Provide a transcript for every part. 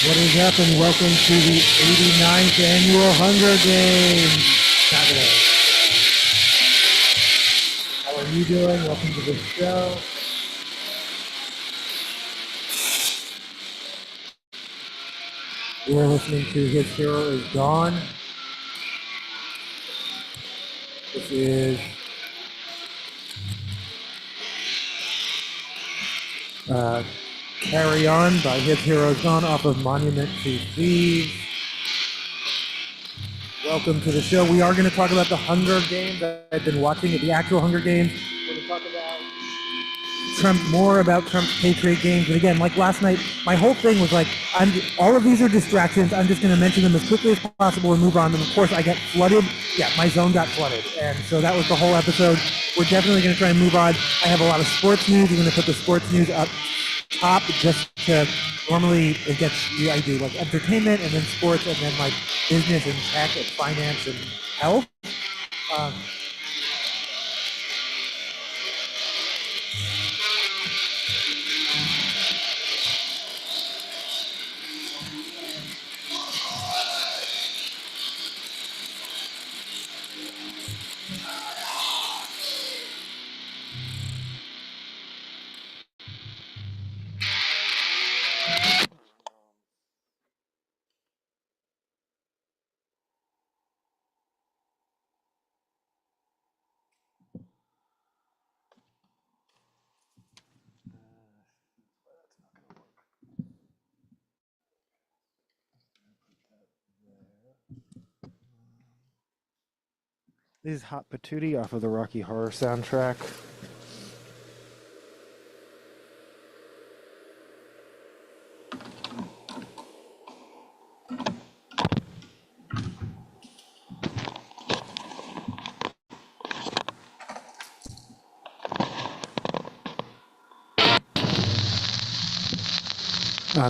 What is up and welcome to the 89th annual Hunger Games Saturday. How are you doing? Welcome to the show. You're listening to His Hero is Gone. This is Carry On by His Hero is Gone off of Monument to Thieves. Welcome to the show. We are going to talk about the Hunger Games. I've been watching the actual Hunger Games. We're going to talk about more about Trump's Patriot Games. And again, like last night, my whole thing was like, all of these are distractions. I'm just going to mention them as quickly as possible and move on. And of course, I get flooded. Yeah, my zone got flooded. And so that was the whole episode. We're definitely going to try and move on. I have a lot of sports news. We're going to put the sports news up top just to normally it gets I do like entertainment and then sports and then like business and tech and finance and health. This is Hot Patootie off of the Rocky Horror soundtrack.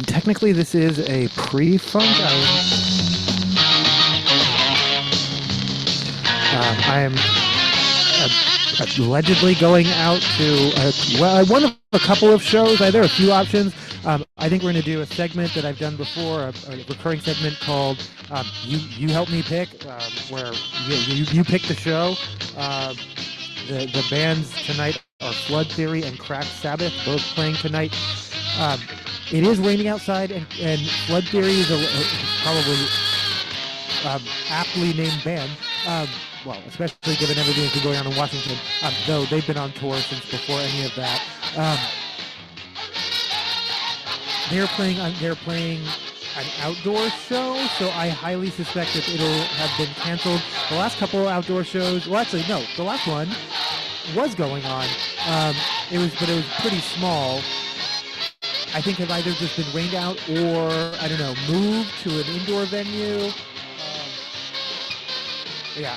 Technically, this is a pre-funk. I am allegedly going out to one of a couple of shows. There are a few options. I think we're going to do a segment that I've done before, a recurring segment called "You Help Me Pick," where you pick the show. The bands tonight are Flood Theory and Cracked Sabbath, both playing tonight. It is raining outside, and Flood Theory is probably aptly named band. Well, especially given everything that's been going on in Washington, though they've been on tour since before any of that. They're playing an outdoor show, so I highly suspect that it'll have been canceled. The last couple of outdoor shows, well, actually, no, the last one was going on. It was pretty small. I think have either just been rained out or, I don't know, moved to an indoor venue. Yeah,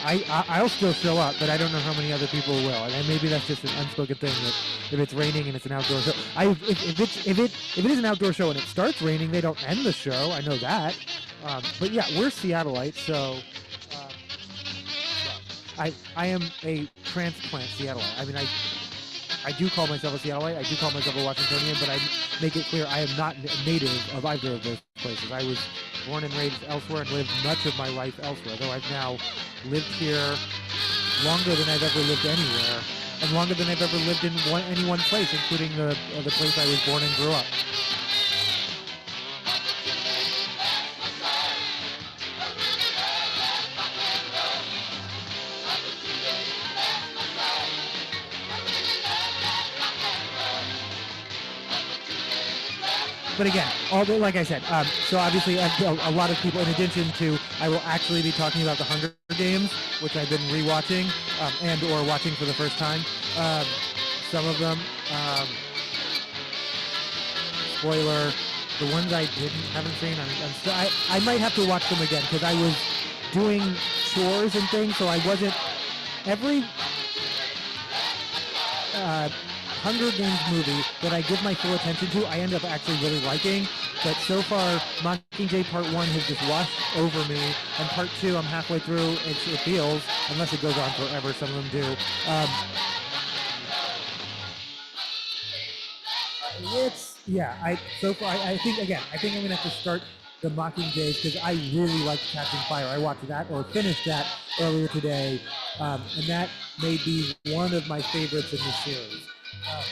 I'll still show up, but I don't know how many other people will. And maybe that's just an unspoken thing that if it's raining and it's an outdoor show, if it is an outdoor show and it starts raining, they don't end the show. I know that. But yeah, we're Seattleites, so I am a transplant Seattleite. I mean, I do call myself a Seattleite. I do call myself a Washingtonian, but I make it clear I am not native of either of those places. I was born and raised elsewhere and lived much of my life elsewhere, though I've now lived here longer than I've ever lived anywhere, and longer than I've ever lived in any one place, including the place I was born and grew up. But again, like I said, so obviously a lot of people, in addition to, I will actually be talking about the Hunger Games, which I've been rewatching and or watching for the first time. Some of them, spoiler, the ones I haven't seen, I might have to watch them again because I was doing chores and things, so I wasn't every Hunger Games movie that I give my full attention to, I end up actually really liking. But so far, Mockingjay Part 1 has just washed over me, and Part 2, I'm halfway through, it feels, unless it goes on forever, some of them do. Yeah, so far I think again I think I'm gonna have to start the Mockingjays because I really like Catching Fire. I watched that or finished that earlier today, and that may be one of my favorites in the series. Uh,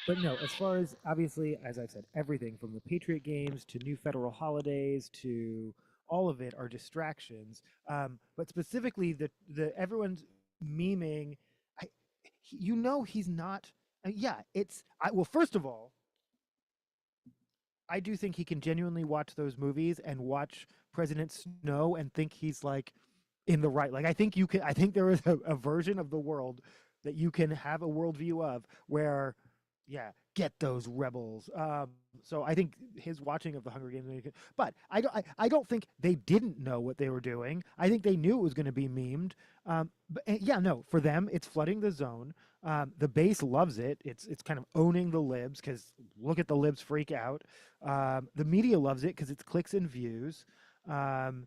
But no, as far as obviously, as I've said, everything from the Patriot games to new federal holidays to all of it are distractions. But specifically, the everyone's memeing. I, he's not. Yeah, well, first of all, I do think he can genuinely watch those movies and watch President Snow and think he's like in the right. Like I think you can. I think there is a version of the world that you can have a worldview of where, yeah, get those rebels. So I think his watching of the Hunger Games, but I don't think they didn't know what they were doing. I think they knew it was going to be memed. But yeah, no, for them it's flooding the zone. The base loves it. It's kind of owning the libs because look at the libs freak out. The media loves it because it's clicks and views. Um,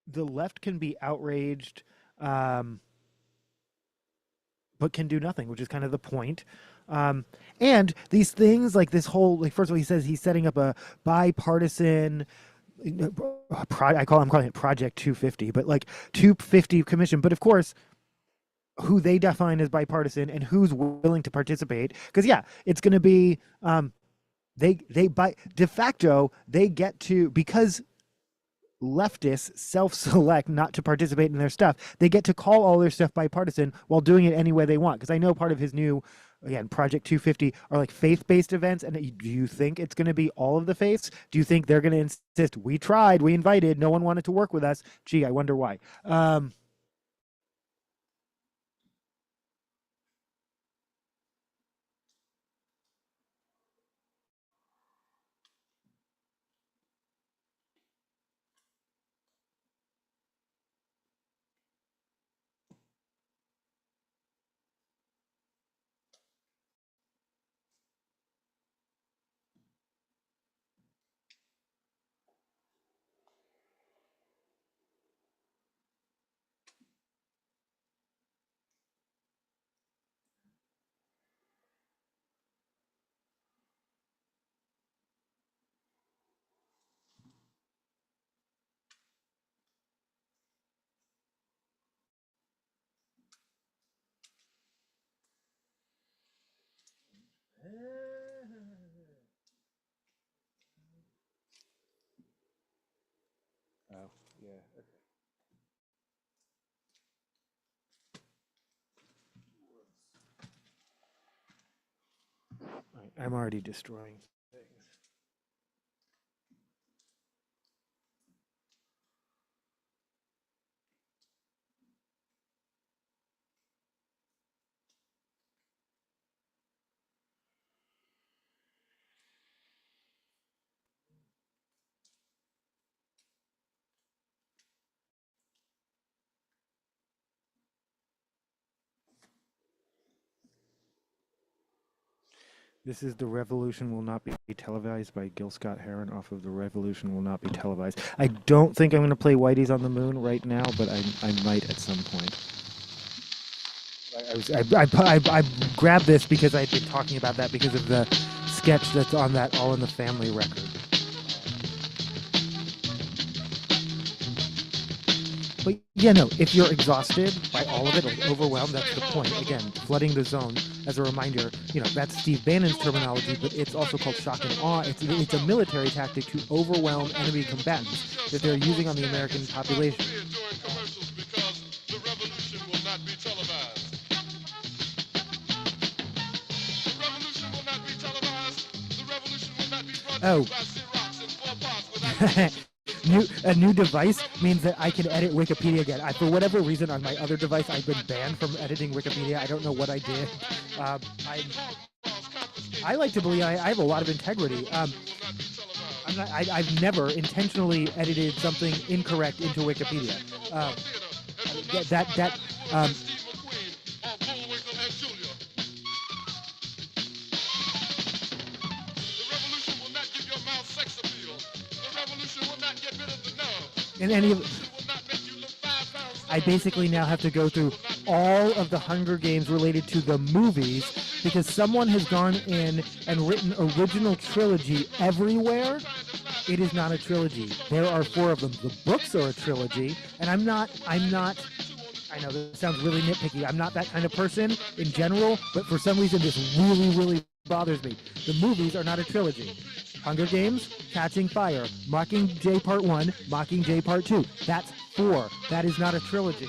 the left can be outraged, um, but can do nothing, which is kind of the point. And these things like this whole like first of all, he says he's setting up a bipartisan. I'm calling it Project 250, but like 250 commission. But of course, who they define as bipartisan and who's willing to participate, because yeah, it's going to be they by de facto they get to because leftists self-select not to participate in their stuff. They get to call all their stuff bipartisan while doing it any way they want. Because I know part of his new, again, Project 250 are like faith-based events. And do you think it's going to be all of the faiths? Do you think they're going to insist, we tried, we invited, no one wanted to work with us? Gee, I wonder why. Oh, yeah. I'm already destroying things. This is The Revolution Will Not Be Televised by Gil Scott Heron off of The Revolution Will Not Be Televised. I don't think I'm going to play Whitey's on the Moon right now, but I might at some point. I grabbed this because I've been talking about that because of the sketch that's on that All in the Family record. But yeah, no, if you're exhausted by all of it or overwhelmed, that's the point. Again, flooding the zone, as a reminder, that's Steve Bannon's terminology, but it's also called shock and awe. It's a military tactic to overwhelm enemy combatants that they're using on the American population. Oh. A new device means that I can edit Wikipedia again. For whatever reason, on my other device, I've been banned from editing Wikipedia. I don't know what I did. I like to believe I have a lot of integrity. I've never intentionally edited something incorrect into Wikipedia. in any of, I basically now have to go through all of the Hunger Games related to the movies because someone has gone in and written original trilogy everywhere. It is not a trilogy. There are 4 of them. The books are a trilogy, and I'm not, I know this sounds really nitpicky. I'm not that kind of person in general, but for some reason this really, really bothers me. The movies are not a trilogy. Hunger Games, Catching Fire, Mockingjay Part 1, Mockingjay Part 2. That's 4. That is not a trilogy.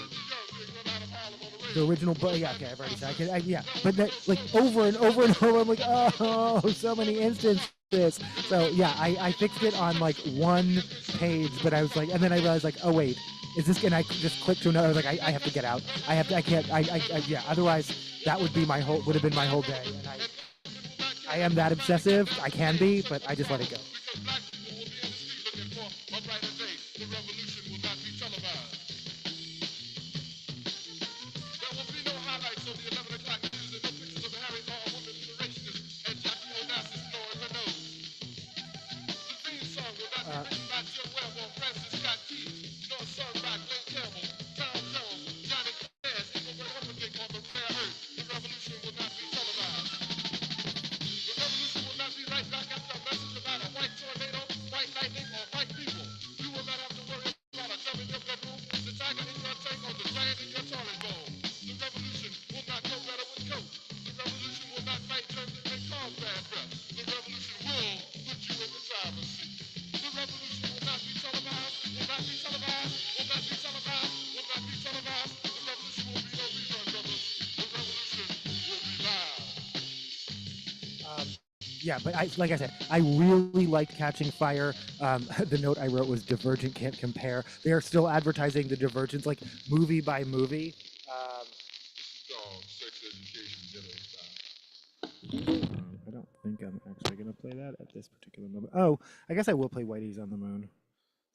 The original book, yeah, okay, I've already said, yeah, but that, like, over and over and over, I'm like, oh, so many instances. So, yeah, I fixed it on, like, 1 page, but I was like, and then I realized, like, oh, wait, is this, and I just clicked to another, I was like, I have to get out. Yeah, otherwise, that would have been my whole day, and I am that obsessive. I can be, but I just let it go. Yeah, but like I said, I really liked Catching Fire. The note I wrote was Divergent can't compare. They are still advertising the Divergence like movie by movie. I don't think I'm actually going to play that at this particular moment. Oh, I guess I will play Whitey's on the Moon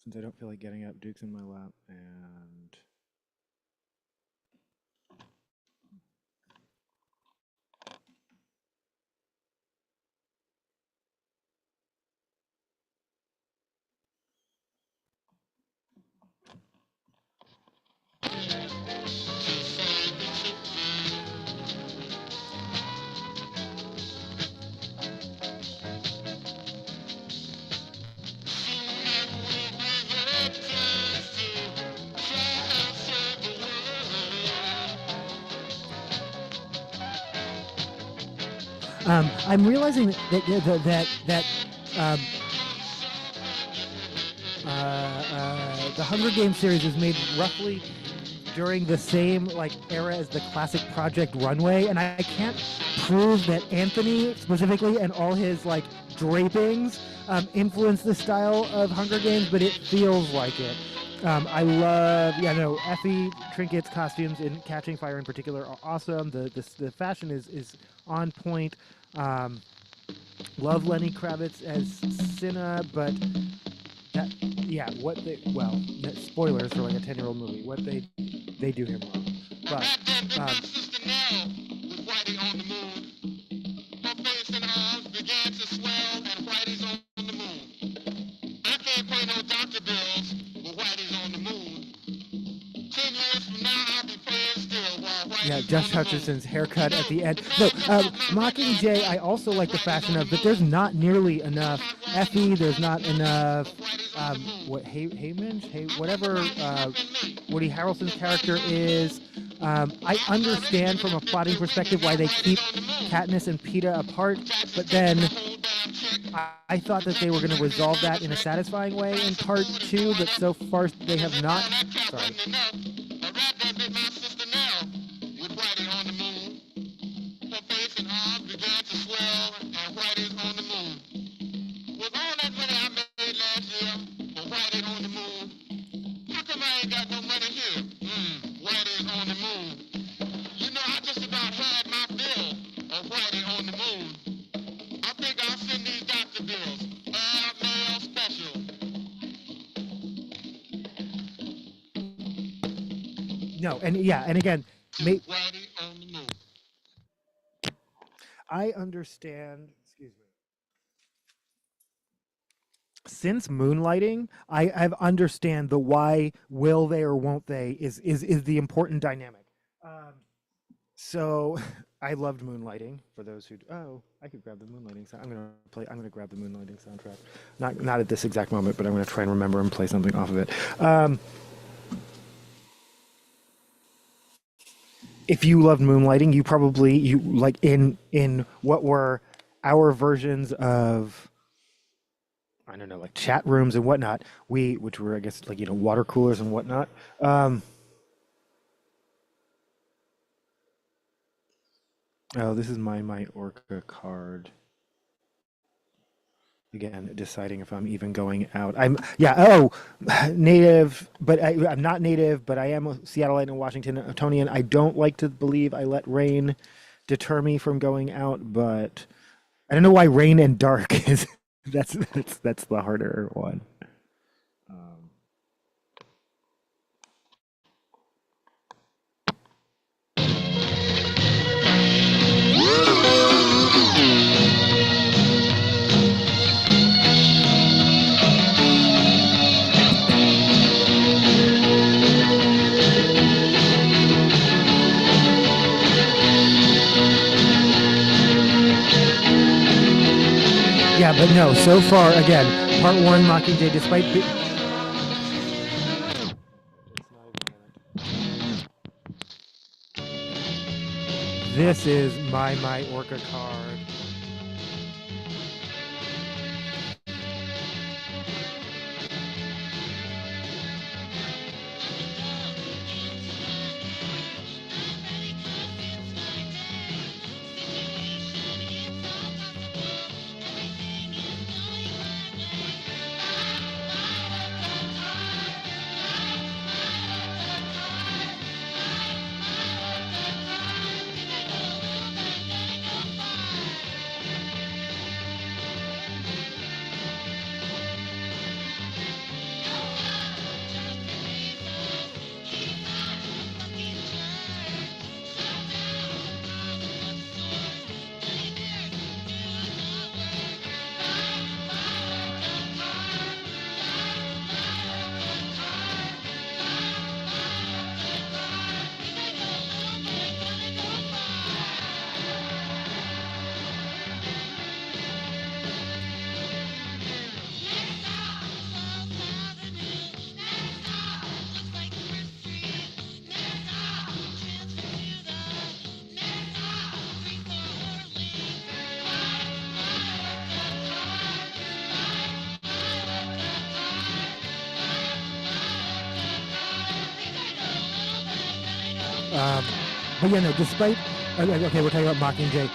since I don't feel like getting up. Duke's in my lap and... I'm realizing that the Hunger Games series is made roughly during the same like era as the classic Project Runway, and I can't prove that Anthony specifically and all his like drapings influenced the style of Hunger Games, but it feels like it. I love, Effie Trinket's costumes in Catching Fire in particular are awesome. The fashion is on point. Love Lenny Kravitz as Cinna, but that, spoilers for like a 10-year-old movie. What they do him wrong, but. Yeah, Josh Hutcherson's haircut at the end. No, Mockingjay, I also like the fashion of, but there's not nearly enough Effie. There's not enough. Whatever Woody Harrelson's character is. I understand from a plotting perspective why they keep Katniss and Peeta apart, but then I thought that they were going to resolve that in a satisfying way in part 2, but so far they have not. Sorry. No, and again, I understand. Excuse me. Since moonlighting, I've understand the why will they or won't they is the important dynamic. Um, so I loved moonlighting. For those who I could grab the moonlighting sound. I'm gonna grab the moonlighting soundtrack. Not at this exact moment, but I'm gonna try and remember and play something off of it. If you loved moonlighting, you like in what were our versions of, I don't know, like chat rooms and whatnot. Which were, I guess, like, water coolers and whatnot. Um, oh, this is my Orca card again. Deciding if I'm even going out. Native, but I'm not native. But I am a Seattleite and Washingtonian. I don't like to believe I let rain deter me from going out, but I don't know why rain and dark is. That's the harder one. Um, Yeah, but no. So far, again, part one, Mockingjay. Despite this is my Orca card. Um, but yeah, no. Despite okay, we're talking about Mockingjay.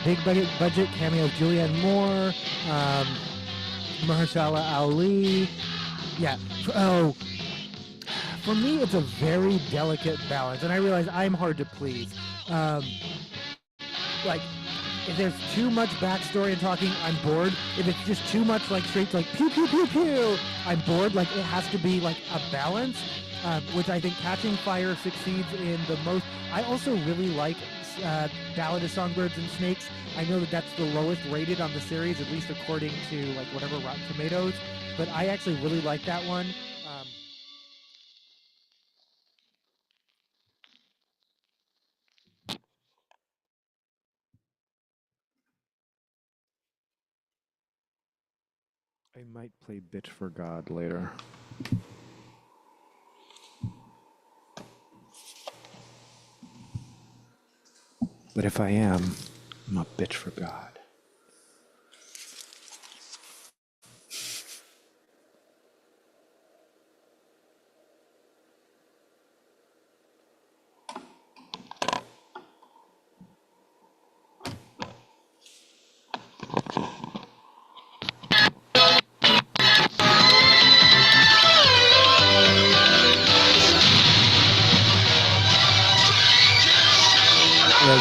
Big budget cameo of Julianne Moore, Mahershala Ali. Yeah. Oh, for me, it's a very delicate balance, and I realize I'm hard to please. Um, like, if there's too much backstory and talking, I'm bored. If it's just too much like straight like pew pew pew pew, I'm bored. Like, it has to be like a balance, which I think Catching Fire succeeds in the most. I also really like Ballad of Songbirds and Snakes. I know that that's the lowest rated on the series, at least according to like whatever Rotten Tomatoes. But I actually really like that one. I might play Bitch for God later. But if I am, I'm a bitch for God.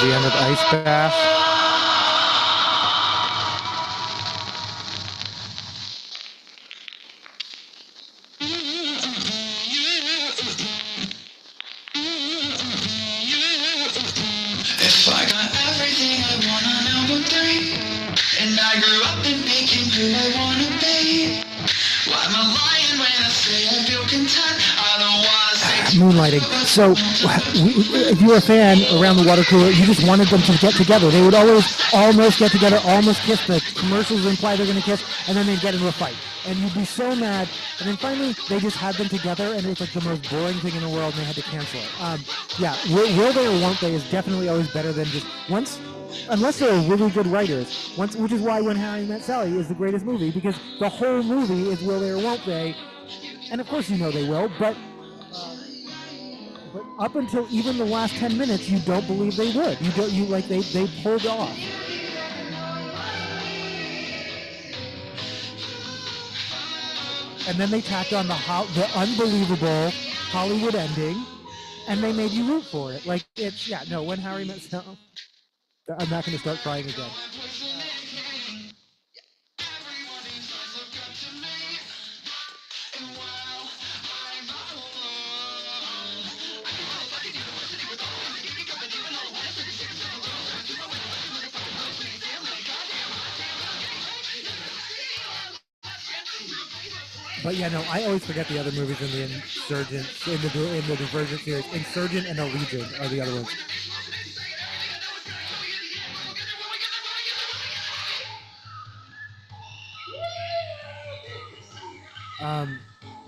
The end of Ice Bath. If I got everything I want on album 3, and I grew up in making who I wanna be, Why am I lying when I say I feel content? I don't wanna say Moonlighting. So, if you were a fan around the water cooler, you just wanted them to get together. They would always almost get together, almost kiss. The commercials imply they're going to kiss, and then they'd get into a fight. And you'd be so mad. And then finally, they just had them together, and it was like the most boring thing in the world, and they had to cancel it. Yeah, Will They or Won't They is definitely always better than just once. Unless they're really good writers, which is why When Harry Met Sally is the greatest movie, because the whole movie is will they or won't they, and of course you know they will, but up until even the last 10 minutes, you don't believe they would. They pulled off. And then they tacked on the unbelievable Hollywood ending, and they made you root for it. When Harry Met Sally. I'm not going to start crying again. But yeah, no, I always forget the other movies in the Insurgent, in the Divergent series. Insurgent and Allegiant are the other ones.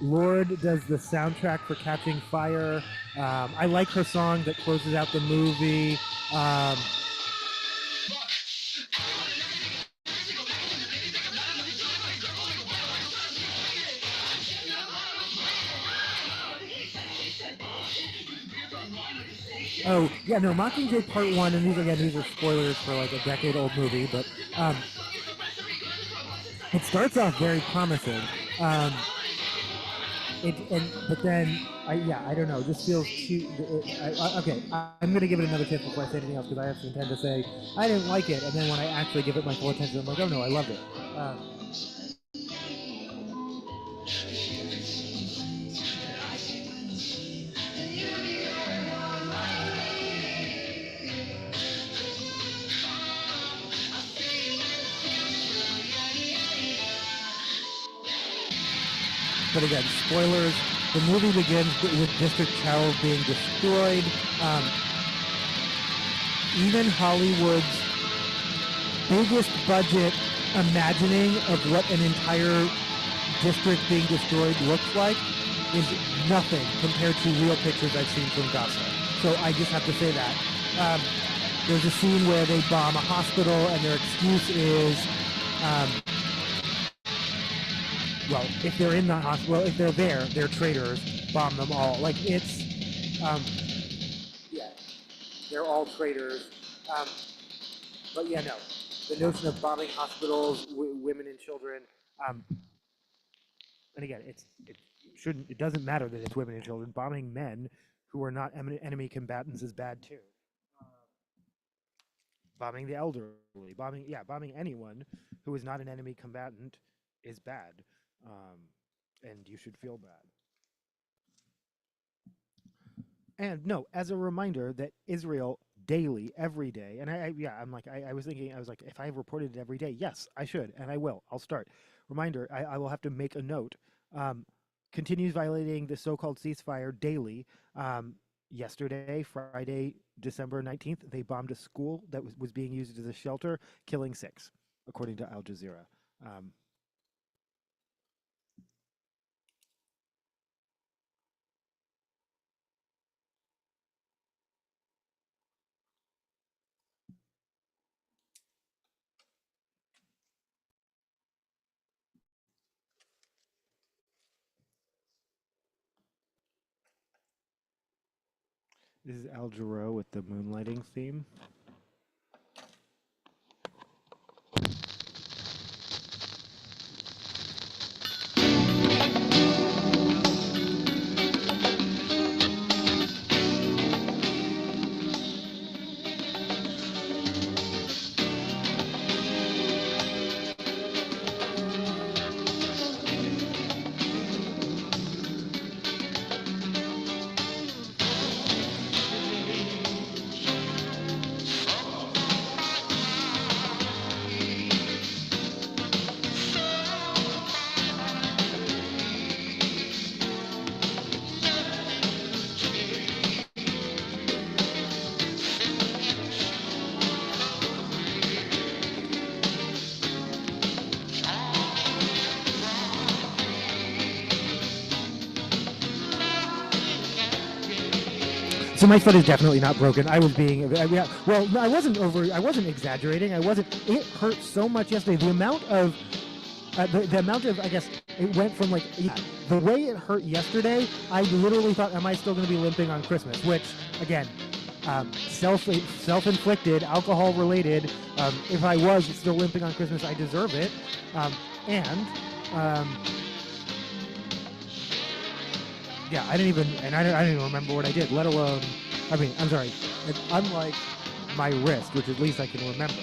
Lorde does the soundtrack for Catching Fire. I like her song that closes out the movie. Oh, yeah, no, Mockingjay Part 1, and these are spoilers for like a decade-old movie, but it starts off very promising. But then, I don't know, it just feels too... I'm going to give it another chance before I say anything else, because I have to intend to say, I didn't like it, and then when I actually give it my full attention, I'm like, oh no, I loved it. But again, spoilers. The movie begins with District Charles being destroyed. Even Hollywood's biggest budget imagining of what an entire district being destroyed looks like is nothing compared to real pictures I've seen from Gaza. So I just have to say that. There's a scene where they bomb a hospital and their excuse is... well, if they're in the hospital, if they're there, they're traitors, bomb them all. Like, it's, they're all traitors. But yeah, no, the notion of bombing hospitals, women and children, and again, it doesn't matter that it's women and children. Bombing men who are not enemy combatants is bad too. Bombing the elderly, bombing anyone who is not an enemy combatant is bad. And you should feel bad. And no, as a reminder that Israel daily, every day, and I was thinking, if I reported it every day, yes, I should, and I will. I'll start. Reminder, I will have to make a note. Continues violating the so-called ceasefire daily. Yesterday, Friday, December 19th, they bombed a school that was being used as a shelter, killing 6, according to Al Jazeera. This is Al Jarreau with the moonlighting theme. So my foot is definitely not broken. I was being, well, no, I wasn't exaggerating. It hurt so much yesterday. The amount of, I guess, it went from like, the way it hurt yesterday, I literally thought, am I still going to be limping on Christmas? Which, again, self-inflicted, alcohol-related. If I was still limping on Christmas, I deserve it. Yeah, I didn't even remember what I did, let alone, I'm sorry, unlike my wrist, which at least I can remember,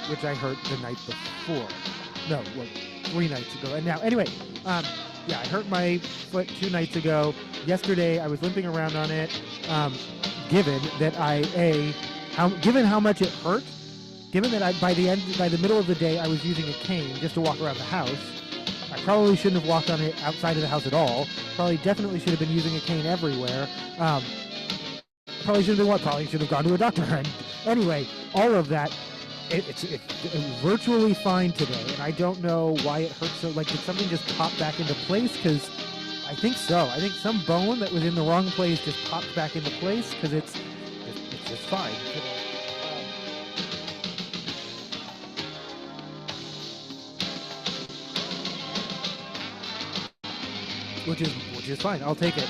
which I hurt the night before. No, 3 nights ago. And now, anyway, yeah, I hurt my foot 2 nights ago. Yesterday, I was limping around on it, given how much it hurt, given that by the middle of the day, I was using a cane just to walk around the house. I probably shouldn't have walked on it outside of the house at all. Definitely should have been using a cane everywhere. Probably should have gone to a doctor. And anyway, all of that, it's virtually fine today, and I don't know why it hurts so. Like, did something just pop back into place? Because I think so. I think some bone that was in the wrong place just popped back into place, because it's just fine today. Which is fine. I'll take it.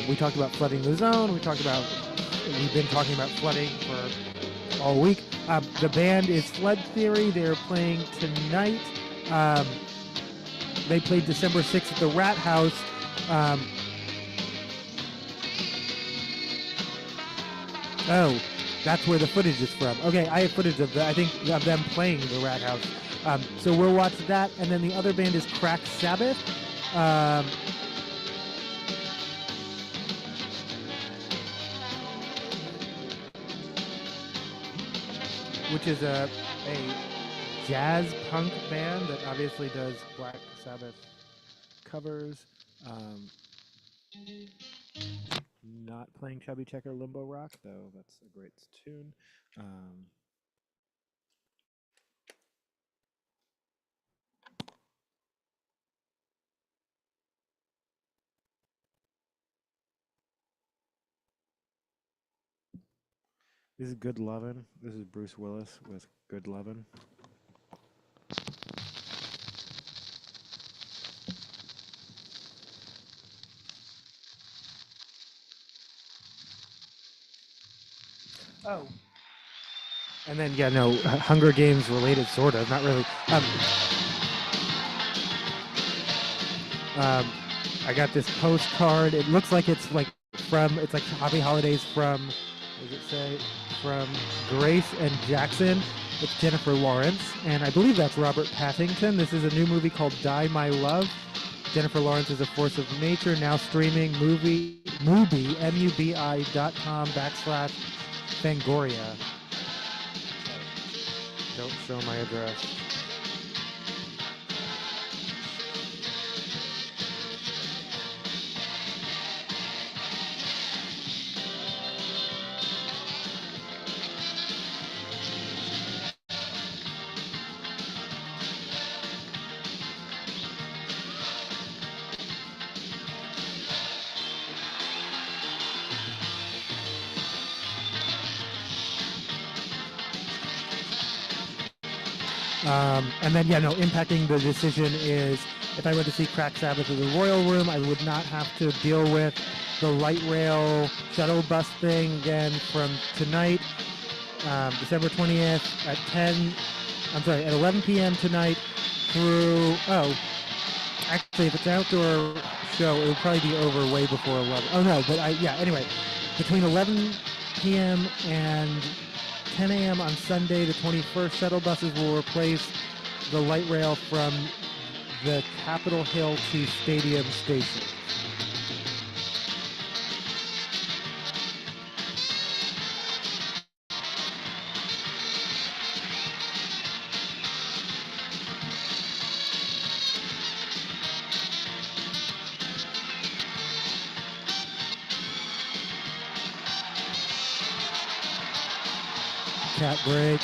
We talked about flooding the zone. We've been talking about flooding for all week. The band is Flood Theory. They're playing tonight. They played December 6th at the Rat House. Oh, that's where the footage is from. Okay, I have footage of of them playing the Rat House. So we'll watch that, and then the other band is Crack Sabbath. Which is a jazz punk band that obviously does Black Sabbath covers. Not playing Chubby Checker Limbo Rock, though that's a great tune. This is Good Lovin'. This is Bruce Willis with Good Lovin'. Oh. And then, Hunger Games related, sort of, not really. I got this postcard. It looks like it's like Happy Holidays from, what does it say? From Grace and Jackson. It's Jennifer Lawrence, and I believe that's Robert Pattinson. This is a new movie called Die My Love. Jennifer Lawrence is a force of nature, now streaming Mubi, mubi.com/Fangoria. Don't show my address. And then, impacting the decision is, if I went to see Crack Sabbath at the Royal Room, I would not have to deal with the light rail shuttle bus thing again from tonight, December 20th at 11 p.m. tonight through, actually, if it's an outdoor show, it would probably be over way before 11. Oh, no, but anyway, between 11 p.m. and 10 a.m. on Sunday, the 21st, shuttle buses will replace the light rail from the Capitol Hill to Stadium Station. Cat break.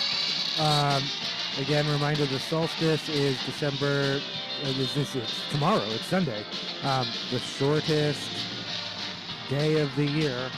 Again, reminder, the solstice is December It's tomorrow. It's Sunday. The shortest day of the year.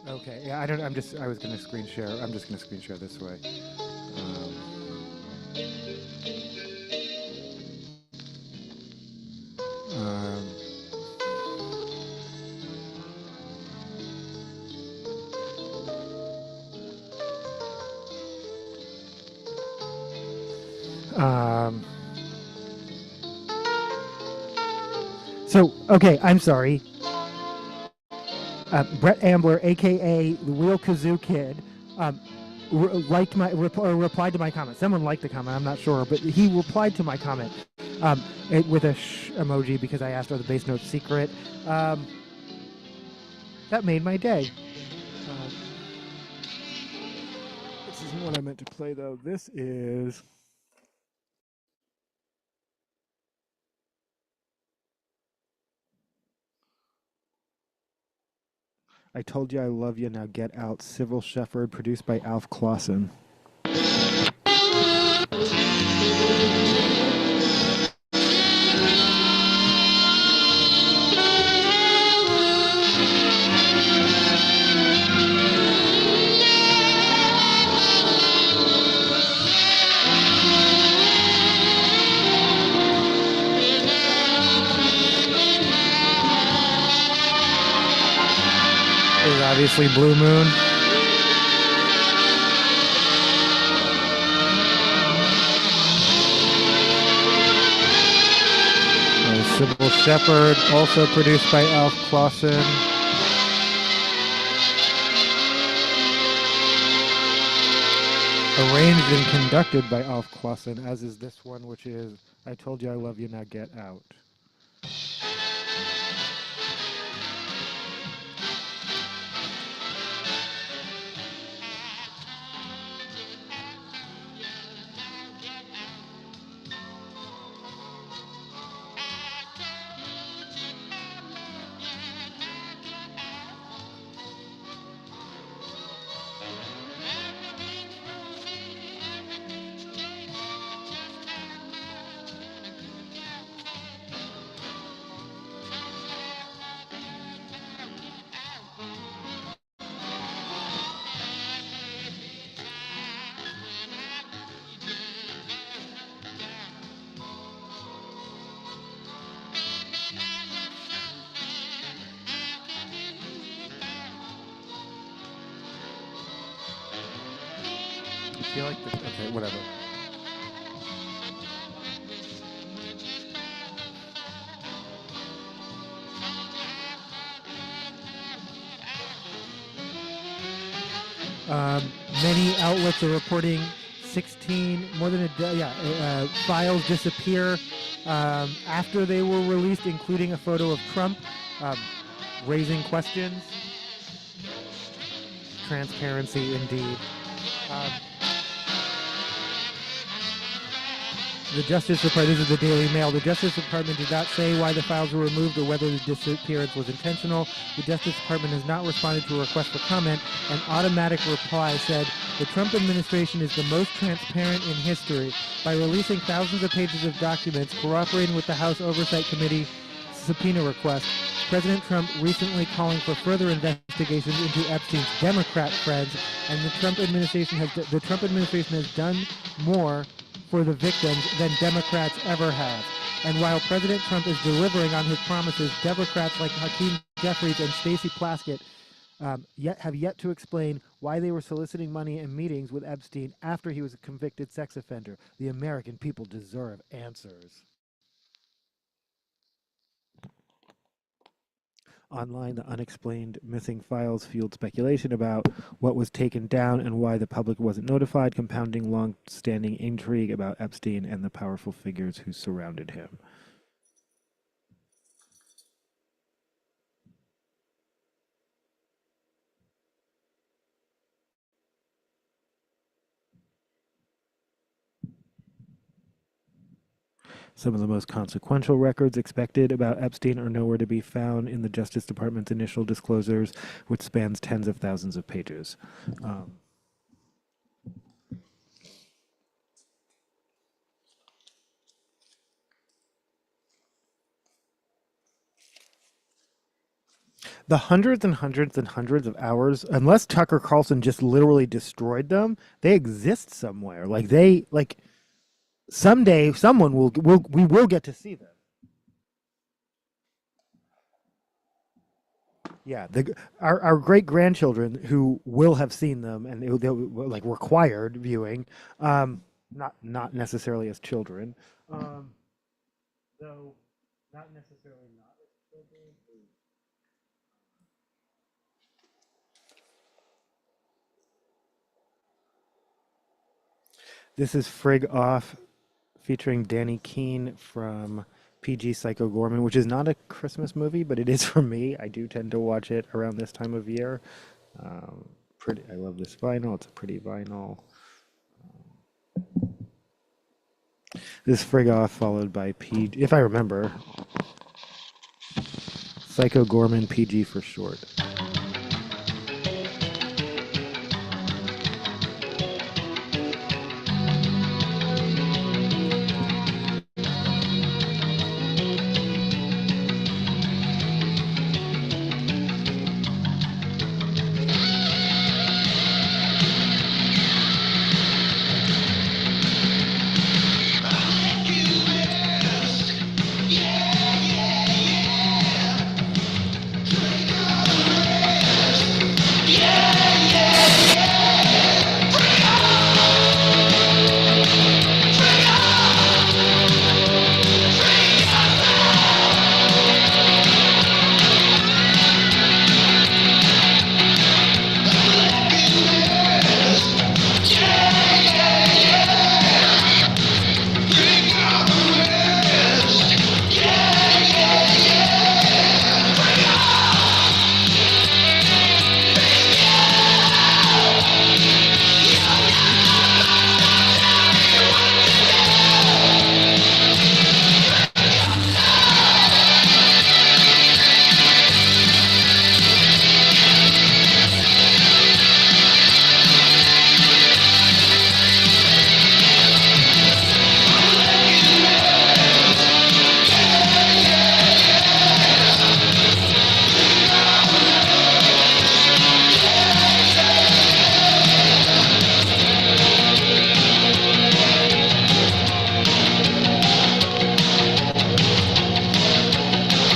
Okay, yeah, I was going to screen share. I'm just going to screen share this way. So, okay, I'm sorry. Brett Ambler, aka the Wheel Kazoo Kid, replied to my comment. Someone liked the comment, I'm not sure, but he replied to my comment with a emoji because I asked, are the bass notes secret? That made my day. This isn't what I meant to play, though. This is... I Told You I Love You, Now Get Out, Civil Shepherd, produced by Alf Clausen. Obviously Blue Moon. Civil Shepherd, also produced by Alf Clausen. Arranged and conducted by Alf Clausen, as is this one, which is I Told You I Love You, Now Get Out. I feel like okay, whatever. Many outlets are reporting more than files disappear after they were released, including a photo of Trump raising questions. Transparency, indeed. The Justice Department, this is the Daily Mail, the Justice Department did not say why the files were removed or whether the disappearance was intentional. The Justice Department has not responded to a request for comment. An automatic reply said, the Trump administration is the most transparent in history by releasing thousands of pages of documents, cooperating with the House Oversight Committee subpoena request, President Trump recently calling for further investigations into Epstein's Democrat friends, and the Trump administration has done more for the victims than Democrats ever have. And while President Trump is delivering on his promises, Democrats like Hakeem Jeffries and Stacey Plaskett have yet to explain why they were soliciting money in meetings with Epstein after he was a convicted sex offender. The American people deserve answers. Online, the unexplained missing files fueled speculation about what was taken down and why the public wasn't notified, compounding long-standing intrigue about Epstein and the powerful figures who surrounded him. Some of the most consequential records expected about Epstein are nowhere to be found in the Justice Department's initial disclosures, which spans tens of thousands of pages. The hundreds and hundreds and hundreds of hours, unless Tucker Carlson just literally destroyed them, they exist somewhere. Someday someone we will get to see them. Yeah, our great grandchildren who will have seen them, and they'll like required viewing, not necessarily as children, though not necessarily not as children. This is Frig Off, featuring Danny Keene from PG Psycho Gorman, which is not a Christmas movie, but it is for me. I do tend to watch it around this time of year. I love this vinyl. It's a pretty vinyl. This Frig Off followed by PG, if I remember, Psycho Gorman, PG for short.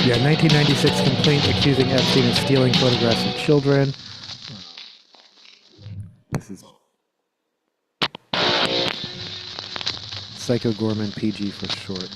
Yeah, 1996 complaint accusing Epstein of stealing photographs of children. This is Psycho Gorman, PG for short.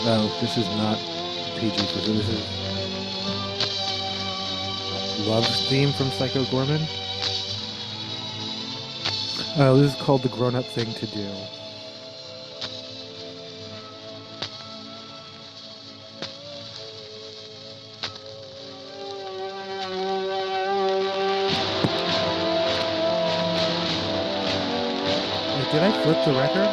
Oh, this is not PG for this is love theme from Psycho Gorman. This is called The Grown-Up Thing to Do. Wait, did I flip the record?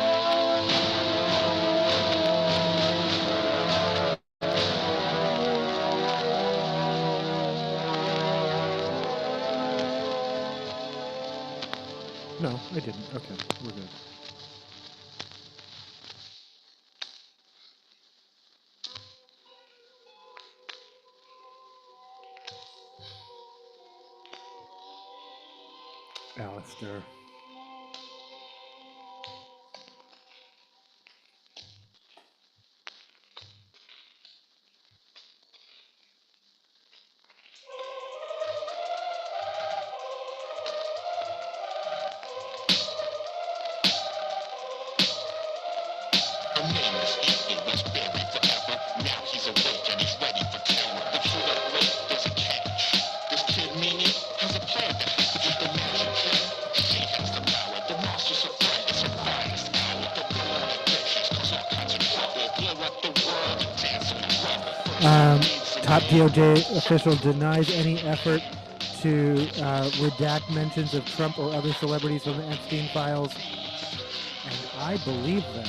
No, I didn't. Okay, we're good. Alistair. Top DOJ official denies any effort to redact mentions of Trump or other celebrities from the Epstein files, and I believe them.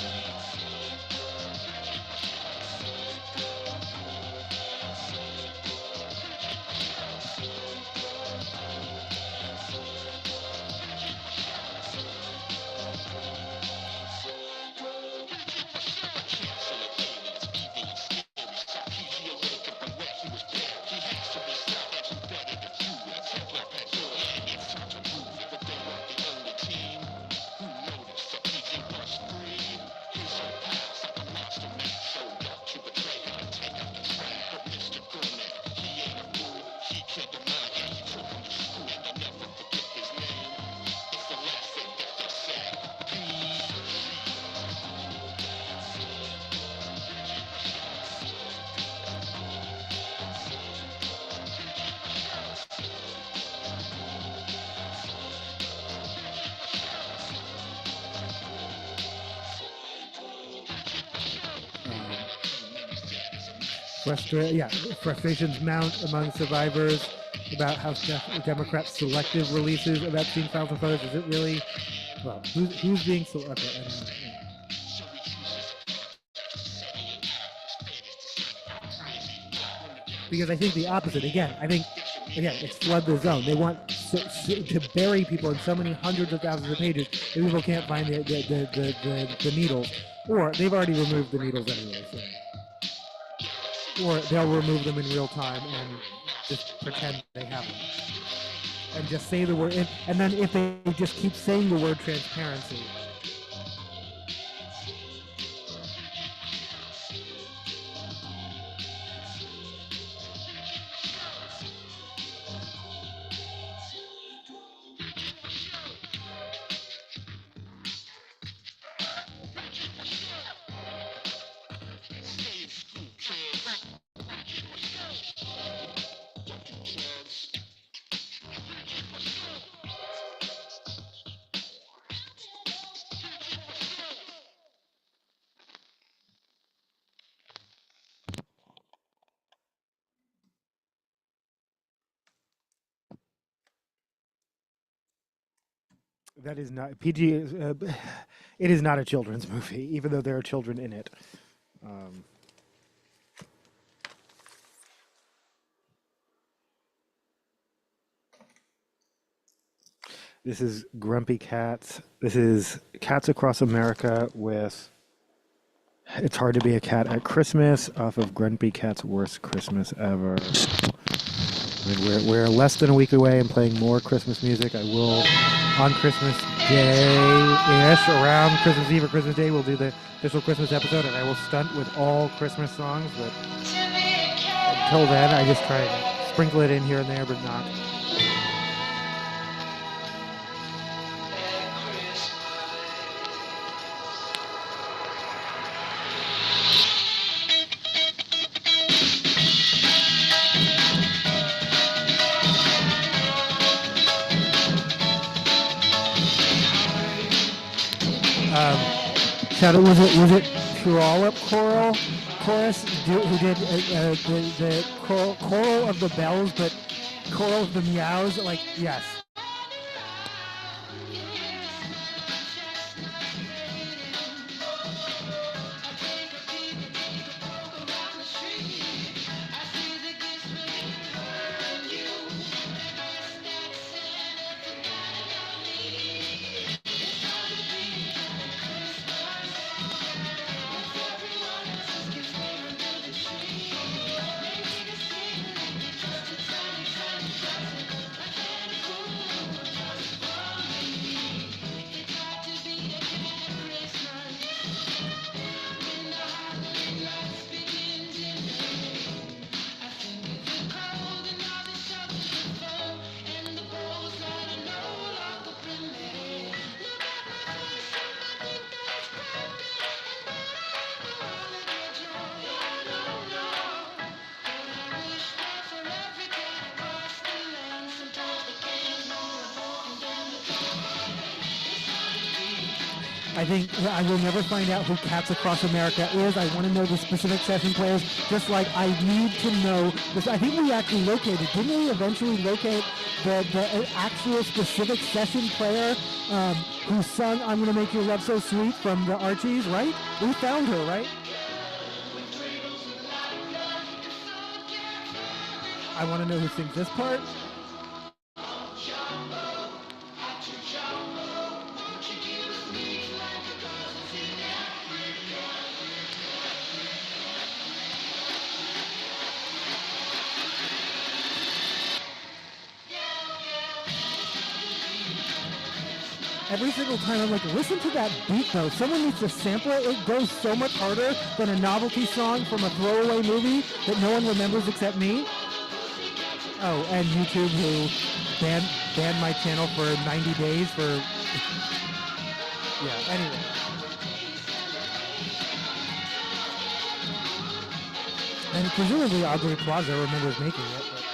Frustrations mount among survivors about how Democrats' selective releases of Epstein files and photos. Is it really? Well, who's being selected? Okay, I don't know. Because I think the opposite. Again, it's flood the zone. They want to bury people in so many hundreds of thousands of pages that people can't find the needles, or they've already removed the needles anyway. So. Or they'll remove them in real time and just pretend they haven't. And just say the word, and then if they just keep saying the word transparency. That is not PG. It is not a children's movie, even though there are children in it. This is Grumpy Cats. This is Cats Across America with It's Hard to Be a Cat at Christmas off of Grumpy Cat's Worst Christmas Ever. I mean, we're less than a week away and playing more Christmas music. I will, on Christmas Day-ish, around Christmas Eve or Christmas Day, we'll do the official Christmas episode, and I will stunt with all Christmas songs. But until then, I just try and sprinkle it in here and there, but not. Shout out, was it Purolip Choral Chorus who did the choral of the bells, but choral of the meows? Like, yes. I think I will never find out who Cats Across America is. I want to know the specific session players, just like I need to know this. I think we actually located, didn't we eventually locate the actual specific session player who sung I'm Gonna Make Your Love So Sweet from the Archies, right? We found her, right? I want to know who sings this part. Every single time I'm like, listen to that beat though. Someone needs to sample it. It goes so much harder than a novelty song from a throwaway movie that no one remembers except me. Oh, and YouTube who banned my channel for 90 days for... Yeah, anyway. And presumably Aubrey Plaza remembers making it. But...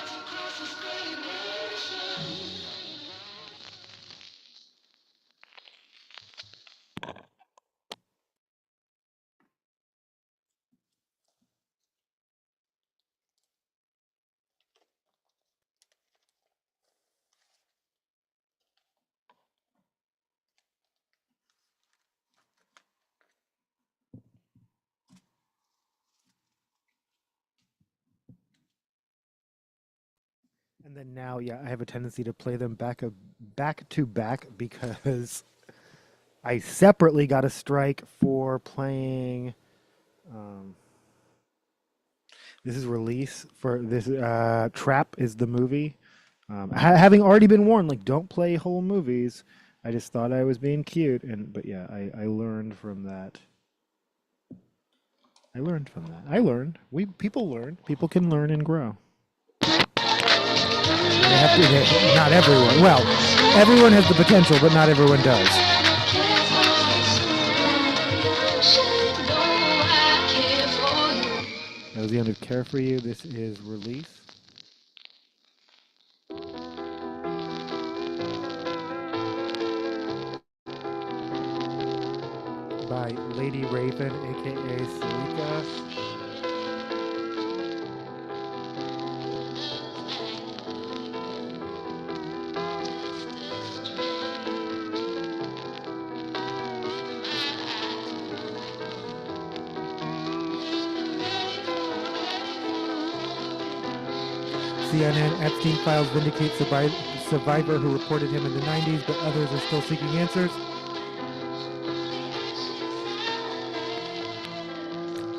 And then now, yeah, I have a tendency to play them back to back because I separately got a strike for playing. This is release for this. Trap is the movie. Having already been warned, like don't play whole movies. I just thought I was being cute, but yeah, I learned from that. I learned from that. People learn. People can learn and grow. Not everyone. Well, everyone has the potential, but not everyone does. That was the end of Care For You. This is Release. By Lady Raven, aka Salika. CNN Epstein files vindicate survivor who reported him in the 90s, but others are still seeking answers.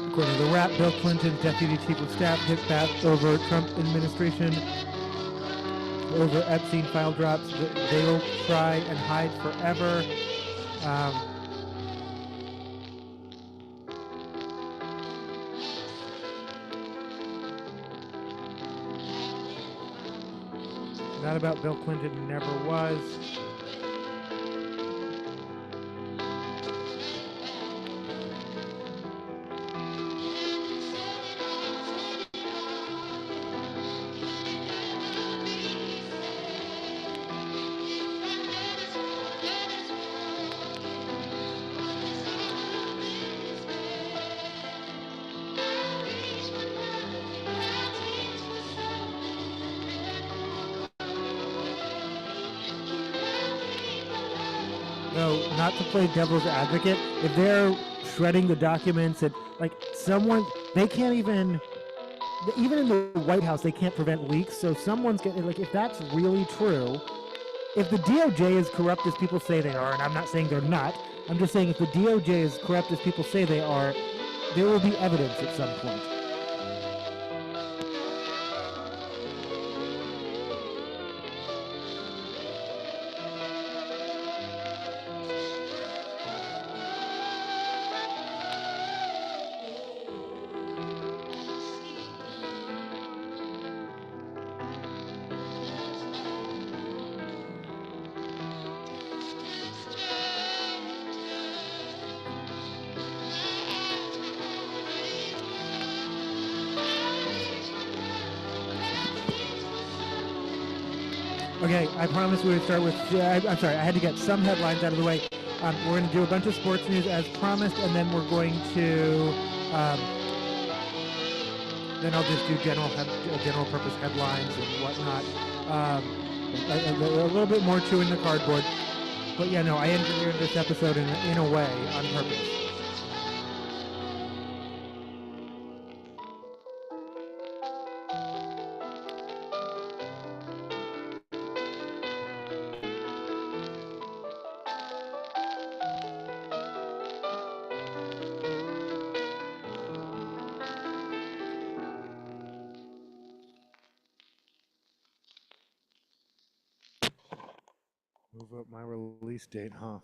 According to the Wrap, Bill Clinton, deputy chief of staff, hit back over Trump administration over Epstein file drops. They'll try and hide forever. Not about Bill Clinton, never was. though, not to play devil's advocate, if they're shredding the documents and like someone, they can't even in the White House, they can't prevent leaks. So someone's getting, like, if that's really true, if the DOJ is corrupt as people say they are, and I'm not saying they're not, I'm just saying if the DOJ is corrupt as people say they are, there will be evidence at some point. Okay, I promised we would start with, I'm sorry, I had to get some headlines out of the way. We're going to do a bunch of sports news as promised, and then we're going to, then I'll just do general purpose headlines and whatnot. A little bit more chewing the cardboard. But yeah, no, I engineered this episode in a way on purpose. Move up my release date, huh?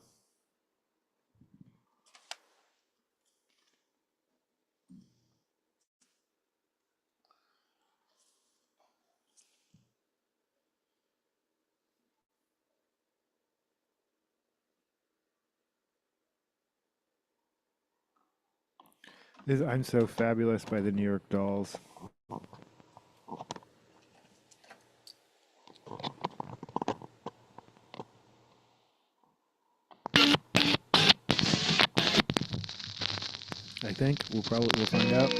I'm So Fabulous by the New York Dolls. I think we'll find out.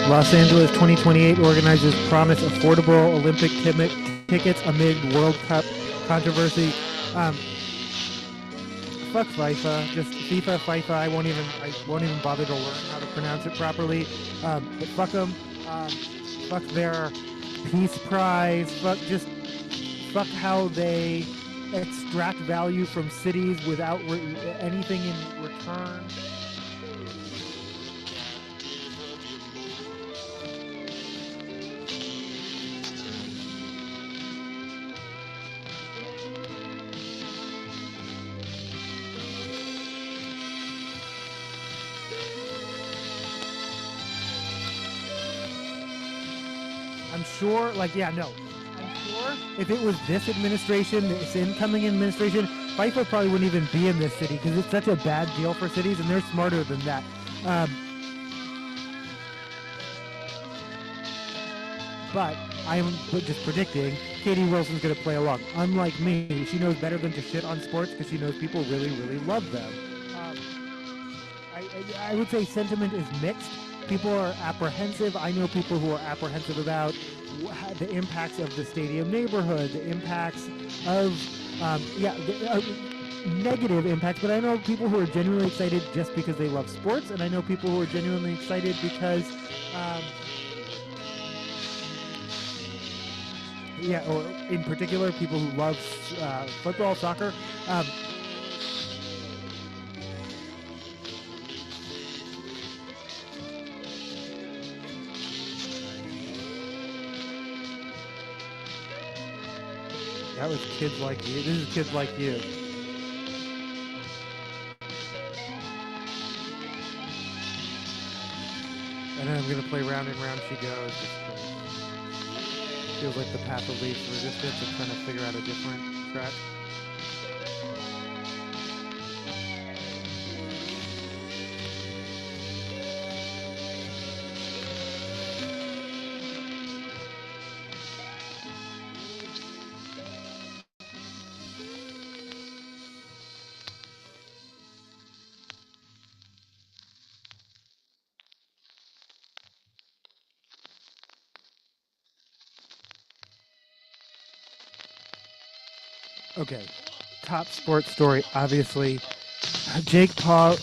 Los Angeles 2028 organizers promise affordable Olympic tickets amid World Cup controversy. Fuck FIFA, just FIFA. I won't even bother to learn how to pronounce it properly. But fuck them. Fuck their peace prize. Fuck how they extract value from cities without anything in return. I'm sure if it was this administration, this incoming administration, FIFA probably wouldn't even be in this city because it's such a bad deal for cities, and they're smarter than that. But I'm just predicting Katie Wilson's going to play along. Unlike me, she knows better than to shit on sports because she knows people really, really love them. I would say sentiment is mixed. people are apprehensive. I know people who are apprehensive about the impacts of the stadium neighborhood, the impacts of, negative impacts. But I know people who are genuinely excited just because they love sports, and I know people who are genuinely excited because, or in particular, people who love football, soccer. That was Kids Like You. This is Kids Like You. And then I'm going to play Round and Round She Goes. Feels like the path of least resistance and trying to figure out a different track. Okay, top sports story, obviously. Jake Paul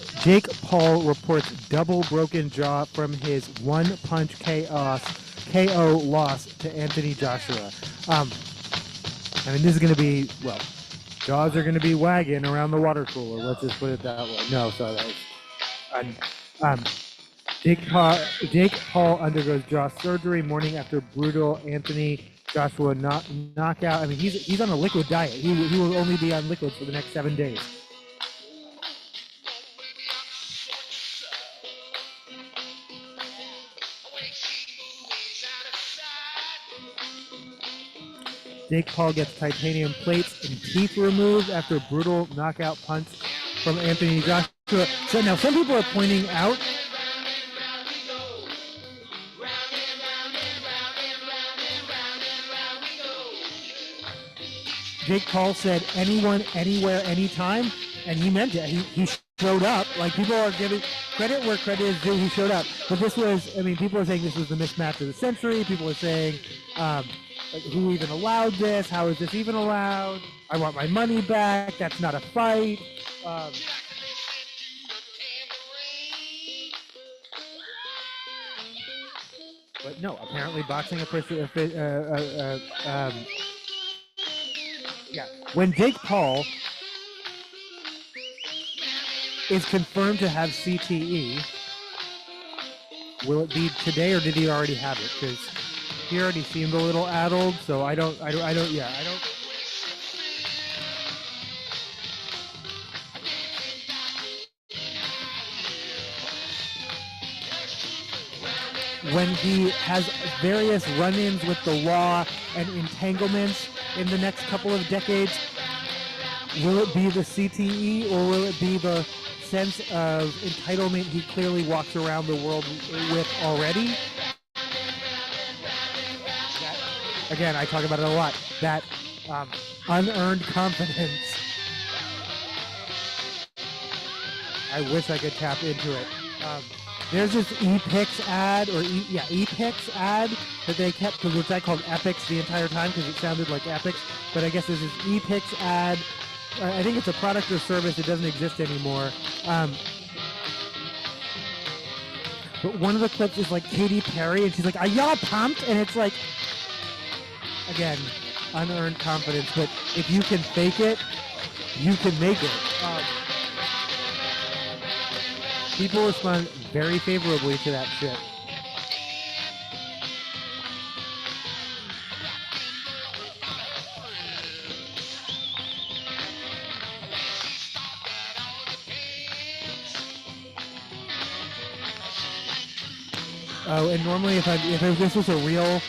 reports double broken jaw from his one-punch KO loss to Anthony Joshua. I mean, this is going to be, jaws are going to be wagging around the water cooler. Let's just put it that way. No, sorry, that was... Jake Paul undergoes jaw surgery morning after brutal Anthony Joshua knockout. I mean, he's on a liquid diet. He will only be on liquids for the next 7 days. Jake Paul gets titanium plates and teeth removed after brutal knockout punch from Anthony Joshua. So now some people are pointing out Jake Paul said anyone, anywhere, anytime, and he meant it. He showed up. Like, people are giving credit where credit is due. He showed up. But this was, I mean, people are saying this was the mismatch of the century. People are saying, who even allowed this? How is this even allowed? I want my money back. That's not a fight. But no, apparently boxing when Jake Paul is confirmed to have CTE, will it be today or did he already have it? Because he already seemed a little addled, so I don't. When he has various run-ins with the law and entanglements in the next couple of decades, will it be the CTE or will it be the sense of entitlement he clearly walks around the world with already? Again, I talk about it a lot. That unearned confidence. I wish I could tap into it. There's this ePix ad, ePix ad that they kept, which I called Epics the entire time because it sounded like Epics. But I guess there's this ePix ad. I think it's a product or service. It doesn't exist anymore. But one of the clips is like Katy Perry, and she's like, "Are y'all pumped?" And it's like, again, unearned confidence. But if you can fake it, you can make it. People respond very favorably to that shit. Oh, and normally if this was a real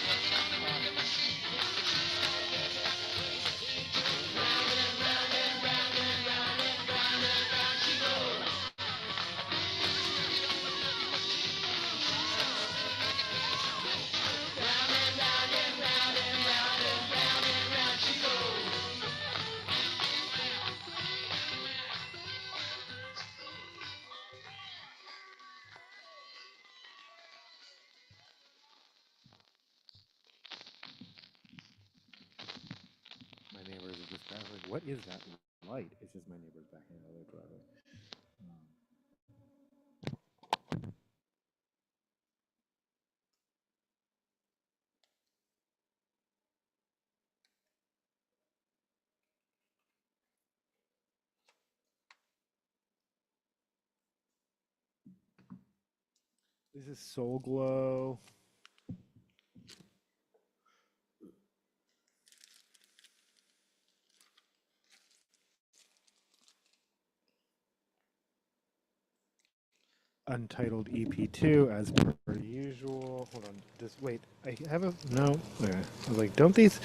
what is that light? It's just my neighbor's backing out of their driveway. This is Soul Glow. Untitled EP2 as per usual. Hold on, just wait. I have a no. Okay. I was like, don't these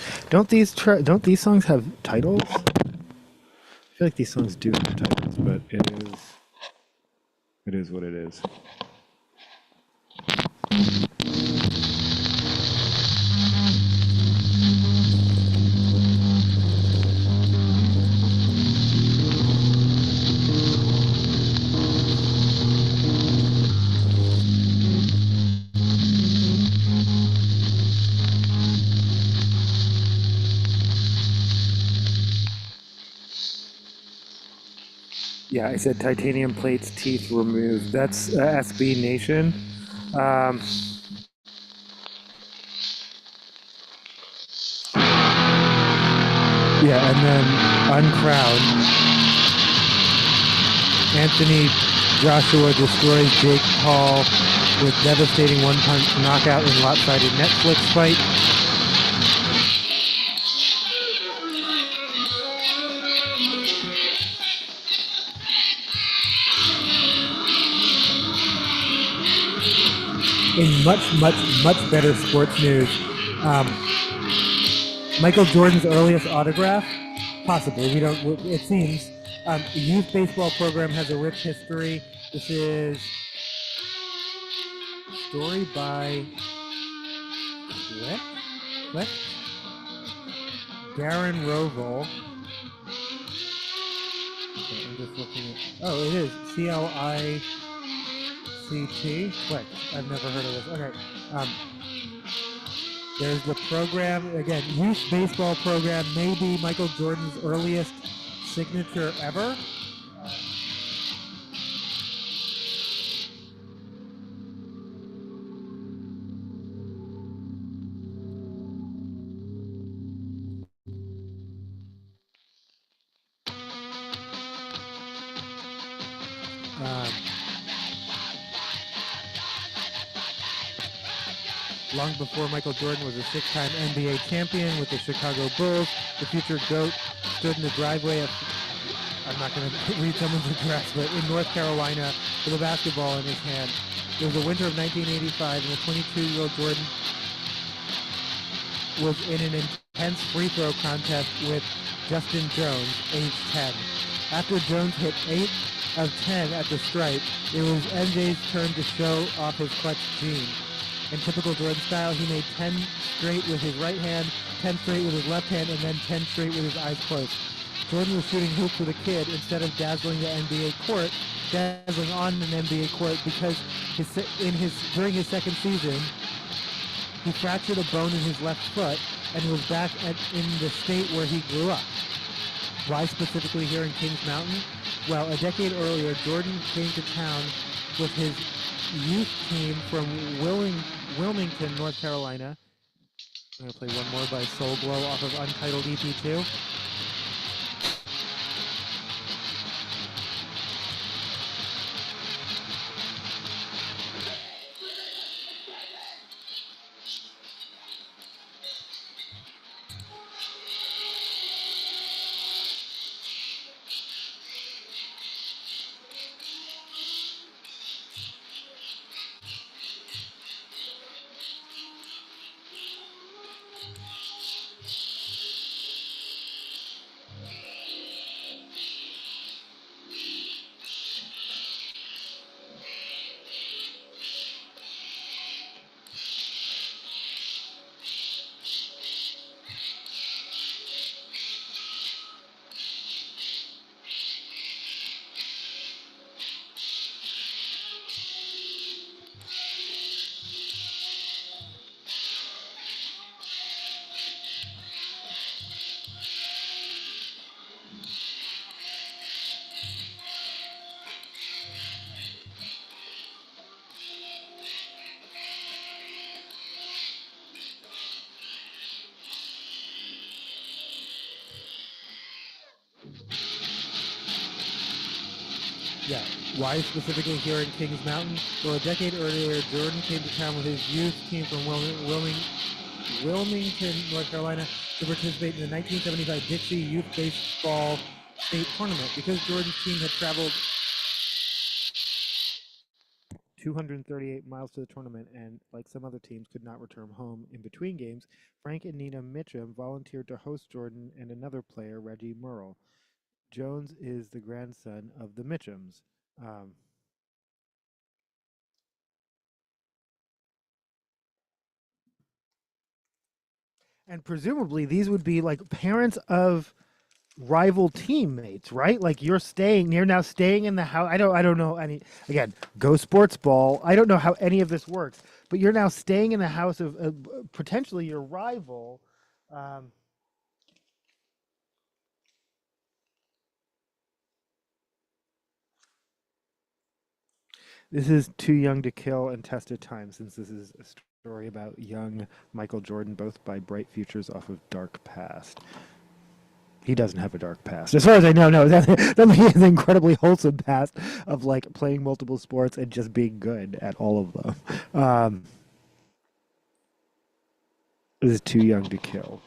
songs have titles? I feel like these songs do have titles, but it is what it is. Yeah, I said titanium plates, teeth removed. That's SB Nation. Yeah, and then Uncrowned. Anthony Joshua destroys Jake Paul with devastating one-punch knockout in lopsided Netflix fight. In much better sports news, Michael Jordan's earliest autograph, possibly, we don't, it seems, the youth baseball program has a rich history. This is story by Click? Darren Rovell. Okay, I'm just looking at, oh, it is CLICT. Click. I've never heard of this. Okay. There's the program, again, youth baseball program, maybe Michael Jordan's earliest signature ever. Long before Michael Jordan was a six-time NBA champion with the Chicago Bulls, the future GOAT stood in the driveway of, I'm not going to read someone's address, but in North Carolina with a basketball in his hand. It was the winter of 1985, and the 22-year-old Jordan was in an intense free throw contest with Justin Jones, age 10. After Jones hit 8 of 10 at the stripe, it was MJ's turn to show off his clutch gene. In typical Jordan style, he made 10 straight with his right hand, 10 straight with his left hand, and then 10 straight with his eyes closed. Jordan was shooting hoops with a kid instead of dazzling the NBA court, dazzling on an NBA court because during his second season, he fractured a bone in his left foot and was back in the state where he grew up. Why specifically here in Kings Mountain? Well, a decade earlier, Jordan came to town with his youth team from Wilmington, North Carolina. I'm going to play one more by Soul Glow off of Untitled EP2. Yeah. Why specifically here in Kings Mountain? Well, a decade earlier, Jordan came to town with his youth team from Wilmington, North Carolina, to participate in the 1975 Dixie Youth Baseball State Tournament. Because Jordan's team had traveled 238 miles to the tournament and, like some other teams, could not return home in between games, Frank and Nina Mitchum volunteered to host Jordan and another player, Reggie Merle. Jones is the grandson of the Mitchums. Um, and presumably these would be like parents of rival teammates, right? Like you're now staying in the house. I don't know any. Again, go sports ball. I don't know how any of this works, but you're now staying in the house of potentially your rival. Um, this is Too Young to Kill and Tested Time, since this is a story about young Michael Jordan, both by bright futures off of dark past. He doesn't have a dark past, as far as I know. No, that he has an incredibly wholesome past of like playing multiple sports and just being good at all of them. This is Too Young to Kill.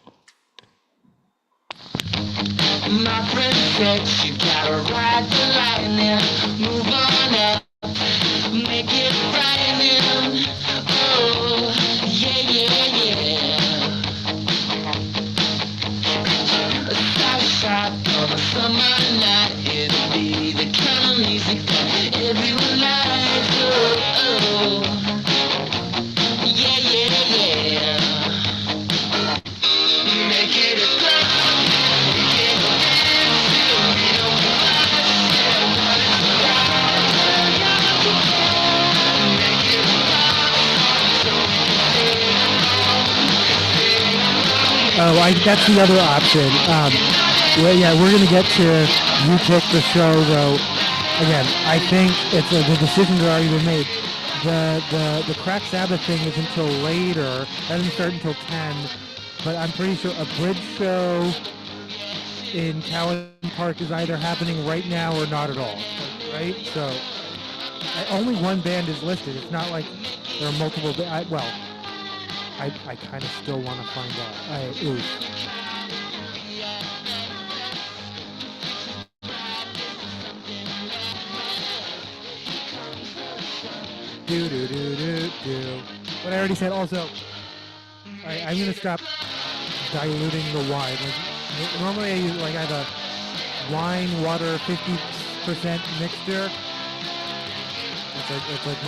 My friend said you gotta ride the lightning, move on up, make it frightening. Oh, yeah, yeah, yeah. A side shot on a summer night, it'll be the kind of music that everyone likes. Oh, oh, yeah, yeah, yeah. Make it a club, we can dance till we don't give a shit what it's about. Make it a love song so we can sing along. Oh, that's the other option. Well, yeah, we're gonna get to you pick the show though. Again, I think the decisions are already been made. The Crack Sabbath thing is until later. That doesn't start until 10. But I'm pretty sure a bridge show in Cowan Park is either happening right now or not at all. Right? So only one band is listed. It's not like there are multiple. I kind of still want to find out. Ooh. Do. But I already said also. I'm gonna stop diluting the wine. Like normally I use I have a wine water 50% mixture. It's like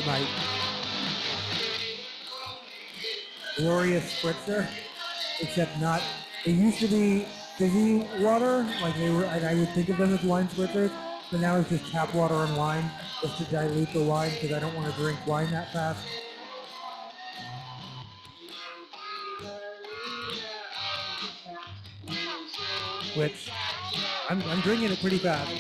my glorious spritzer, except not. They used to be fizzy water, like they were, and I would think of them as wine spritzers, but now it's just tap water and wine, just to dilute the wine because I don't want to drink wine that fast. Which I'm drinking it pretty fast.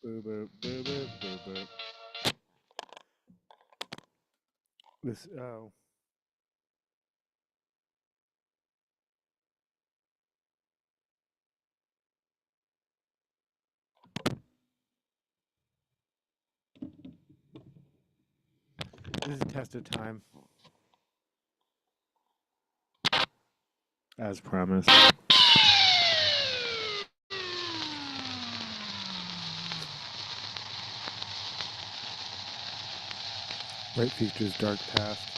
Boo, boo, boo, boo, boo, boo. This, oh. This is tested time. as promised. Bright Futures, Dark Past.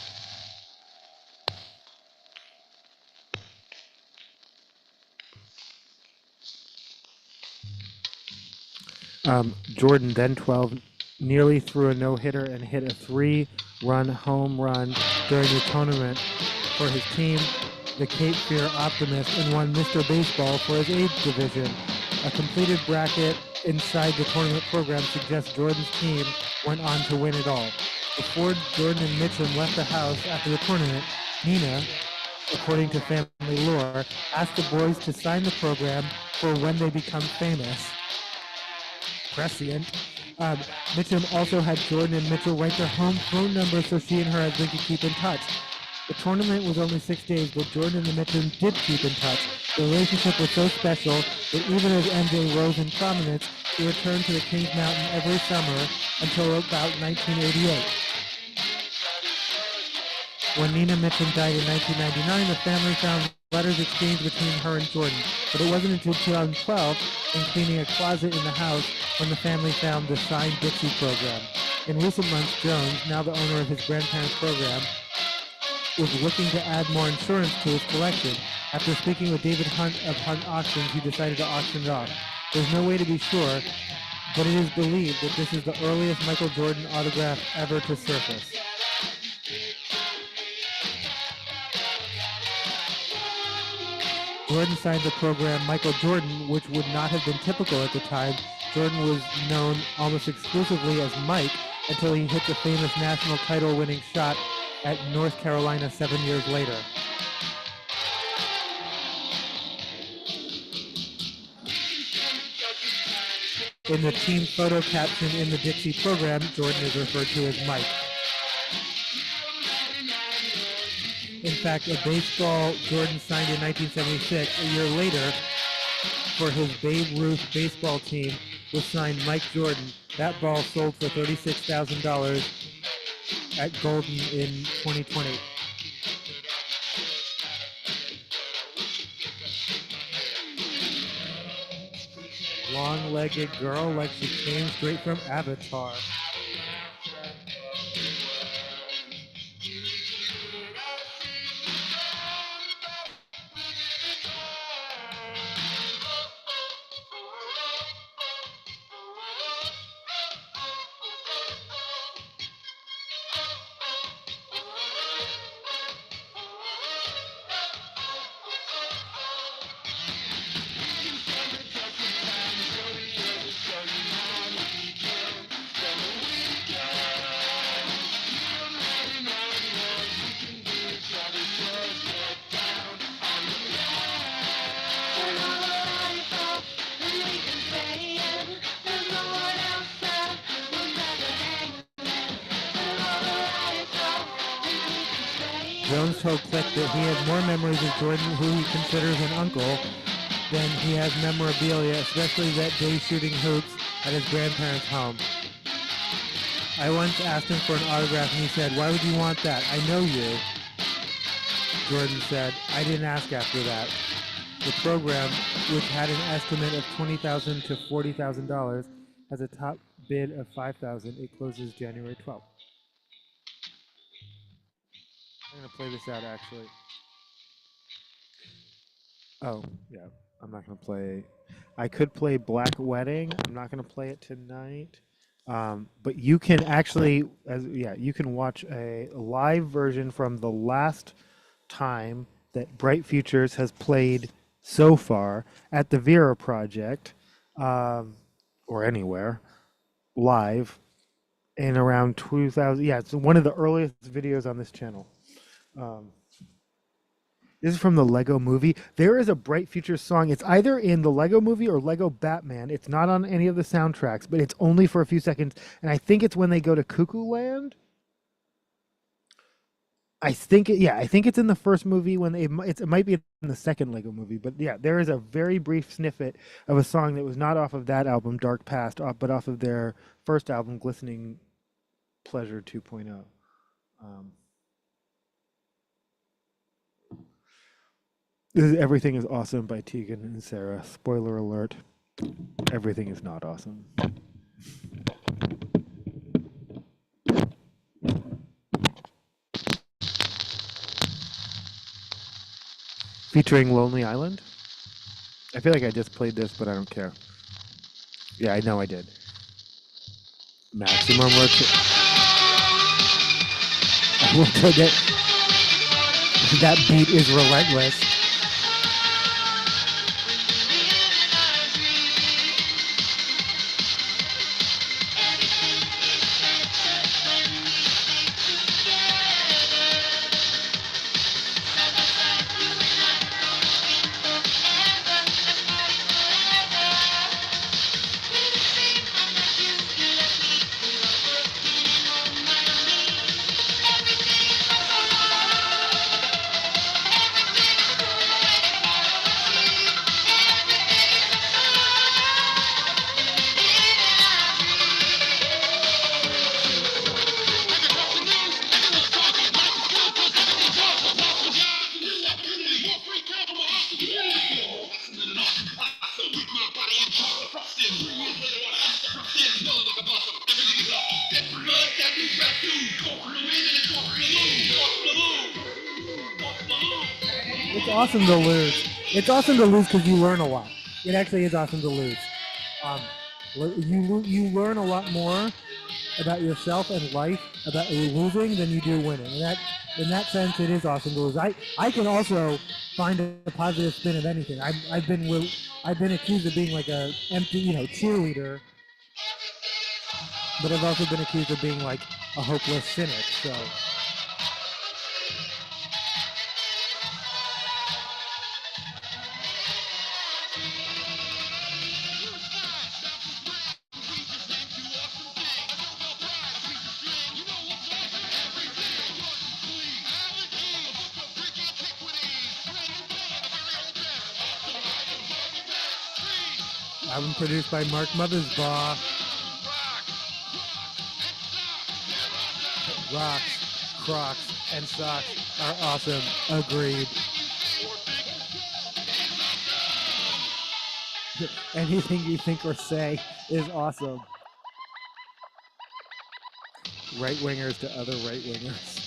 Jordan, then 12, nearly threw a no-hitter and hit a 3-run home run during the tournament for his team, the Cape Fear Optimist, and won Mr. Baseball for his age division. A completed bracket inside the tournament program suggests Jordan's team went on to win it all. Before Jordan and Mitchum left the house after the tournament, Nina, according to family lore, asked the boys to sign the program for when they become famous. Prescient. Mitchum also had Jordan and Mitchell write their home phone number so she and her husband could keep in touch. The tournament was only 6 days, but Jordan and the Mitchum did keep in touch. The relationship was so special that even as MJ rose in prominence, he returned to the Kings Mountain every summer until about 1988. When Nina Mitchum died in 1999, the family found letters exchanged between her and Jordan, but it wasn't until 2012, in cleaning a closet in the house, when the family found the signed Dixie program. In recent months, Jones, now the owner of his grandparents' program, was looking to add more insurance to his collection. After speaking with David Hunt of Hunt Auctions, he decided to auction it off. There's no way to be sure, but it is believed that this is the earliest Michael Jordan autograph ever to surface. Jordan signed the program Michael Jordan, which would not have been typical at the time. Jordan was known almost exclusively as Mike until he hit the famous national title-winning shot at North Carolina 7 years later. In the team photo caption in the Dixie program, Jordan is referred to as Mike. In fact, a baseball Jordan signed in 1976, a year later, for his Babe Ruth baseball team, was signed Mike Jordan. That ball sold for $36,000 at Golden in 2020. Long-legged girl like she came straight from Avatar. Jones told Click that he has more memories of Jordan, who he considers an uncle, than he has memorabilia, especially that day shooting hoops at his grandparents' home. I once asked him for an autograph and he said, "Why would you want that? I know you." Jordan said, "I didn't ask after that." The program, which had an estimate of $20,000 to $40,000, has a top bid of $5,000. It closes January 12th. I'm going to play this out, actually. Oh, yeah. I'm not going to play. I could play Black Wedding. I'm not going to play it tonight. But you can actually, you can watch a live version from the last time that Bright Futures has played so far at the Vera Project, or anywhere, live in around 2000. Yeah, it's one of the earliest videos on this channel. This is from the Lego Movie. There is a Bright Futures song. It's either in the Lego Movie or Lego Batman. It's not on any of the soundtracks, but it's only for a few seconds. And I think it's when they go to Cuckoo Land. I think it's in the first movie when it might be in the second Lego Movie. But yeah, there is a very brief snippet of a song that was not off of that album, Dark Past, but off of their first album, Glistening Pleasure 2.0. This is Everything is Awesome by Tegan and Sarah. Spoiler alert. Everything is not awesome. Featuring Lonely Island. I feel like I just played this, but I don't care. Yeah, I know I did. Maximum rotation. That beat is relentless. It's awesome to lose. It's awesome to lose because you learn a lot. It actually is awesome to lose. You learn a lot more about yourself and life about losing than you do winning. And in that sense, it is awesome to lose. I can also find a positive spin of anything. I've been accused of being like a empty, cheerleader, but I've also been accused of being like a hopeless cynic. So. Album produced by Mark Mothersbaugh. Rocks, Crocs, and socks are awesome. Agreed. Anything you think or say is awesome. Right wingers to other right wingers.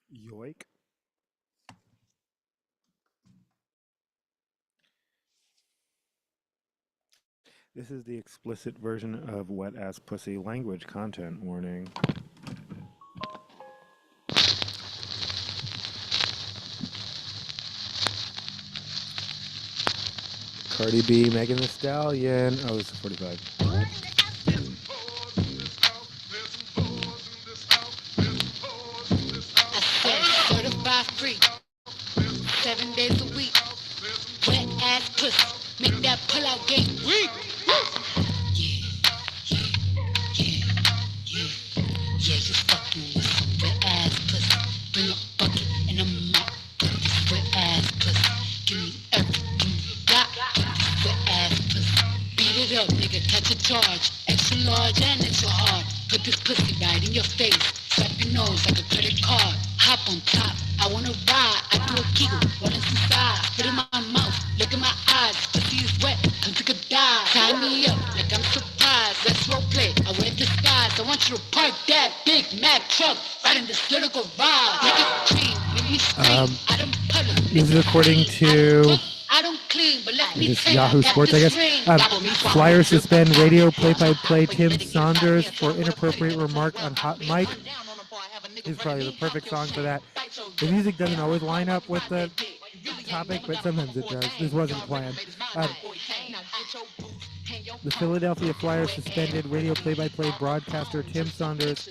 Yoik. This is the explicit version of Wet Ass Pussy language content warning. Cardi B, Megan Thee Stallion. Oh, this is 45. Certified free, 7 days a week. Wet ass pussy, make that pull out game weak. Yeah, you fucking with some wet ass pussy. Bring a bucket and a mop with this wet ass pussy. Give me everything you got with this wet ass pussy. Beat it up, nigga, catch a charge. Extra large and extra hard. Put this pussy right in your face. Slap your nose like a credit card. Hop on top, I wanna ride. I do a giggle, what is inside? Spit in my mouth, look in my eyes. Pussy is wet, come take a dive. Tie me up like I'm surprised. Let's role play, I wear disguise. I want you to park that Big Mac truck right in this little garage. Make it clean, make me scream. I don't puddle. This is according to I don't clean, but let me this Yahoo Sports, I guess. Flyers suspend radio play-by-play Tim Saunders for inappropriate remark on Hot Mic. Is probably the perfect song for that. The music doesn't always line up with the topic, but sometimes it does. This wasn't planned. The Philadelphia Flyers suspended radio play-by-play broadcaster Tim Saunders.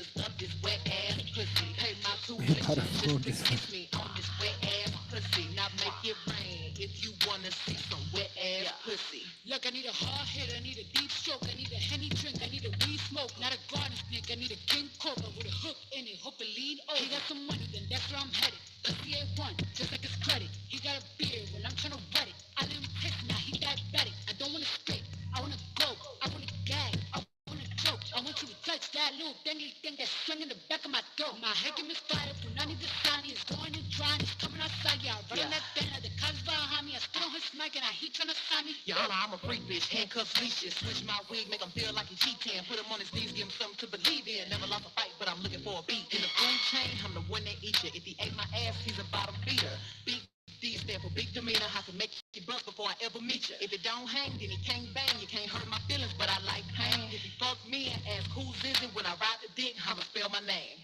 need a hard hit, I need a deep stroke, I need a Henny drink, I need a weed smoke, not a garden snake, I need a king cobra with a hook in it, hope it lean. Oh, he got some money, then that's where I'm headed. CA1, just like his credit. He got a beard when I'm trying to wet it. I let him pick, now he diabetic. I don't wanna spit, I wanna go, I wanna gag, I wanna choke. I want you to touch that little dangly thing that's strung in the back of my throat. My head can misfire, Punani the Sani is going and drying, it's coming outside, yeah. Right on that banner, the cops behind me, I spit on his mic and I heat trying to sign me. Yeah, I'm a freak bitch, handcuffs, leashes, switch my wig, make him feel like he cheating. Put him on his knees, give him something to believe in. Never lost a fight, but I'm looking for a beat. In the food chain, I'm the one that eat you. If he ate my ass, he's a bottom feeder. Big D stand for big demeanor, I can make you bust before I ever meet you. If it don't hang, then he can't bang. You can't hurt my feelings, but I like pain. If he fuck me and ask who's is it, when I ride the dick, I'ma spell my name.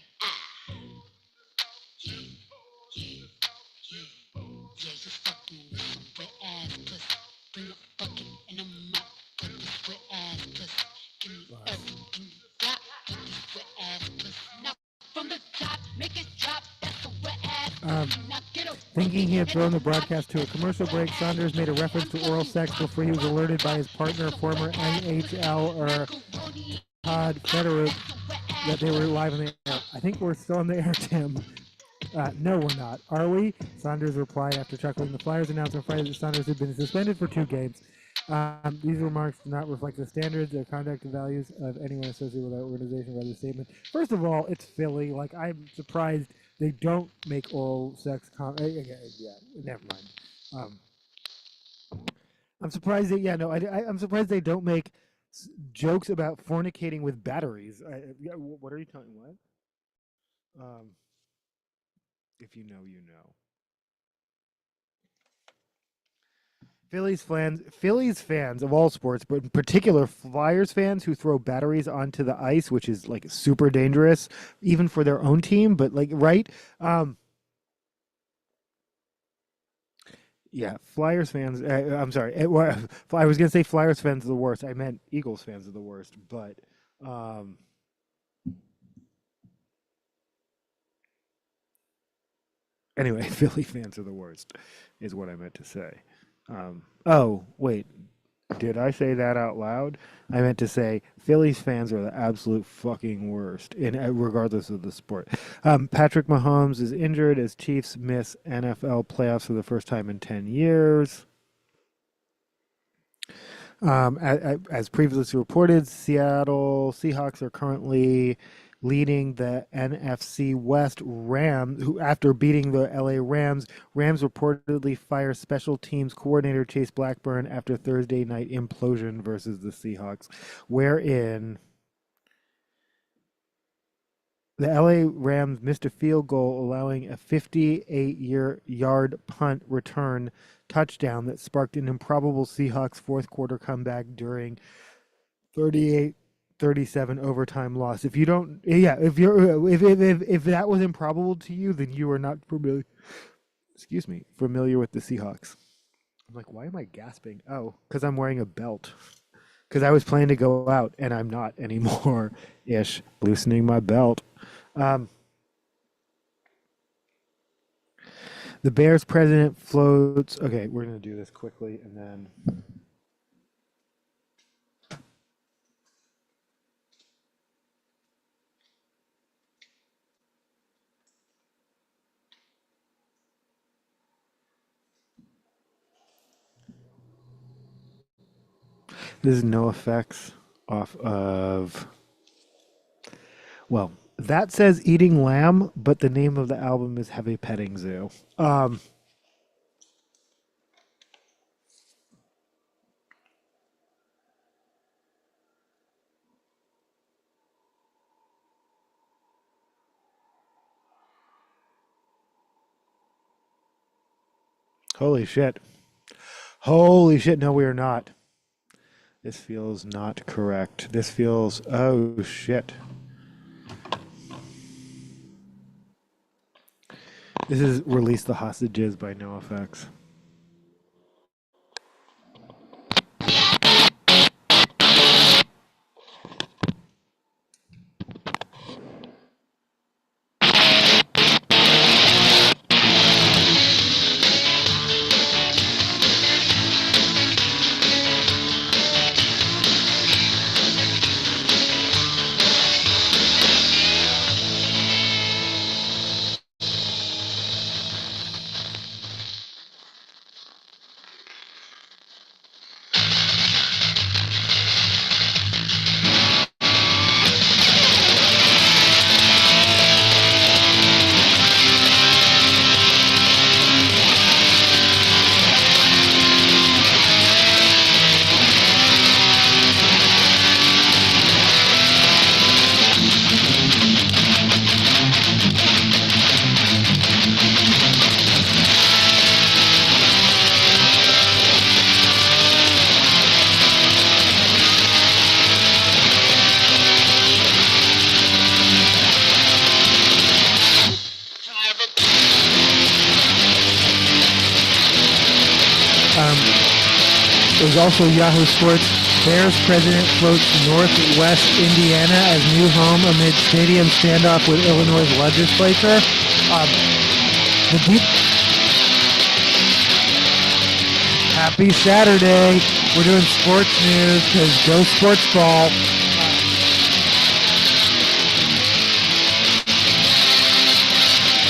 Yeah, yeah, yeah. Yeah, you fucking with some wet ass pussy. Bring a bucket and a mop for this wet ass pussy. Give me everything you got for this wet ass pussy. Now from the top, make it drop. That's a wet ass pussy. Now get a Thinking he had thrown the broadcast to a commercial break, Saunders made a reference to oral sex before he was alerted by his partner, former NHL or Todd Federer, that they were live on the air. I think we're still on the air, Tim. No, we're not. Are we? Saunders replied after chuckling. The Flyers announced on Friday that Saunders had been suspended for 2 games. These remarks do not reflect the standards or conduct and values of anyone associated with our organization by the statement. First of all, it's Philly. Like, I'm surprised they don't make oral sex yeah, never mind. I'm surprised they, I'm surprised they don't make jokes about fornicating with batteries. What are you talking, what? If you know, you know. Phillies fans of all sports, but in particular Flyers fans who throw batteries onto the ice, which is like super dangerous, even for their own team. But like, right? Yeah, Flyers fans. I'm sorry. I was gonna say Flyers fans are the worst. I meant Eagles fans are the worst. But anyway, Philly fans are the worst, is what I meant to say. Oh, wait. Did I say that out loud? I meant to say Phillies fans are the absolute fucking worst, regardless of the sport. Patrick Mahomes is injured as Chiefs miss NFL playoffs for the first time in 10 years. As previously reported, Seattle Seahawks are currently leading the NFC West. Rams, who after beating the LA Rams reportedly fire special teams coordinator Chase Blackburn after Thursday night implosion versus the Seahawks, wherein the LA Rams missed a field goal, allowing a 58-yard punt return touchdown that sparked an improbable Seahawks fourth quarter comeback during 38-37 overtime loss. If you don't, if that was improbable to you, then you are not familiar with the Seahawks. I'm like, why am I gasping? Oh, because I'm wearing a belt. Because I was planning to go out and I'm not anymore. Ish, loosening my belt. The Bears president floats. Okay, we're gonna do this quickly and then. This is no effects off of. Well, that says Eating Lamb, but the name of the album is Heavy Petting Zoo. Holy shit. Holy shit. No, we are not. This feels not correct. This feels. Oh shit. This is Release the Hostages by NoFX. There's also Yahoo Sports. Bears president floats Northwest Indiana as new home amid stadium standoff with Illinois legislature. The deep. Happy Saturday. We're doing sports news because go Sportsball.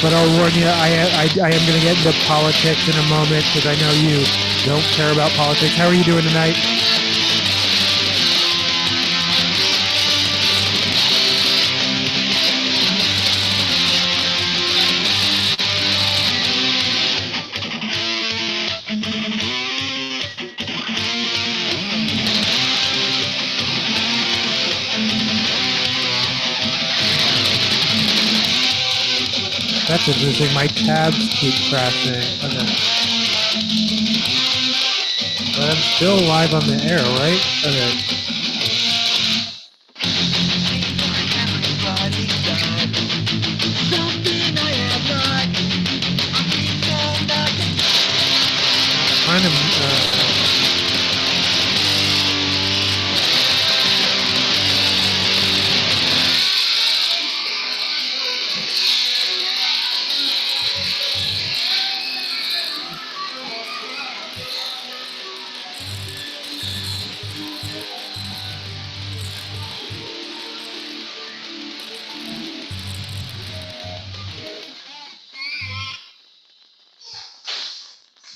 But I'll warn you, I am going to get into politics in a moment because I know you don't care about politics. How are you doing tonight? That's interesting. My tabs keep crashing. Okay. But I'm still live on the air, right? Okay. Trying to.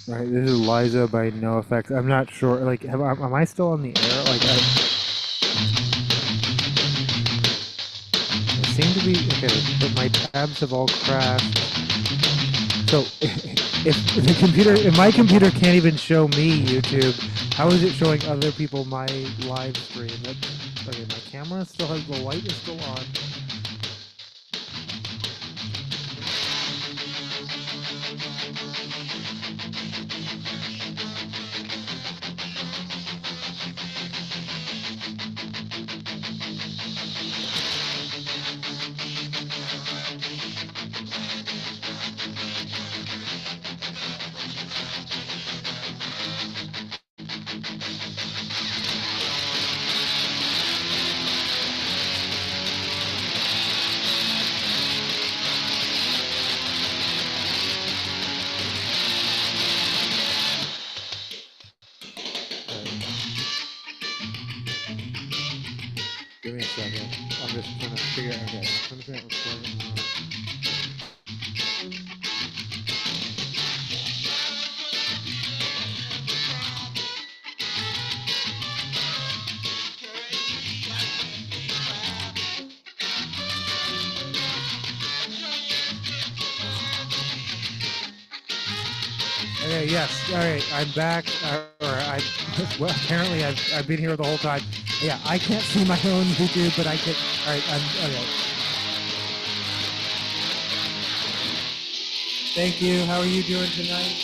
Right, this is Liza by No Effect. I'm not sure. Like, am I still on the air? Like, I seem to be. Okay, but my tabs have all crashed. So, if my computer can't even show me YouTube, how is it showing other people my live stream? Okay, my camera still has the light is still on. Give me a second. I'm just trying to figure out. Okay, I'm trying to figure out recording now. Okay, yes. All right, I'm back. Well, apparently I've been here the whole time. Yeah, I can't see my own YouTube, but I can. All right, okay. Thank you. How are you doing tonight?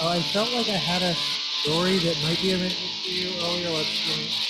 Oh, I felt like I had a story that might be of interest to you earlier. Let's see.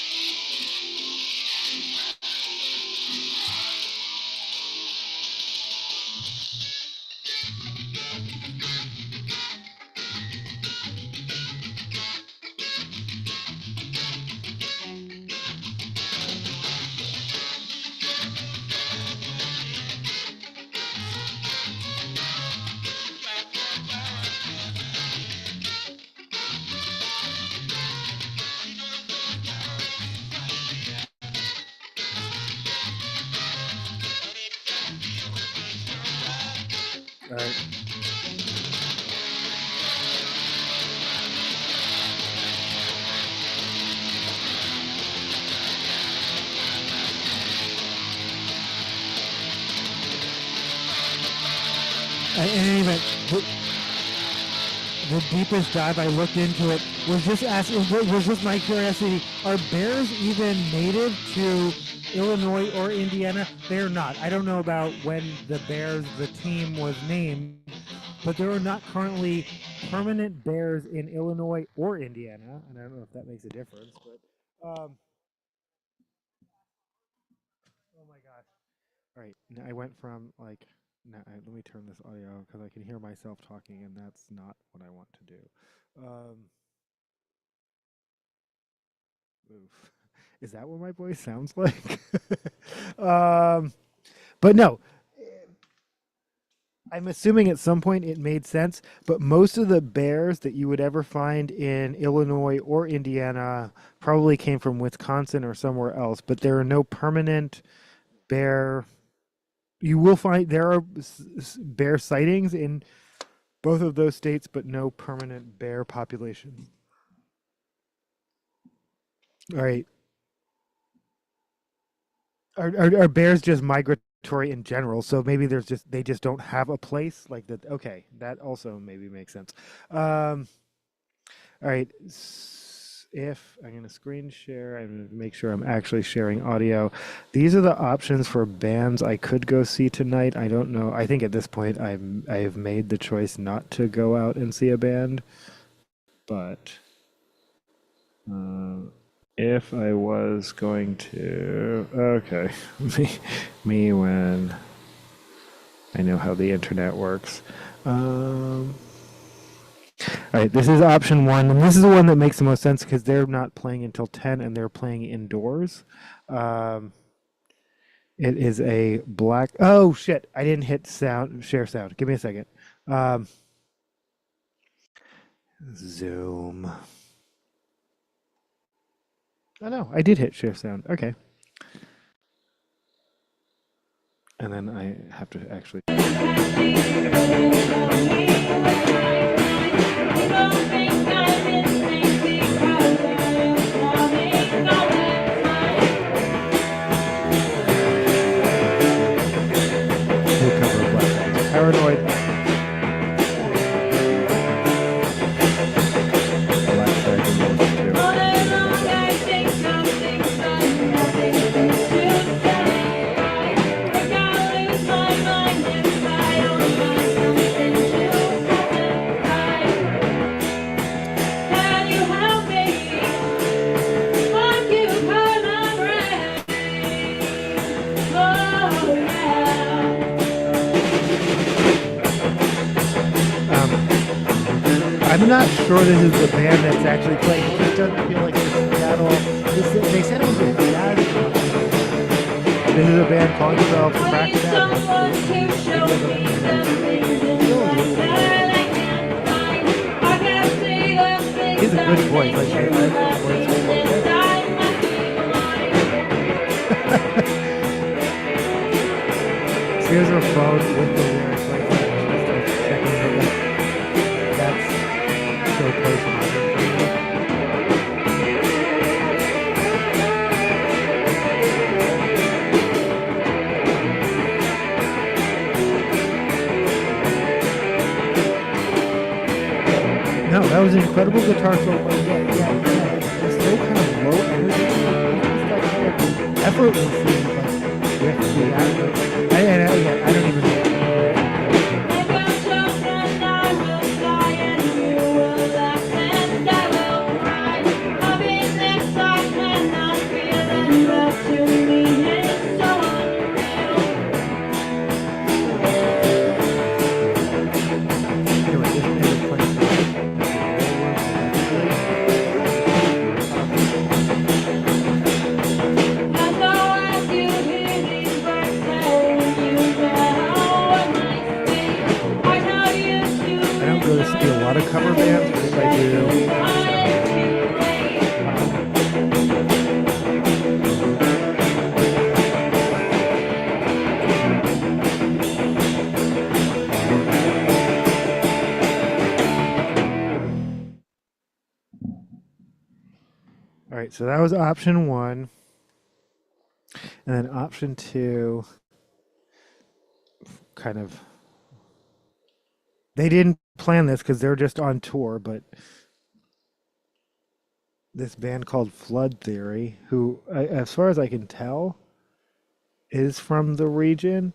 All right. In any event, the deepest dive I looked into it was just my curiosity. Are bears even native to Illinois or Indiana? They're not. I don't know about when the Bears, the team, was named, but there are not currently permanent bears in Illinois or Indiana, and I don't know if that makes a difference. But oh my gosh! All right, I went from like Now, let me turn this audio because I can hear myself talking, and that's not what I want to do. Oof. Is that what my voice sounds like? um, but no, I'm assuming at some point it made sense, but most of the bears that you would ever find in Illinois or Indiana probably came from Wisconsin or somewhere else, but there are no permanent bear. You will find there are bear sightings in both of those states, but no permanent bear population. All right. Are bears just migratory in general? So maybe there's just they just don't have a place like that. Okay, that also maybe makes sense. All right. If I'm going to screen share and make sure I'm actually sharing audio, these are the options for bands I could go see tonight. I don't know. I think at this point I've made the choice not to go out and see a band, but if I was going to, okay, me when I know how the internet works. All right, this is option one, and this is the one that makes the most sense because they're not playing until 10 and they're playing indoors. Um, it is a black. Oh shit! I didn't hit sound. Share sound. Give me a second. Um, Zoom. Oh no, I did hit share sound. Okay. And then I have to actually. New cover of Black Sabbath. Paranoid. Black I'm not sure this is the band that's actually playing. It doesn't feel like it's Seattle. They said it was a jazz. This is a band calling themselves Crack He's a good voice. Like, here's her phone with the lyrics like that. Just like checking it out. That's so personal. No, that was an incredible guitar solo. Yeah. It's so kind of low energy. It's like kind of effortlessly like with the I don't even know. Cover bands, but if I do, all right, so that was option one. And then option two, kind of, they didn't plan this because they're just on tour, but this band called Flood Theory, who, as far as I can tell, is from the region.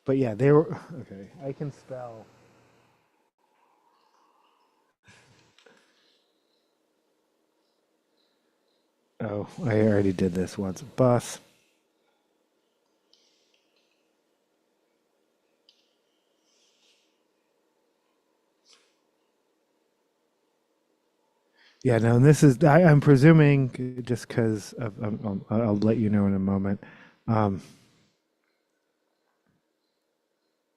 But yeah, they were, okay, I can spell. Oh, I already did this once. Bus. Yeah, no, and this is I'm presuming just because of I'll let you know in a moment. Um,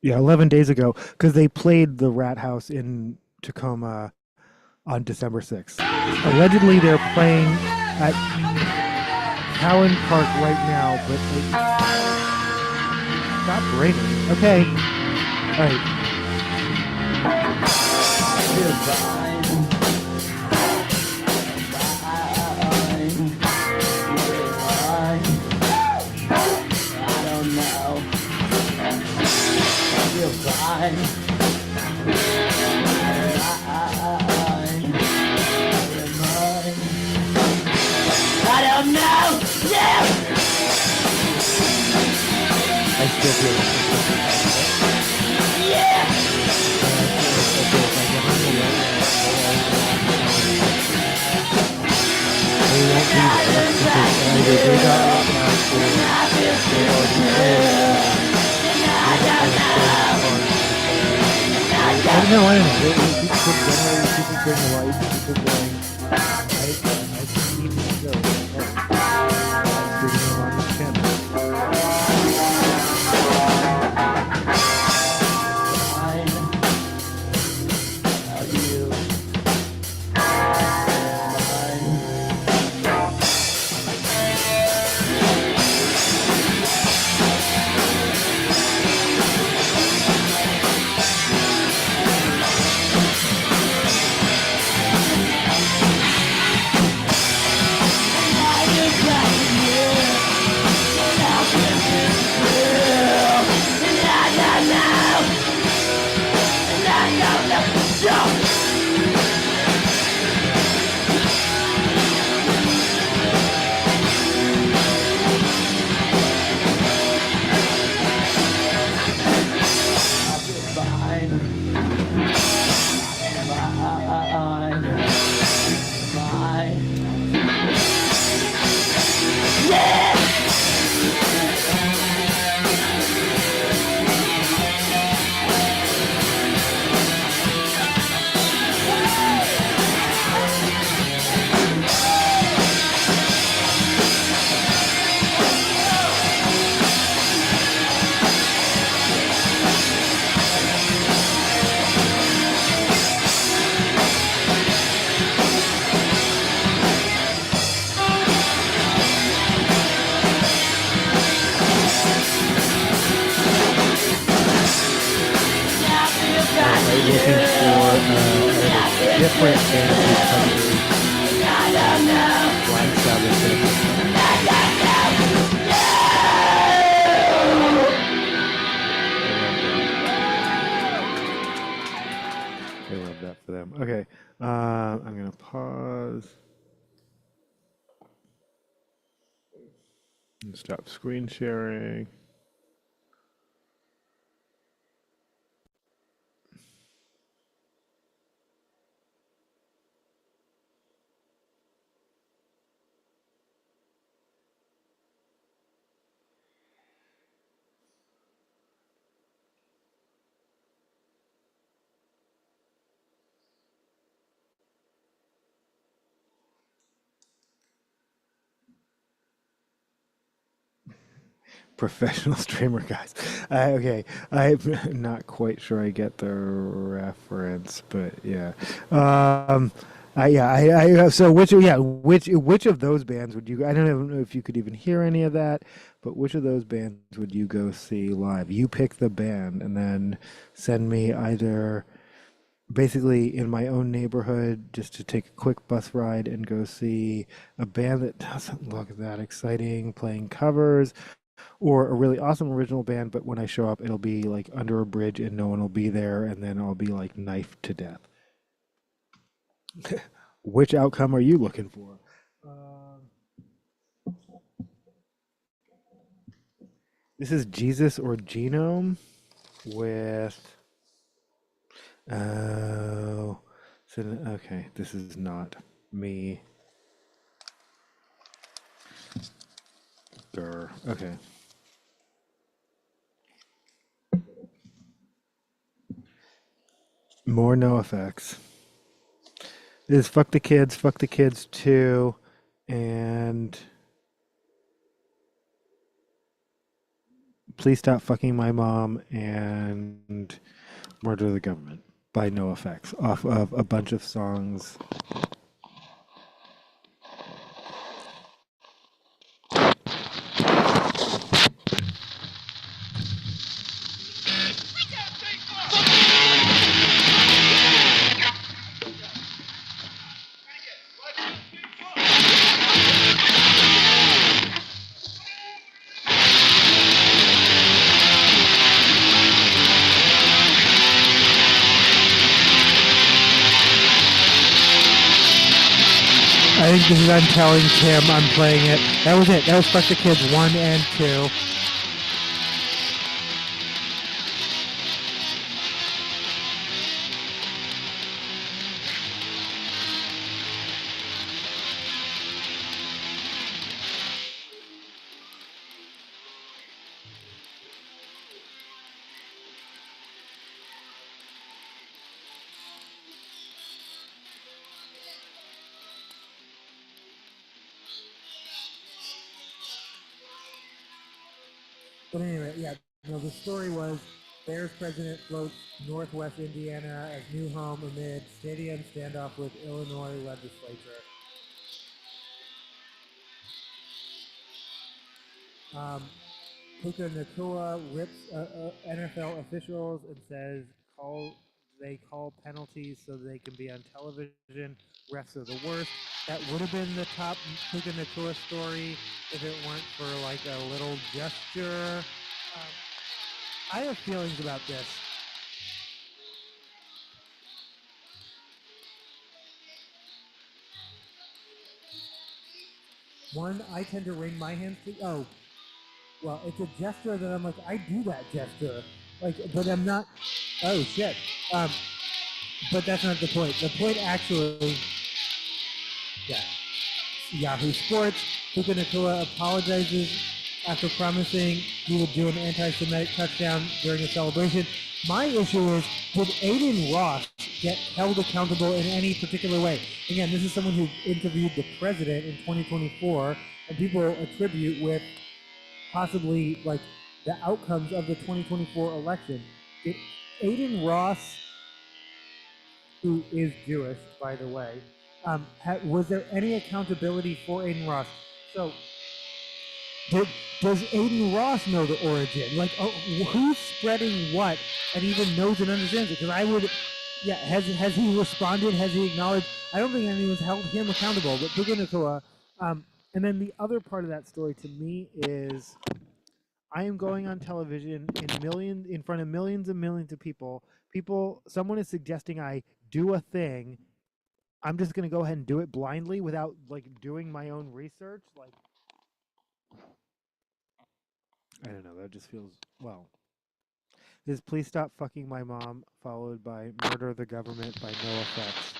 yeah, 11 days ago because they played the Rat House in Tacoma on December 6th. Allegedly, they're playing at Cowan Park right now, but it stopped raining. Okay, all right. I still feel like they won't be there because either they got locked out or they already I don't know. I don't know. People put generators, people bring the lights, people bring. I can't even go. I'm streaming them on this channel. Different band recovery. Black Sabbath. I love that for them. Okay, I'm gonna pause and stop screen sharing. Professional streamer guys. Okay, I'm not quite sure I get the reference, but yeah. So which of those bands would you? I don't even know if you could even hear any of that, but which of those bands would you go see live? You pick the band and then send me either basically in my own neighborhood just to take a quick bus ride and go see a band that doesn't look that exciting playing covers or a really awesome original band, but when I show up, it'll be like under a bridge and no one will be there, and then I'll be like knifed to death. Which outcome are you looking for? This is Jesus or Genome with. Oh, so, okay, this is not me. Grr. Okay. More no effects. is fuck the kids too, and please stop fucking my mom and murder the government by no effects off of a bunch of songs. I think this is I'm telling Tim I'm playing it. That was it. That was Fuck the Kids 1 and 2. But anyway, yeah, no, the story was Bears president floats Northwest Indiana as new home amid stadium standoff with Illinois legislature. Puka Nakua rips NFL officials and says they call penalties so they can be on television. Refs are the worst. That would have been the top Puka Nakua story if it weren't for like a little gesture. I have feelings about this. One, I tend to wring my hands to. Oh, well, it's a gesture that I'm like, I do that gesture. Like, but I'm not. Oh, shit. But that's not the point. The point actually. Yeah. Yahoo Sports. Puka Nakua apologizes after promising he would do an anti-Semitic touchdown during a celebration. My issue is, did Aiden Ross get held accountable in any particular way? Again, this is someone who interviewed the president in 2024, and people attribute with possibly like the outcomes of the 2024 election. Did Aiden Ross, who is Jewish, by the way, was there any accountability for Aiden Ross? So, does Aiden Ross know the origin? Like, who's spreading what, and even knows and understands it? Because I would, yeah, has he responded? Has he acknowledged? I don't think anyone's held him accountable. But Puka Nakua, and then the other part of that story to me is, I am going on television in front of millions and millions of people. Someone is suggesting I do a thing. I'm just gonna go ahead and do it blindly without like doing my own research. Like, I don't know. That just feels well. This please stop fucking my mom, followed by murder the government by no effects.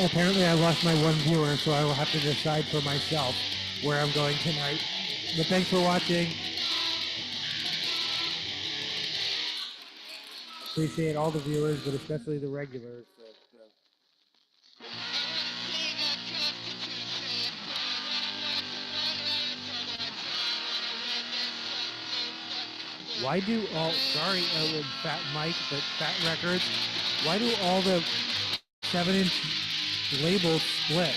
Apparently I lost my one viewer, so I will have to decide for myself where I'm going tonight. But thanks for watching. Appreciate all the viewers, but especially the regulars. Why do all, sorry, Fat Mike, but Fat Records, why do all the 7-inch labels split?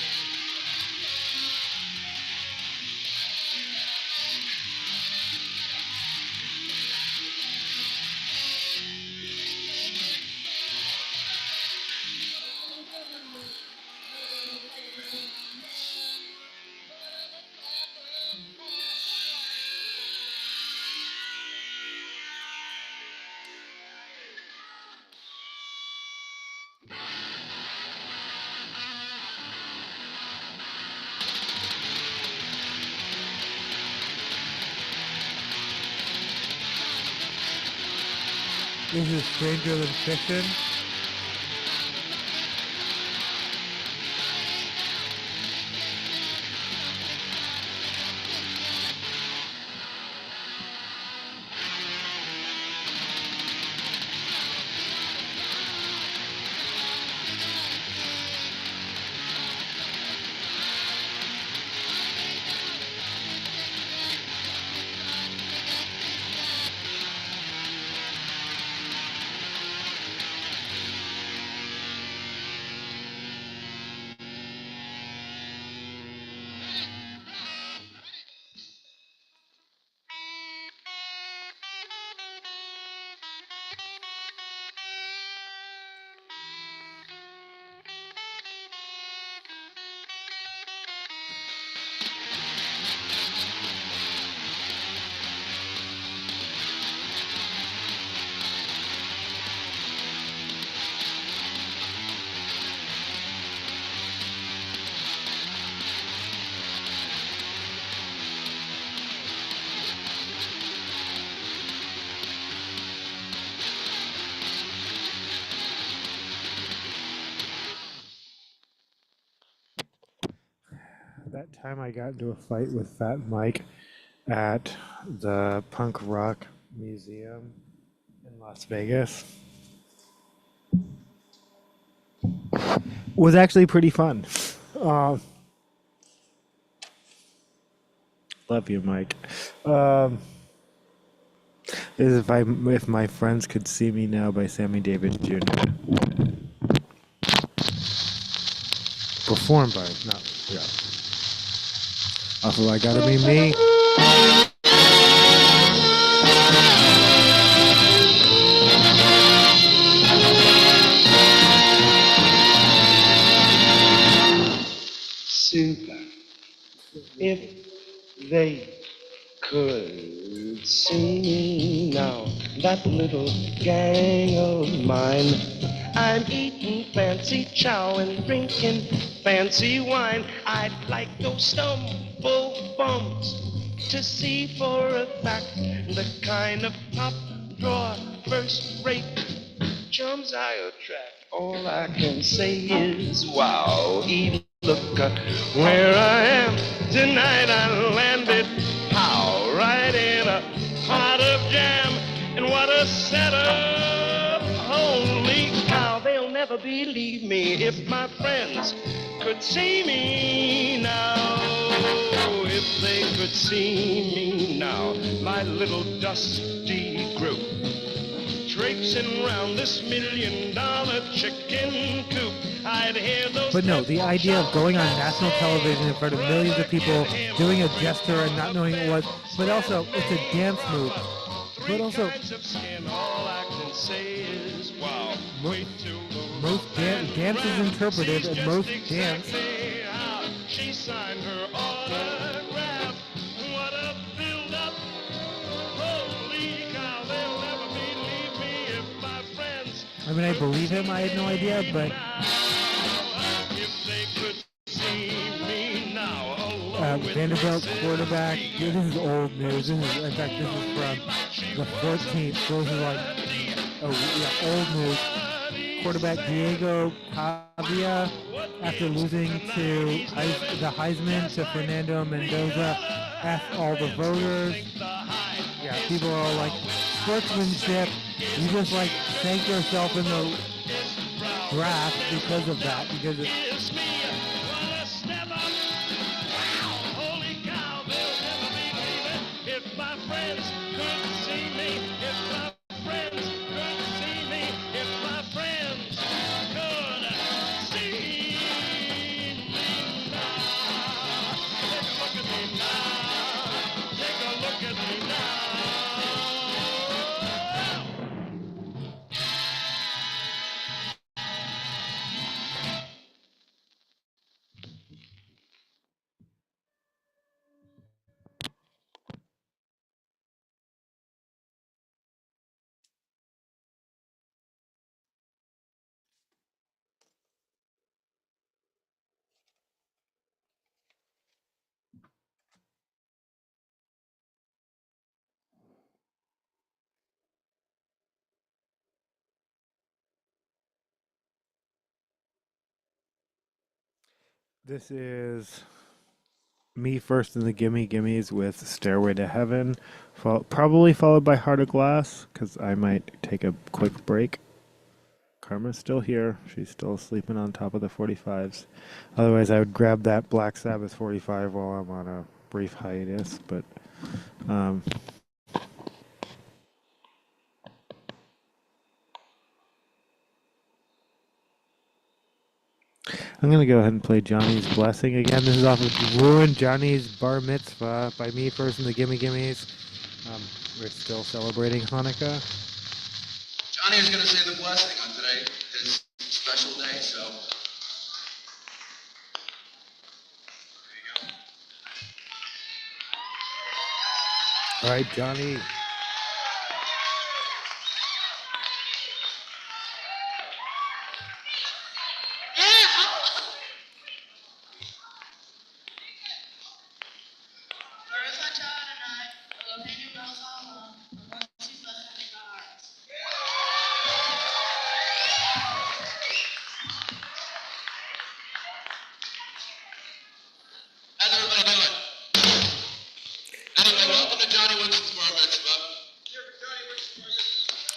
This is Stranger Than Fiction. That time I got into a fight with Fat Mike at the Punk Rock Museum in Las Vegas was actually pretty fun. Uh, love you, Mike. This is if my friends could see me now by Sammy Davis Jr. Performed by yeah. Also, I gotta be me. Super. If they could see me now, that little gang of mine. I'm eating fancy chow and drinking fancy wine. I'd like those stumble bums to see for a fact the kind of top drawer, first rate chums I attract. All I can say is wow, look where I am tonight. I landed pow right in a pot of jam, and what a setup! Holy cow, they'll never believe me if my friends could see me now. If they could see me now, my little dusty group traipsing round this $1,000,000 chicken coop. I'd hear those. But no, the idea of going on national television in front of millions of people, doing a gesture and not knowing it was, but also it's a dance move. But also, all I can say is wow. most dance is interpretive, and most dance. She signed her autograph. What a build-up! Holy cow, they'll never believe me if my friends. I mean, I believe him. I had no idea, but if they could see me now, Vanderbilt quarterback. This is old news. This is, in fact, this is from the 14th. Those are like old news. Quarterback Diego Pavia, after losing to the Heisman to Fernando Mendoza, asked all the voters. Yeah, people are like, sportsmanship. You just like sank yourself in the draft because of that. Because it's if my friends could see me, if my friends could see me, if my friends could see me now. Take a look at me now. Take a look at me now. This is Me First in the Gimme Gimmes with Stairway to Heaven, probably followed by Heart of Glass, because I might take a quick break. Karma's still here. She's still sleeping on top of the 45s. Otherwise, I would grab that Black Sabbath 45 while I'm on a brief hiatus, but I'm going to go ahead and play Johnny's Blessing again. This is off of Ruined Johnny's Bar Mitzvah by Me First in the Gimme Gimmes. We're still celebrating Hanukkah. Johnny is going to say the blessing on today, his special day, so there you go. All right, Johnny. How's everybody doing? Anyway, welcome to Johnny Winston's Bar Mitzvah.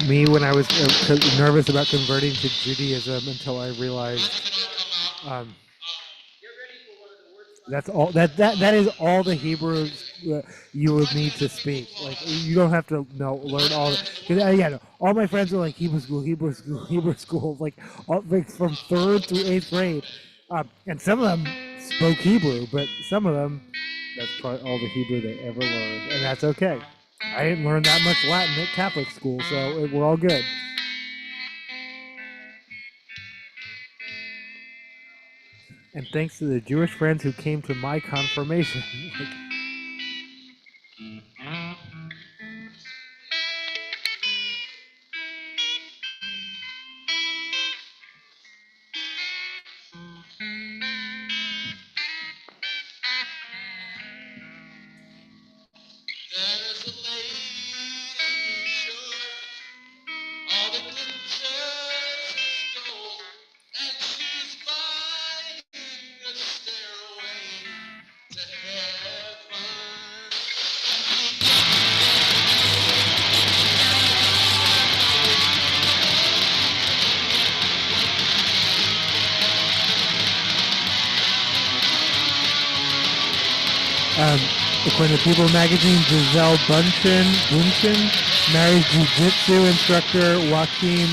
Me, when I was nervous about converting to Judaism until I realized that's all that is all the Hebrew you would need to speak. Like you don't have to learn all. All my friends are like Hebrew school, like from 3rd through 8th grade, and some of them spoke Hebrew, but some of them that's probably all the Hebrew they ever learned, and that's okay. I didn't learn that much Latin at Catholic school, so we're all good. And thanks to the Jewish friends who came to my confirmation. There's a lady shore, all the glitters is gold, and she's buying a stairway to heaven. According to People magazine, Giselle Bundchen marries jiu-jitsu instructor Joaquin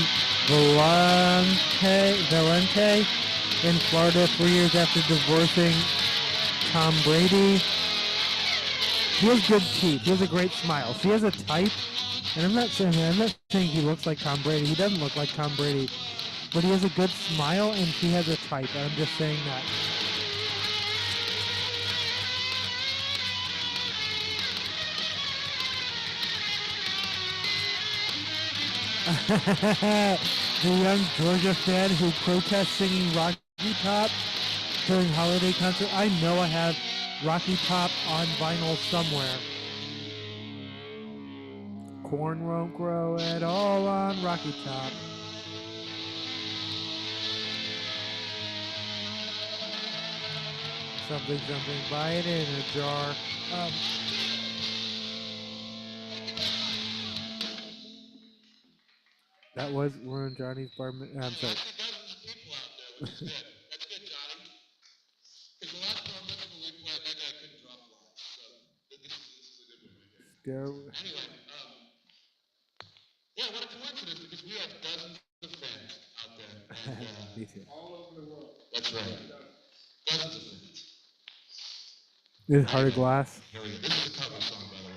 Valente in Florida 3 years after divorcing Tom Brady. He has good teeth. He has a great smile. She has a type, and I'm not saying he looks like Tom Brady. He doesn't look like Tom Brady, but he has a good smile, and she has a type. I'm just saying that. The young Georgia fan who protests singing Rocky Top during holiday concert. I know I have Rocky Top on vinyl somewhere. Corn won't grow at all on Rocky Top. Something, buy it in a jar. That was we're in Johnny's bar. I'm sorry. That's good, Johnny. Because the last bar mitzvah we played, that guy couldn't drop a line, so this is a good one right here. Anyway, yeah, what a coincidence, because we have dozens of fans out there. And, Me too. all over the world. That's right. Dozens of fans. This is Heart of Glass. Here we go. This is a cover song, by the way.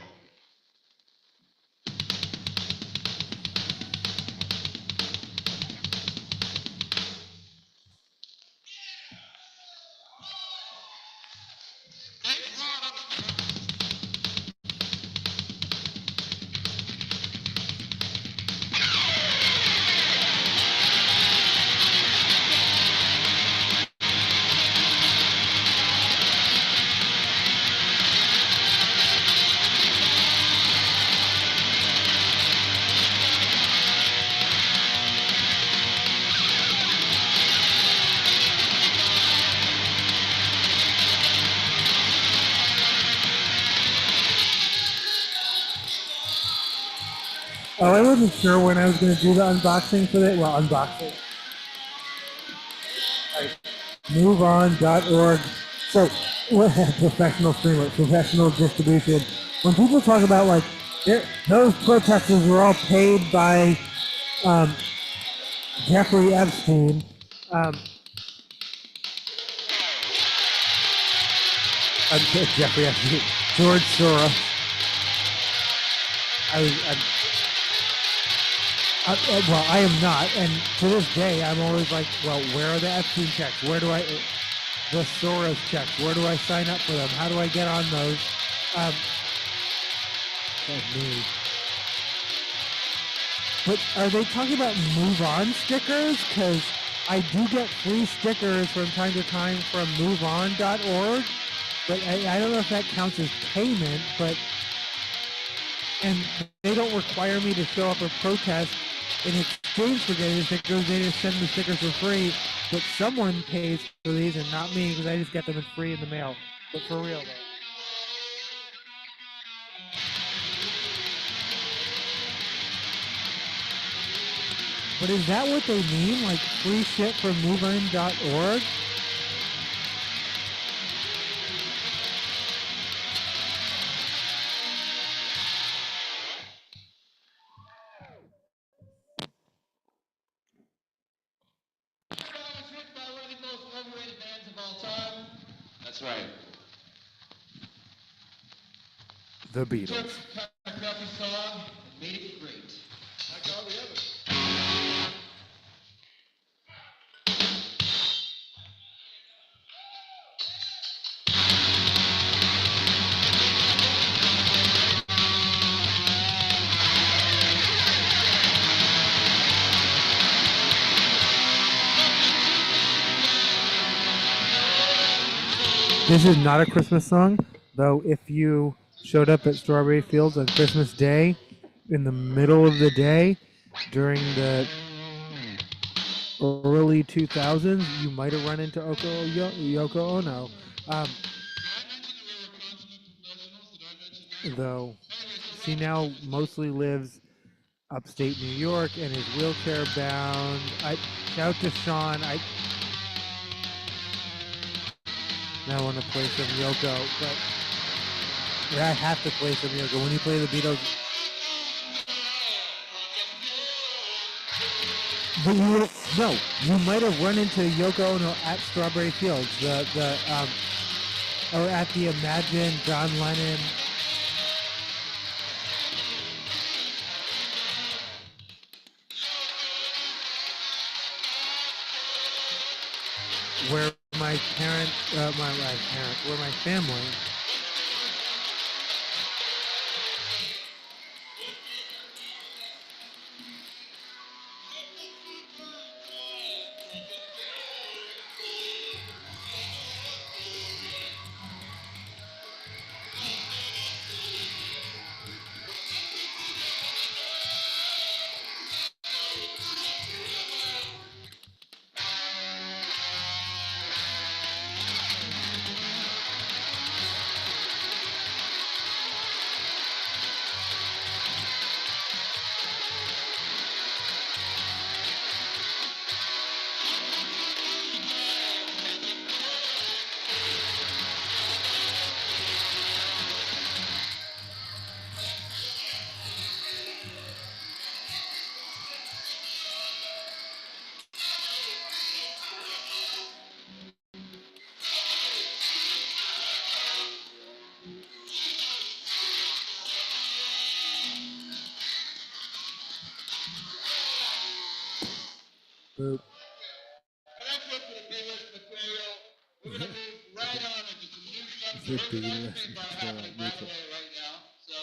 Oh, I wasn't sure when I was going to do the unboxing for that. Well, unboxing. Like, MoveOn.org. So, what professional streamer, professional distribution. When people talk about like those protesters were all paid by um, Jeffrey Epstein, um, Jeffrey Epstein, George Soros. Well, I am not, and to this day, I'm always like, well, where are the Epstein checks? Where do I, the Soros checks? Where do I sign up for them? How do I get on those? Um, that's me. But are they talking about Move On stickers? Because I do get free stickers from time to time from MoveOn.org, but I don't know if that counts as payment. But and they don't require me to show up or protest in exchange for getting the stickers. They just send the stickers for free. But someone pays for these and not me because I just get them in free in the mail. But for real though. But is that what they mean? Like free shit from MoveOn.org? Written by one of the most overrated bands of all time. That's right. The Took Beatles. a crappy song and made it great. Like all the others. This is not a Christmas song, though if you showed up at Strawberry Fields on Christmas Day in the middle of the day during the early 2000s, you might have run into Yoko Ono. Though she now mostly lives upstate New York and is wheelchair bound. I shout to Sean. I want to play some Yoko, but I have to play some Yoko. When you play the Beatles, but you might have run into Yoko Ono at Strawberry Fields, or at the Imagine John Lennon. Where my where my family. Boop. That's it for the Beatles material. We're going to move right on into some new stuff. The There's a Beatles thing happening, by the way, right now. So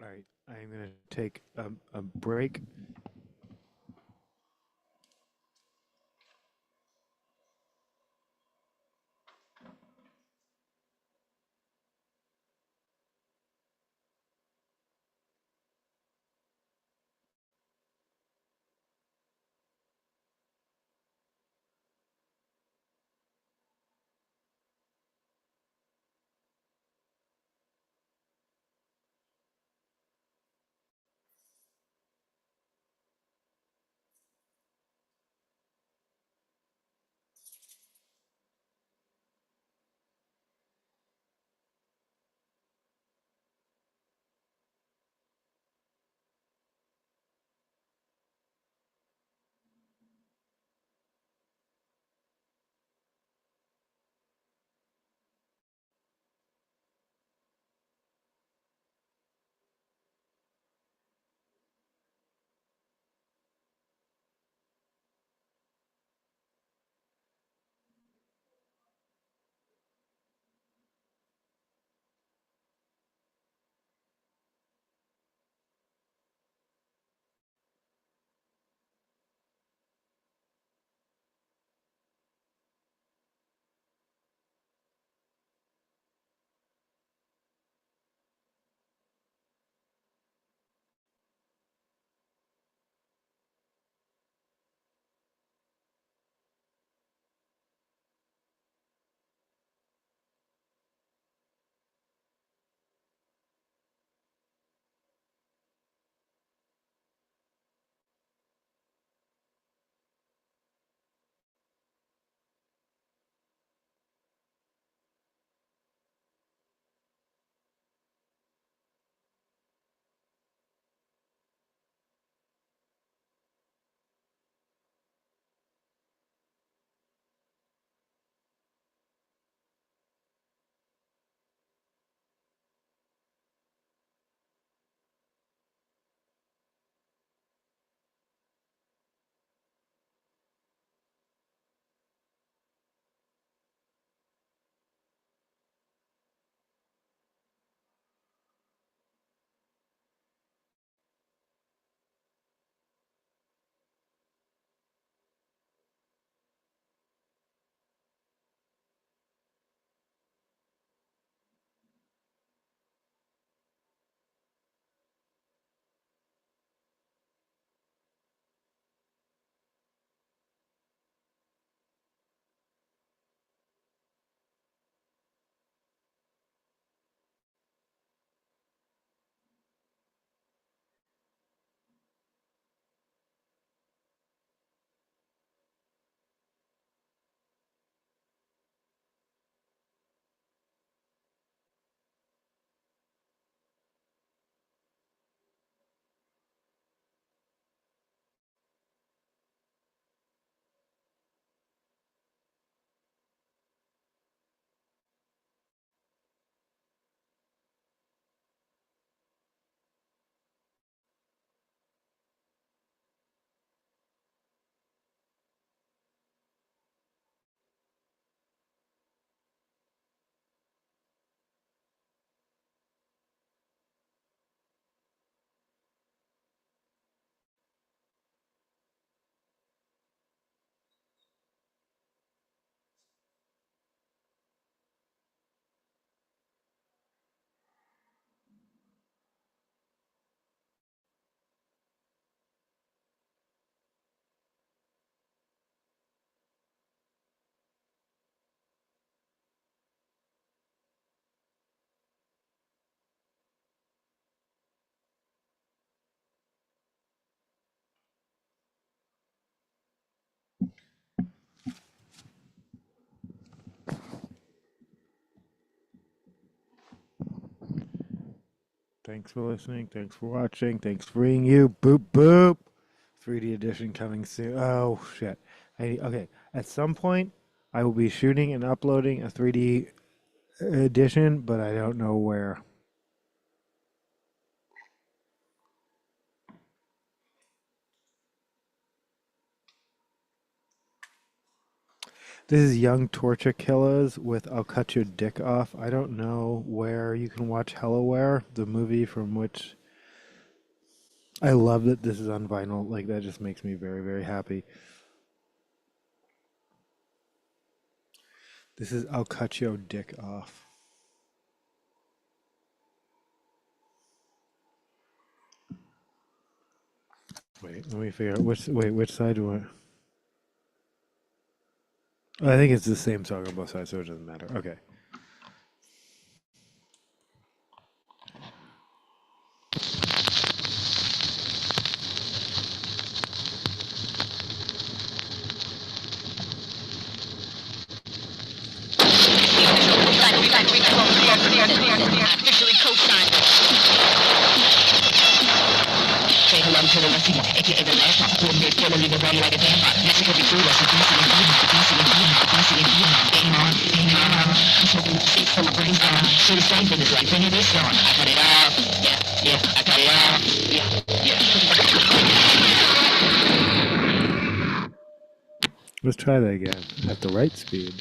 All right, I'm going to take a break. Thanks for listening. Thanks for watching. Thanks for being you. Boop boop. 3D edition coming soon. Oh shit. Okay. At some point, I will be shooting and uploading a 3D edition, but I don't know where. This is Young Torture Killers with I'll Cut Your Dick Off. I don't know where you can watch Hellaware, the movie from which I love that this is on vinyl. Like that just makes me very, very happy. This is I'll Cut Your Dick Off. Wait, let me figure out which side do I. I think it's the same song on both sides, so it doesn't matter. Okay. Officially co-signed. Say hello to the Latino, aka the last one. Coordinate, still leave it running like a vampire. Mexico be true, that's a decent and even, decent and even, decent and even. Game on, game on. I'm smoking seats till my brain's gone. See the same thing is like, bring it this on. I cut it off, yeah, I cut it off, yeah. Let's try that again at the right speed.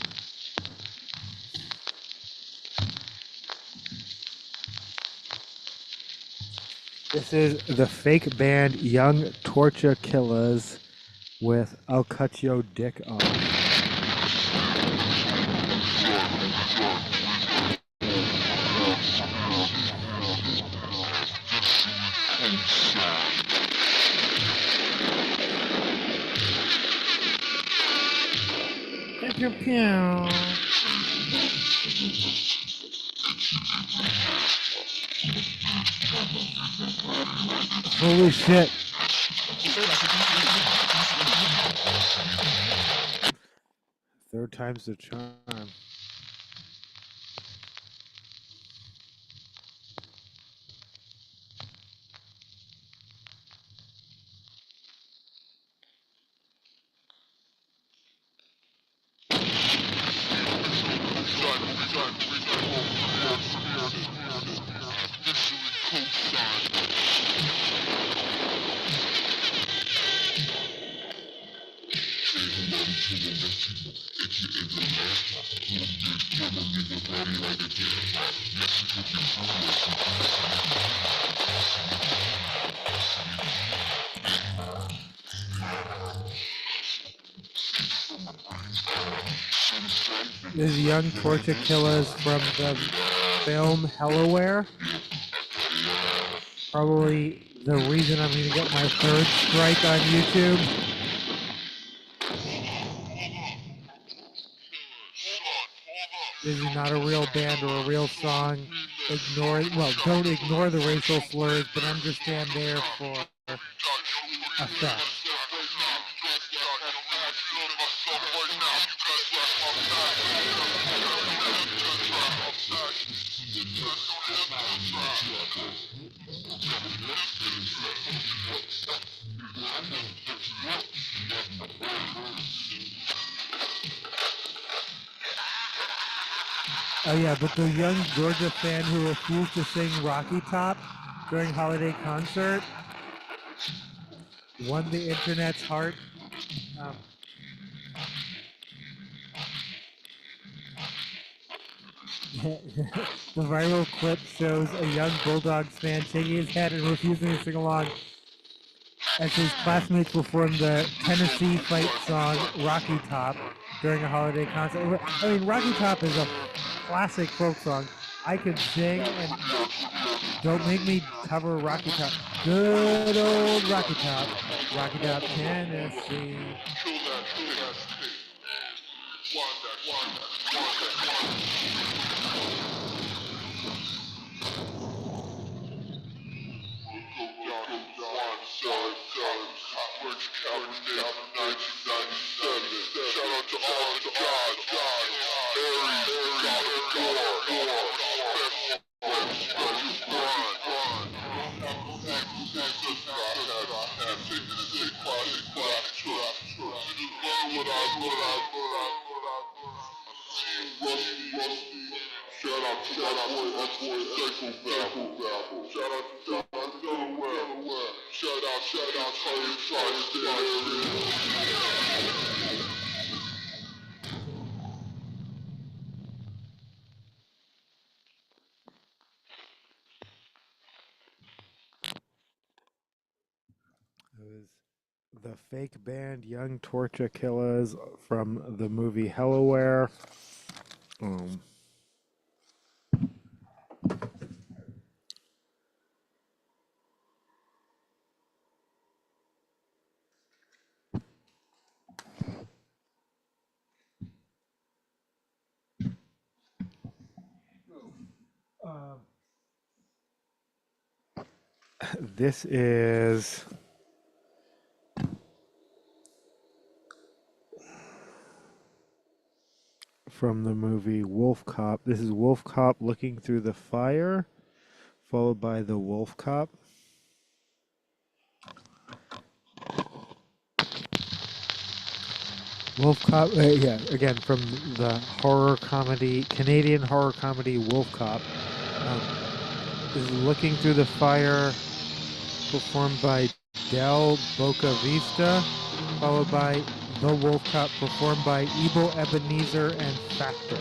This is the fake band Young Torture Killers with I'll Cut Your Dick Off. Holy shit. Third time's the charm. This is Young Torture Killers from the film Hellaware. Probably the reason I'm going to get my third strike on YouTube. This is not a real band or a real song. Don't ignore the racial slurs, but understand they're for effect. Oh yeah, but the young Georgia fan who refused to sing Rocky Top during holiday concert won the internet's heart. The viral clip shows a young Bulldogs fan shaking his head and refusing to sing along as his classmates performed the Tennessee fight song Rocky Top during a holiday concert. I mean, Rocky Top is a classic folk song. I could sing, and don't make me cover Rocky Top. Good old Rocky Top, Tennessee. the fake band Young Torture Killers from the movie Hellaware. Um, this is from the movie Wolf Cop. This is Wolf Cop looking through the fire, followed by the Wolf Cop. Wolf Cop, yeah, again from the horror comedy, Canadian horror comedy Wolf Cop. Is Looking Through the Fire, performed by Del Boca Vista, followed by The Wolf Cop, performed by Evil Ebenezer and Factor.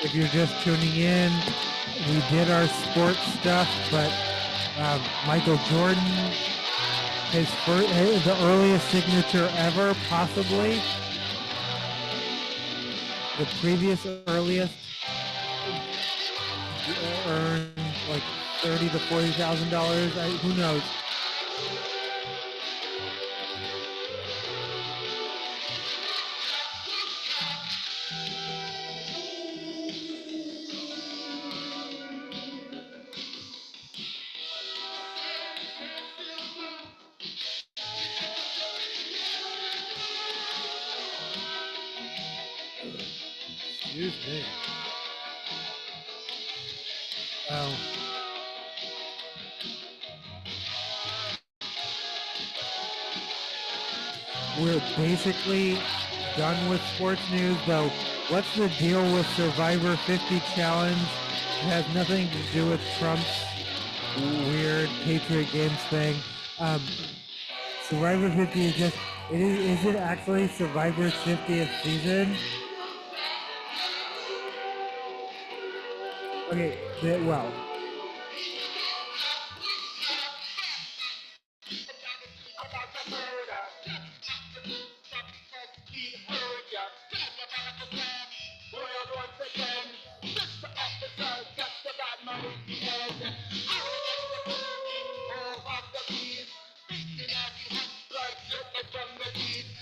If you're just tuning in, we did our sports stuff, but Michael Jordan, the earliest signature ever, possibly. The previous earliest earned like $30,000 to $40,000. Who knows? Excuse me. We're basically done with sports news, though. What's the deal with Survivor 50 Challenge? It has nothing to do with Trump's weird Patriot Games thing. Survivor 50 is just, is it actually Survivor's 50th season? Okay, well.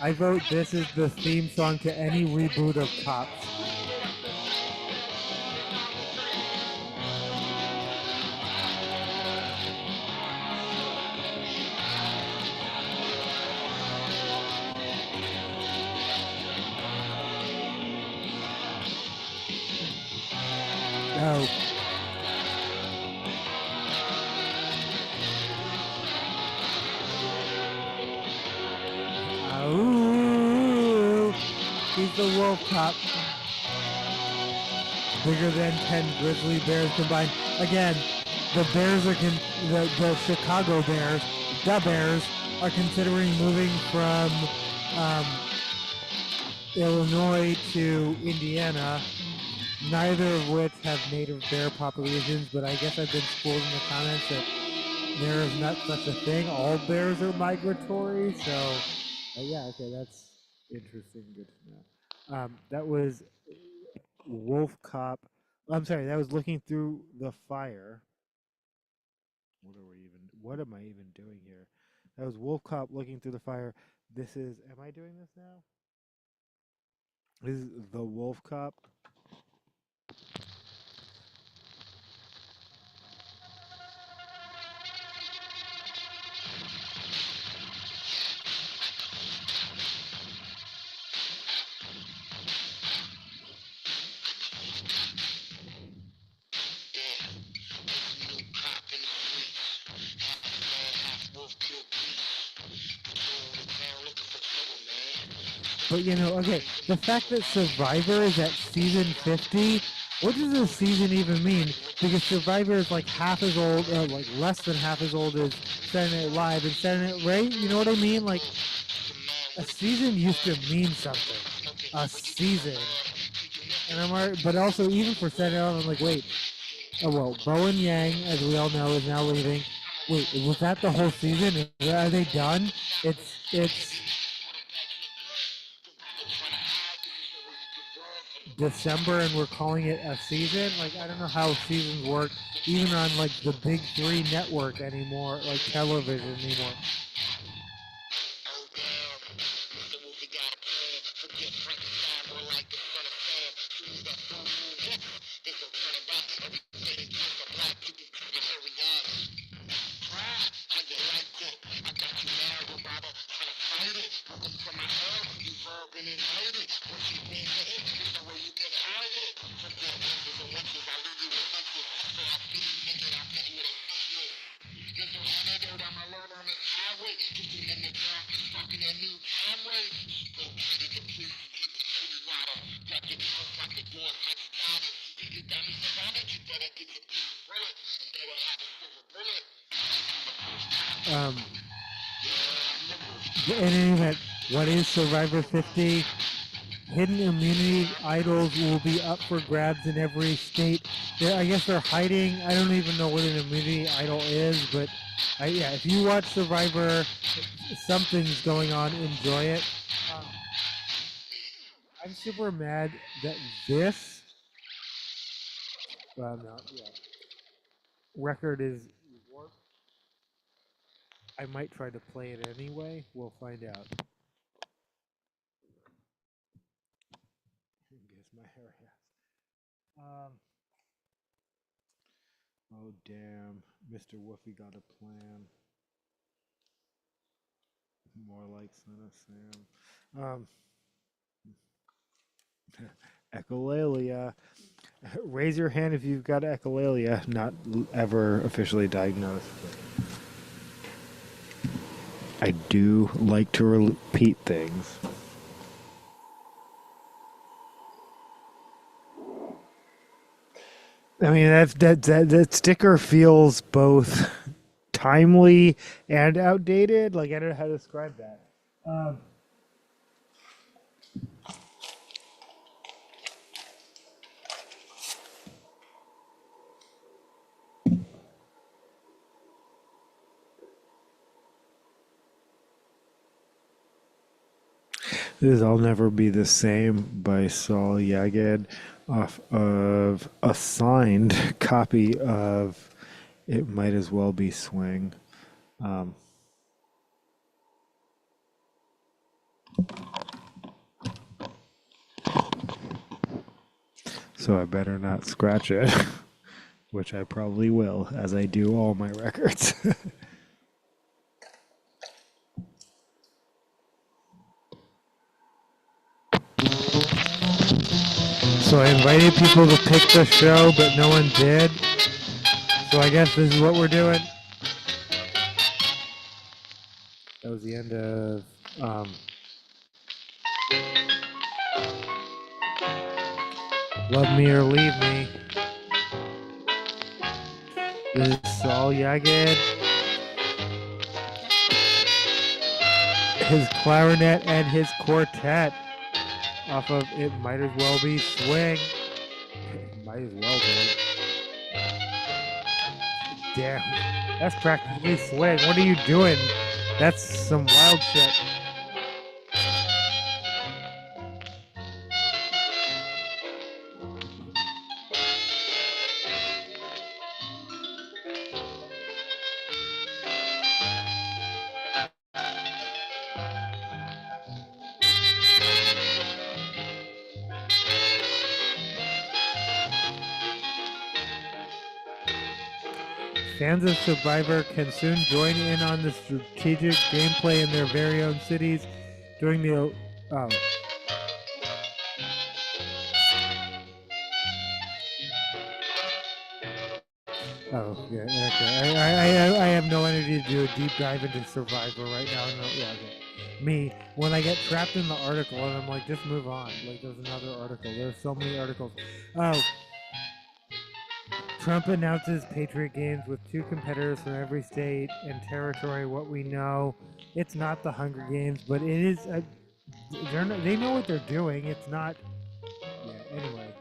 I vote this is the theme song to any reboot of Cops. Oh. Ooh, he's the Wolf Cop. Bigger than 10 grizzly bears combined. Again, the Bears are the Chicago Bears, the Bears, are considering moving from Illinois to Indiana, neither of which have native bear populations, but I guess I've been schooled in the comments that there is not such a thing. All bears are migratory, so yeah, okay, that's interesting. Good to know. That was Wolf Cop. I'm sorry, that was Looking Through the Fire. What am I even doing here? That was Wolf Cop Looking Through the Fire. This is, am I doing this now? This is the Wolf Cop. But okay, the fact that Survivor is at season 50, what does a season even mean? Because Survivor is like half as old, like less than half as old as Saturday Night Live and Saturday Night, right? You know what I mean? Like a season used to mean something. A season, and but also even for Saturday Night Live, I'm like, wait, oh well, Bowen Yang, as we all know, is now leaving. Wait, was that the whole season? Are they done? It's December and we're calling it a season. Like I don't know how seasons work, even on like the big three network anymore, like television anymore. In any event, what is Survivor 50? Hidden immunity idols will be up for grabs in every state. I guess they're hiding. I don't even know what an immunity idol is, but yeah, if you watch Survivor, something's going on. Enjoy it. I'm super mad that this record is warped. I might try to play it anyway. We'll find out. Guess my hair has. Oh damn, Mr. Woofy got a plan. More like Son of Sam. Echolalia. Raise your hand if you've got echolalia. Not ever officially diagnosed. I do like to repeat things. I mean, that sticker feels both timely and outdated. Like I don't know how to describe that. This is I'll Never Be the Same by Saul Yaged off of a signed copy of It Might As Well Be Swing. So I better not scratch it, which I probably will, as I do all my records. So I invited people to pick the show, but no one did. So I guess this is what we're doing. That was the end of Love Me or Leave Me. This is Saul Yaged. His clarinet and his quartet off of It Might As Well Be Swing. It might as well be. Damn. That's practically swing. What are you doing? That's some wild shit. Fans of Survivor can soon join in on the strategic gameplay in their very own cities during the yeah, okay. I have no energy to do a deep dive into Survivor right now. No, yeah, okay. me when I get trapped in the article and I'm like, just move on. Like, there's another article. There's so many articles. Oh, Trump announces Patriot Games with 2 competitors from every state and territory. What we know, it's not the Hunger Games, but it is. They know what they're doing. It's not. Yeah. Anyway.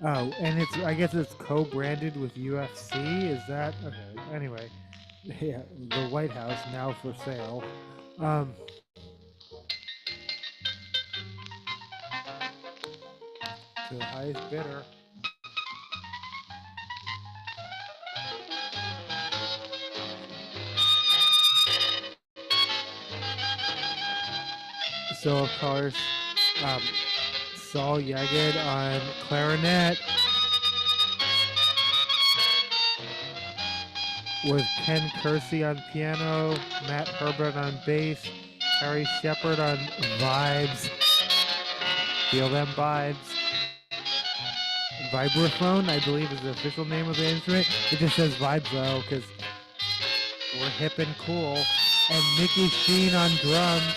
Oh, and I guess it's co-branded with UFC. Is that okay? Anyway, yeah, the White House now for sale. To the highest bidder. So of course, Saul Yagid on clarinet, with Ken Kersey on piano, Matt Herbert on bass, Harry Shepard on vibes. Feel them vibes. Vibraphone, I believe, is the official name of the instrument. It just says vibes though, because we're hip and cool. And Mickey Sheen on drums.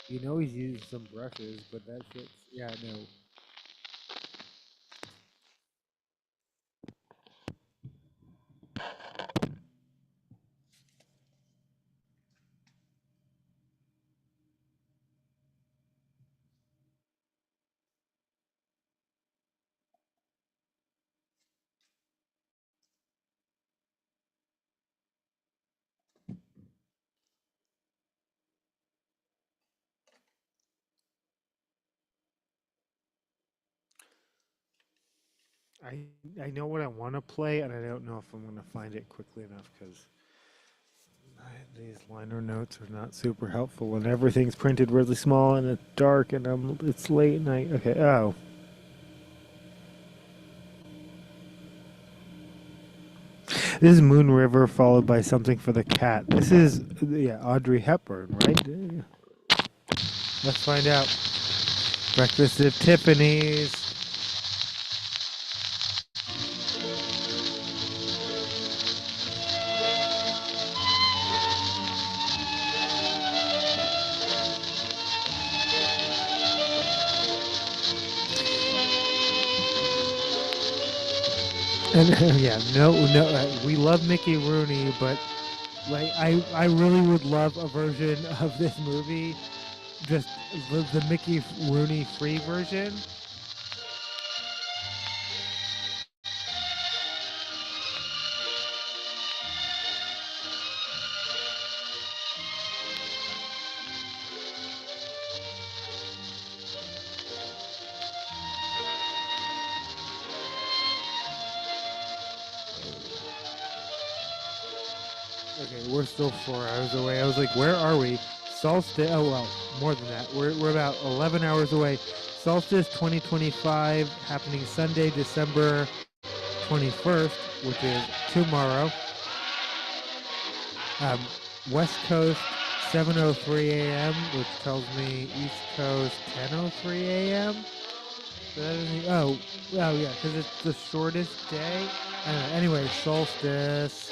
You know he's used some brushes, but that shit's, yeah, no. I know what I want to play, and I don't know if I'm going to find it quickly enough because these liner notes are not super helpful, and everything's printed really small, and it's dark, and it's late night. Okay, oh. This is Moon River followed by Something for the Cat. This is, yeah, Audrey Hepburn, right? Let's find out. Breakfast at Tiffany's. And yeah, no, we love Mickey Rooney, but like I really would love a version of this movie, just the Mickey Rooney free version. Okay, we're still 4 hours away. I was like, where are we? Solstice, oh well, more than that. We're about 11 hours away. Solstice 2025 happening Sunday, December 21st, which is tomorrow. West Coast 7:03 a.m., which tells me East Coast 10:03 a.m. Oh yeah, because it's the shortest day. Anyway, Solstice.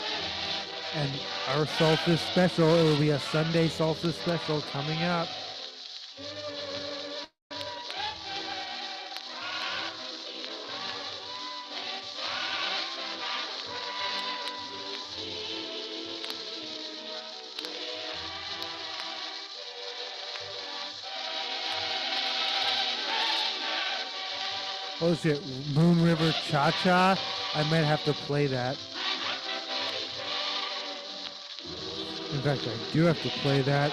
And our Solstice special, it will be a Sunday Solstice special coming up. Oh shit, Moon River Cha-Cha. I might have to play that. In fact, I do have to play that.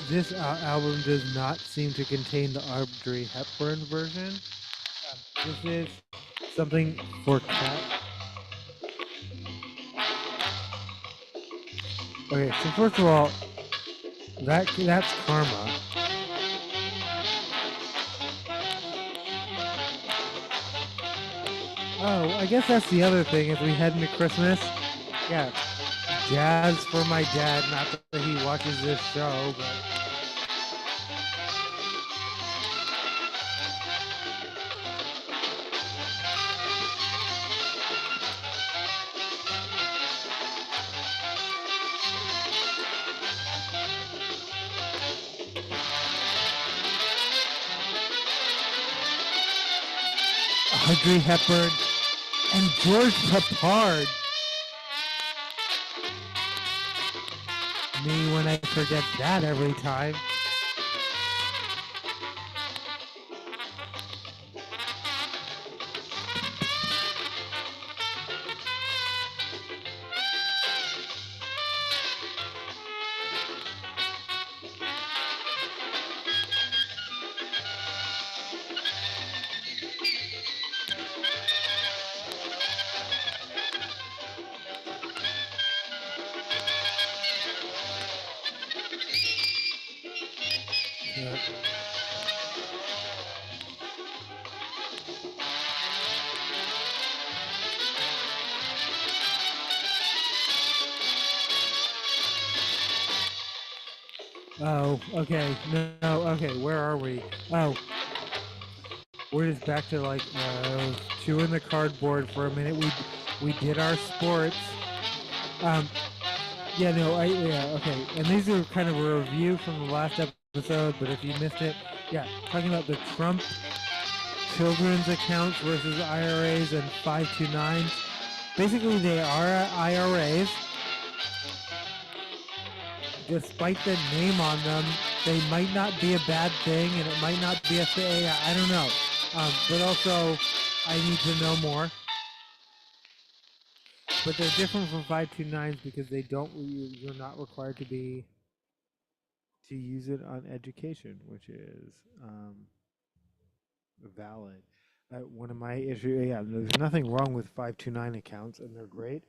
This album does not seem to contain the Audrey Hepburn version. This is Something for Cat. Okay, so first of all, that's Karma. Oh, I guess that's the other thing as we head into Christmas. Yeah, jazz for my dad. Not that he watches this show, but Audrey Hepburn, and George Peppard. Me when I forget that every time. Oh, okay. No, okay. Where are we? Oh, we're just back to like chewing the cardboard for a minute. We did our sports. Um, yeah, no, okay. And these are kind of a review from the last episode, but if you missed it, yeah, talking about the Trump children's accounts versus IRAs and 529s. Basically, they are IRAs. Despite the name on them, they might not be a bad thing, and it might not be a thing. I don't know. But also, I need to know more. But they're different from 529s because they don't. You're not required to use it on education, which is valid. One of my issues, yeah, there's nothing wrong with 529 accounts, and they're great.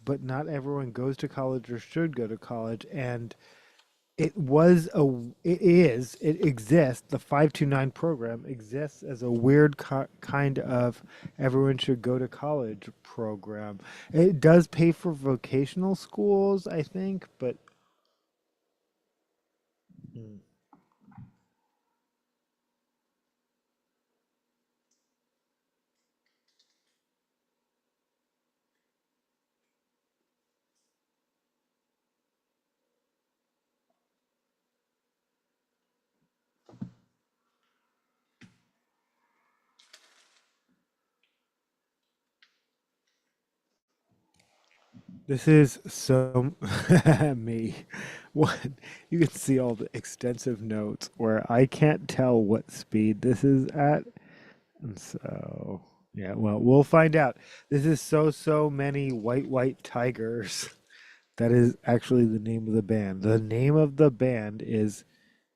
But not everyone goes to college or should go to college, and it exists. The 529 program exists as a weird kind of everyone should go to college program. It does pay for vocational schools, I think, but this is so me. What you can see all the extensive notes where I can't tell what speed this is at. And so, yeah, well, we'll find out. This is so many white tigers. That is actually the name of the band. The name of the band is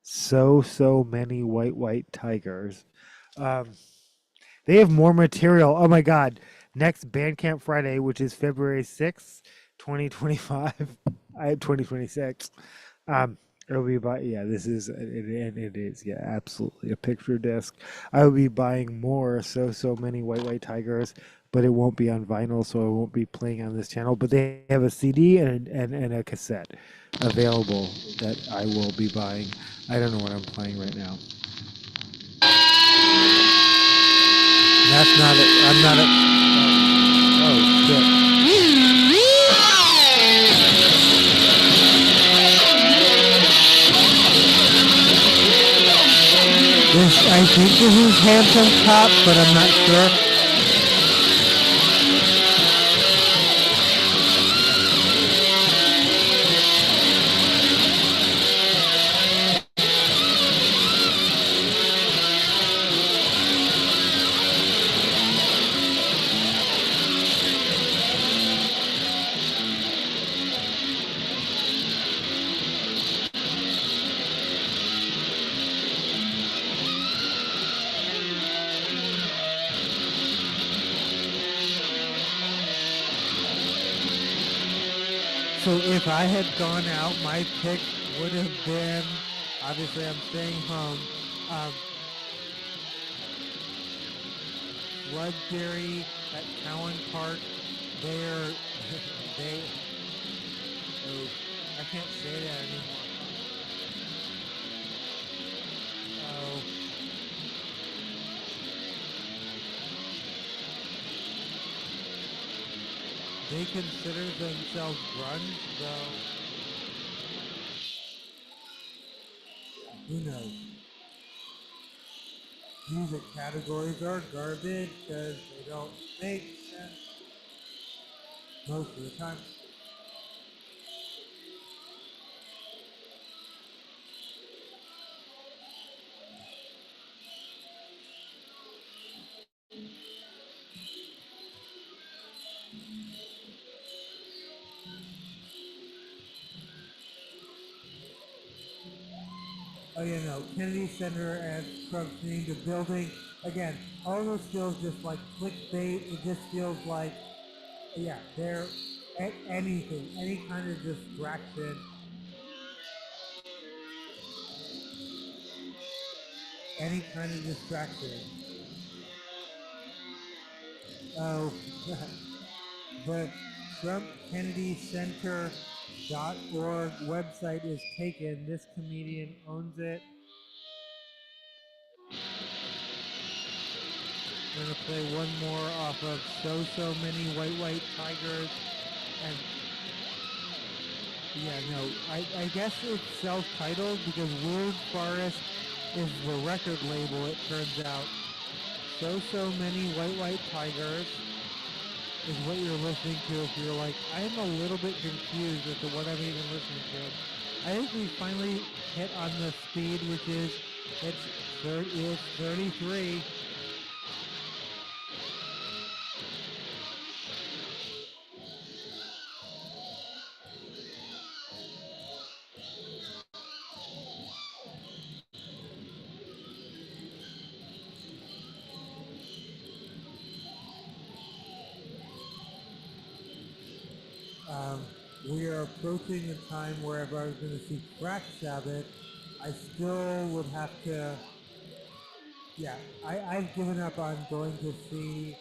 so many white tigers. Um, they have more material. Oh my God! Next Bandcamp Friday, which is February 6th, 2025. I had 2026. It'll be yeah, this is and it is, yeah, absolutely a picture disc. I will be buying more so many white tigers, but it won't be on vinyl, so it won't be playing on this channel. But they have a CD and a cassette available that I will be buying. I don't know what I'm playing right now. That's not it. I'm not a. Oh shit. I think this is Handsome Cop, but I'm not sure. So if I had gone out, my pick would have been, obviously I'm staying home, Flood Theory at Cowan Park. Oh, I can't say that anymore. Oh. They consider themselves grunge, though. Who knows? music categories are garbage because they don't make sense most of the time. Oh yeah, no, Kennedy Center and Trump's named a building. Again, all those feels just like clickbait. It just feels like, yeah, they're anything, any kind of distraction. Any kind of distraction. Oh, the Trump Kennedy Center.org website is taken. This comedian owns it. I'm gonna play one more off of So Many White Tigers, and yeah, no, I guess it's self-titled because Weird Forest is the record label. It turns out So Many White Tigers is what you're listening to. If you're like, I am a little bit confused as to what I'm even listening to. I think we finally hit on the speed, which is it's 33. We are approaching a time where if I was going to see Crack Sabbath, I still would have to, yeah, I've given up on going to see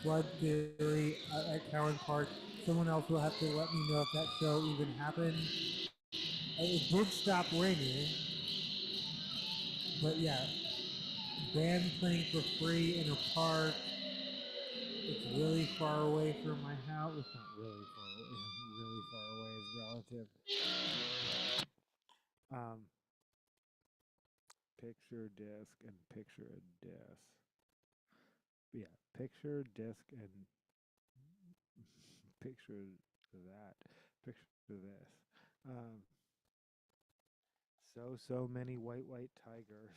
Flood Theory at Cowan Park. Someone else will have to let me know if that show even happened. It did stop raining, but yeah, band playing for free in a park. It's really far away from my house. It's not really far away. Really far away is relative. Picture disc and picture a disc. Yeah, picture disc and picture that. Picture this. Um, so many white tigers.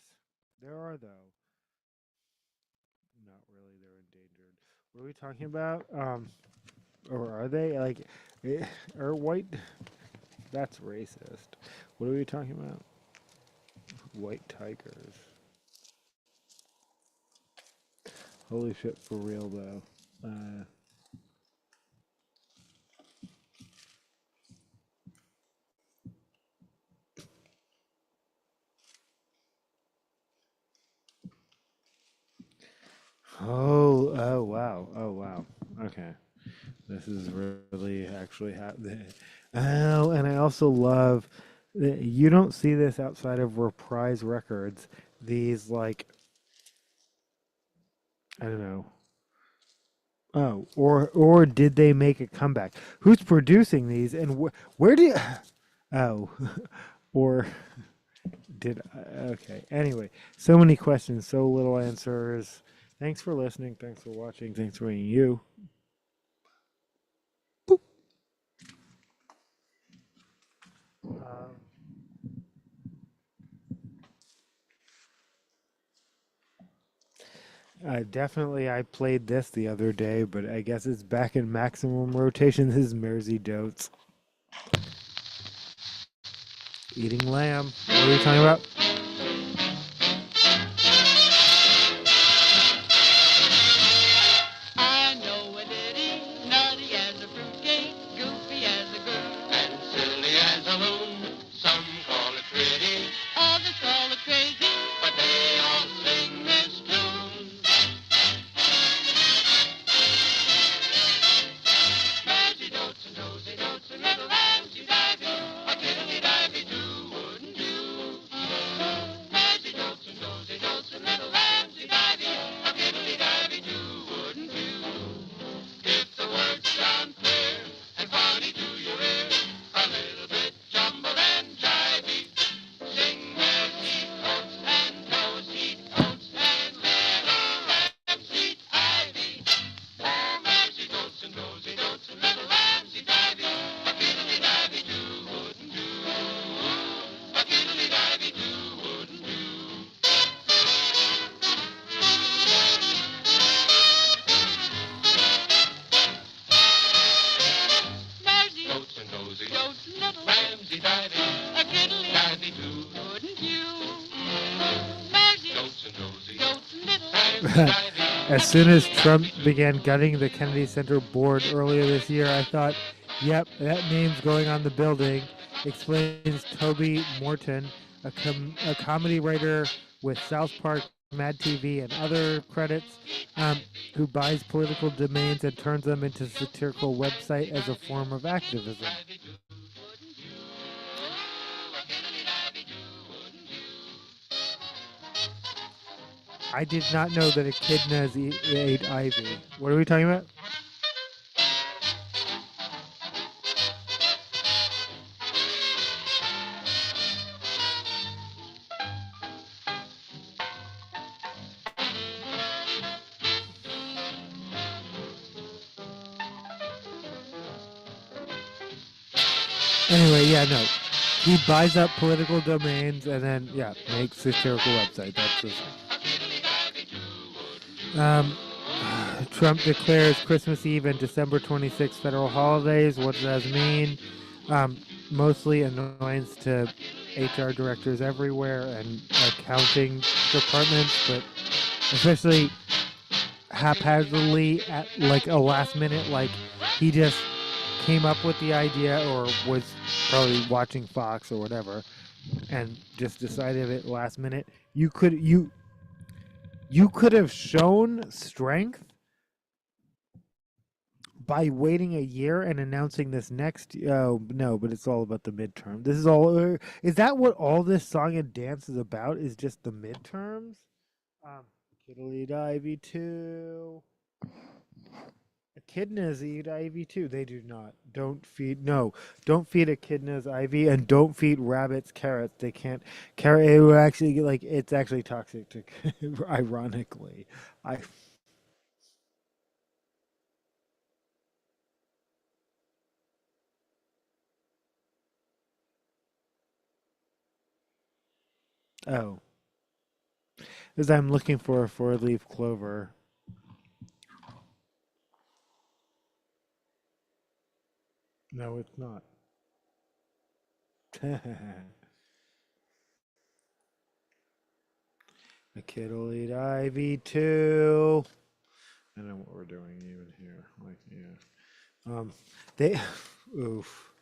There are though. Not really. They're endangered. What are we talking about? Or are they like? Are white? That's racist. What are we talking about? White tigers. Holy shit, for real though. Oh wow, oh wow. Okay, this is really actually happening. Oh, and I also love that you don't see this outside of Reprise Records. These like I don't know. Oh, or did they make a comeback? Who's producing these and where do you? Oh, or did okay. Anyway, so many questions, so little answers. Thanks for listening. Thanks for watching. Thanks for being you. Definitely, I played this the other day, but I guess it's back in maximum rotation. This is Mersey Dotes. Eating lamb. What are we talking about? I know a ditty, naughty as a fruitcake, goofy as a girl, and silly as a loon. Some call it pretty, others call it crazy, but they all sing this tune. Mersey dotes and little Ramsey divey, a tiddly divey do wouldn't do. As soon as Trump began gutting the Kennedy Center board earlier this year, I thought, yep, that name's going on the building, explains Toby Morton, a comedy writer with South Park, Mad TV, and other credits, who buys political domains and turns them into a satirical website as a form of activism. I did not know that echidnas ate ivy. What are we talking about? Anyway, yeah, no. He buys up political domains and then, yeah, makes a satirical website. That's the thing. Trump declares Christmas Eve and December 26th federal holidays. What does that mean? Mostly annoyance to HR directors everywhere and accounting departments, but especially haphazardly at like a last minute, like he just came up with the idea or was probably watching Fox or whatever and just decided it last minute. You could have shown strength by waiting a year and announcing this next. Oh no, but it's all about the midterm. This is all. Is that what all this song and dance is about? Is just the midterms? Kiddly Ivy too. Echidnas eat ivy too. They do not. Don't feed echidnas ivy, and don't feed rabbits carrots. They can't. Carrot. It will actually like it's actually toxic to. Ironically, I. Oh, as I'm looking for a four-leaf clover. No, it's not. A kid will eat ivy too. I know what we're doing even here. Like, yeah. They, oof.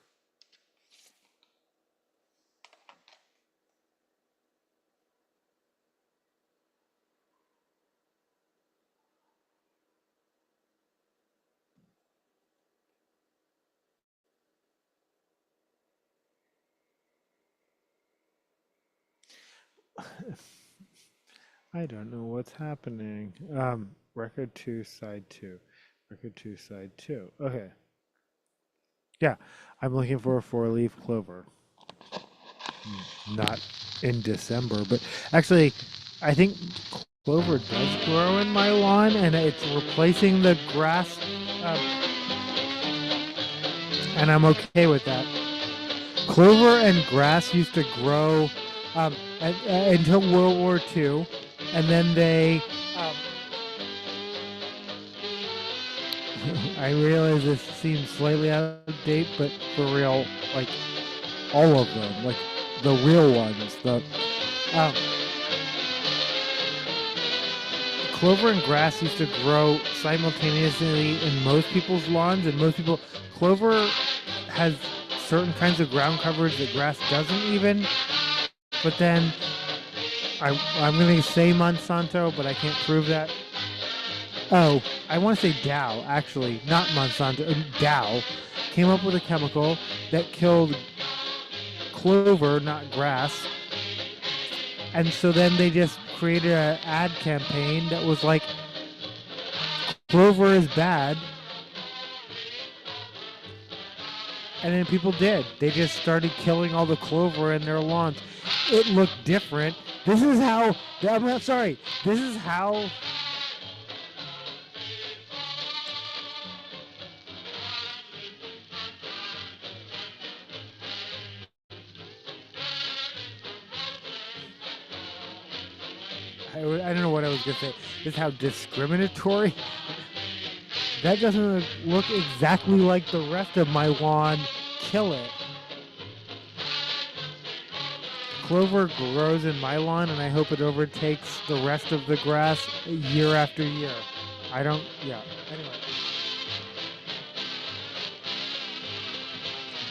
I don't know what's happening. Record 2, side 2. Record 2, side 2. Okay. Yeah, I'm looking for a four-leaf clover. Not in December, but actually, I think clover does grow in my lawn, and it's replacing the grass, and I'm okay with that. Clover and grass used to grow until World War II, and then they. I realize this seems slightly out of date, but for real, like all of them, like the real ones, clover and grass used to grow simultaneously in most people's lawns, and clover has certain kinds of ground coverage that grass doesn't even. But then I'm going to say Monsanto, but I can't prove that. Oh, I want to say Dow, actually, not Monsanto. Dow came up with a chemical that killed clover, not grass. And so then they just created an ad campaign that was like, clover is bad. And then people did. They just started killing all the clover in their lawns. It looked different. This is how, I'm not sorry, this is how. I don't know what I was going to say. This is how discriminatory. That doesn't look exactly like the rest of my lawn. Kill it. clover grows in my lawn, and I hope it overtakes the rest of the grass year after year. I don't. Yeah. Anyway.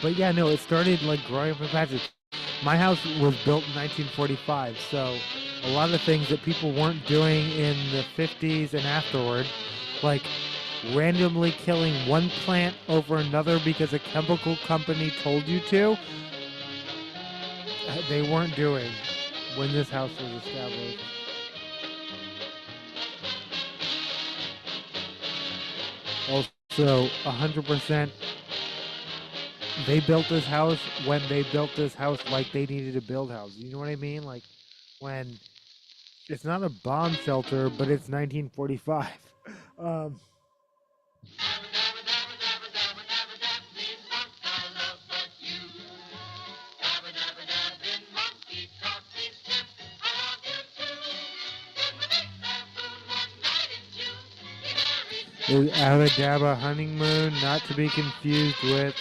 But yeah, no, it started like growing up in patches. My house was built in 1945, so a lot of things that people weren't doing in the 50s and afterward, like randomly killing one plant over another because a chemical company told you to, they weren't doing when this house was established. Also, 100%, they built this house when they built this house like they needed to build houses. You know what I mean? Like, when it's not a bomb shelter, but it's 1945. Um, is Abba Dabba Honeymoon, not to be confused with.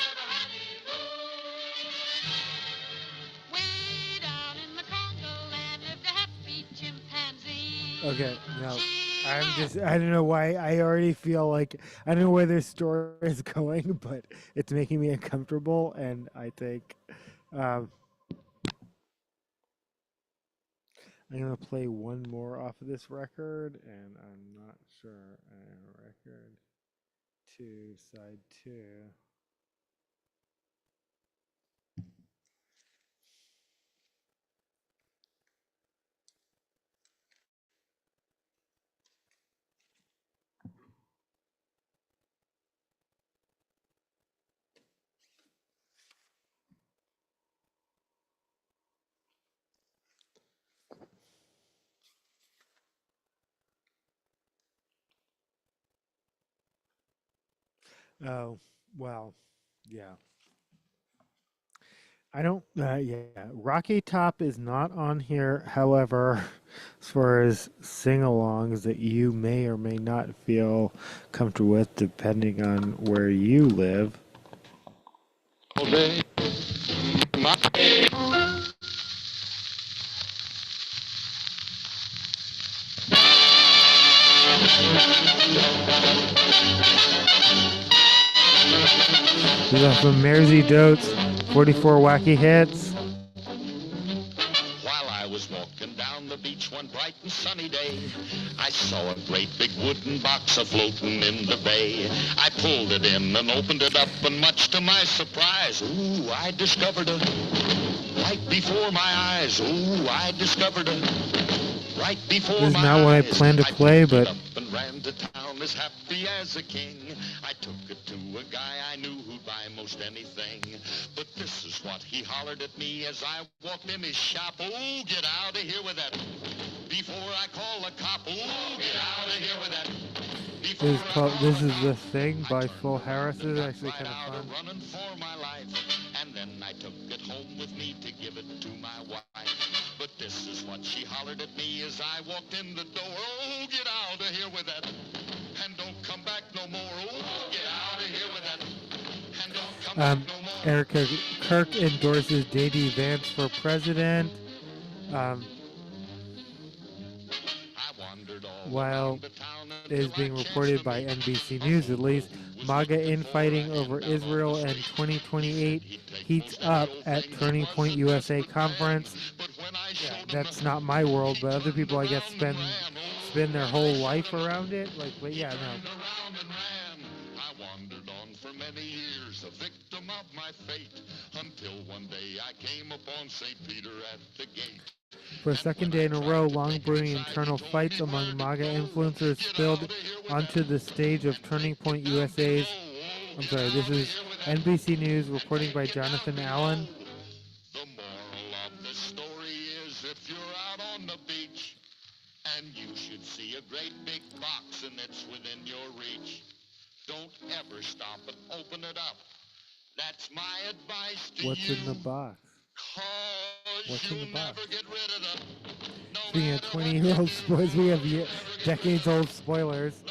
Okay, no. I don't know why. I already feel like, I don't know where this story is going, but it's making me uncomfortable, and I think I'm going to play one more off of this record, and I'm not sure. Record 2, side 2. Oh, well, yeah. I don't, yeah. Rocky Top is not on here. However, as far as sing-alongs that you may or may not feel comfortable with, depending on where you live. We got from Mersey Dotes, 44 wacky hits. While I was walking down the beach one bright and sunny day, I saw a great big wooden box a-floating in the bay. I pulled it in and opened it up, and much to my surprise, ooh, I discovered a right before my eyes. Ooh, I discovered a right before This is my not what I eyes. planned to play, picked it but up and ran to town as happy as a king. I took it to a guy I knew who'd buy most anything. But this is what he hollered at me as I walked in his shop. Oh, get out of here with that before I call the cop. Oh, get out of here with that. This is The Thing by Full Harris. This is actually kind of fun. Running for my life, and then I took it home with me to give it to my wife. But this is what she hollered at me as I walked in the door. Oh, get out of here with that, and don't come back no more. Oh, get out of here with that, and don't come back no more. Erica Kirk endorses J.D. Vance for president. While it is being reported by NBC News, at least, MAGA infighting over Israel and 2028 heats up at Turning Point USA conference. Yeah, that's not my world, but other people, I guess, spend their whole life around it. Like, but yeah, no. I wandered on for many years, a victim of my fate, until one day I came upon St. Peter at the gate. For a second day in a row, long-brewing internal fights among MAGA influencers spilled onto the stage of Turning Point USA's. I'm sorry, this is NBC News reporting by Jonathan Allen. The moral of the story is, if you're out on the beach and you should see a great big box and it's within your reach, don't ever stop and open it up. That's my advice to you. What's in the box? What's in the box? Speaking of 20-year-old spoilers, we have decades-old spoilers.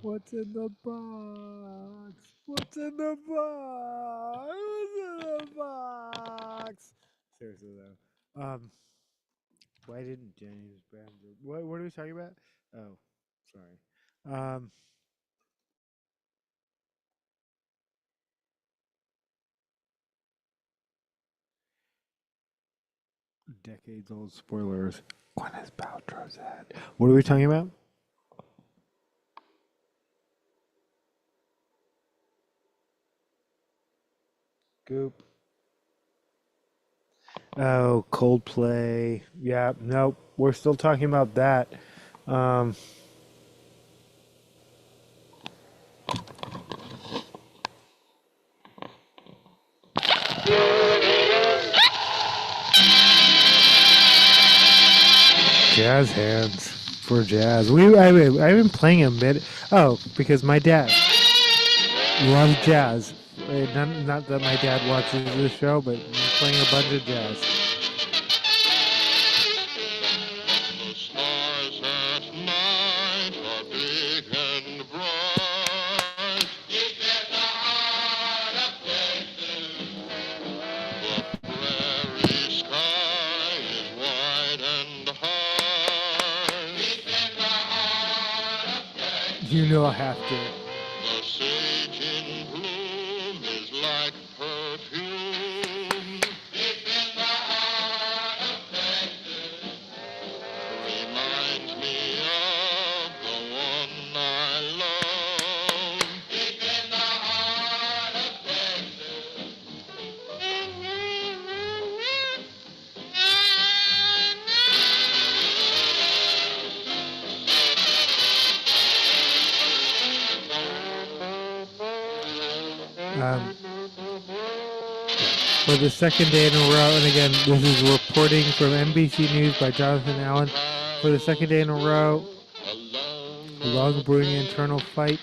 What's in the box? What's in the box? What's in the box? seriously though. Why didn't James Brown do? What are we talking about? Oh, sorry. Decades old spoilers. Gwyneth Paltrow's head. What are we talking about? Goop. Oh, Coldplay. Yeah, nope. We're still talking about that. Um, Jazz hands for jazz. I've been playing a bit. Oh, because my dad loves jazz. Not that my dad watches this show, but I'm playing a bunch of jazz. The stars at night are big and bright. Deep in the heart of Texas, the prairie sky is wide and high. Deep in the heart of Texas, You know I have to. the sage in bloom is like perfume. Deep in the heart of Texas, reminds me of the one I love. Deep in the heart of Texas. For the second day in a row, and again, this is reporting from NBC News by Jonathan Allen. For the second day in a row, long brewing internal fight.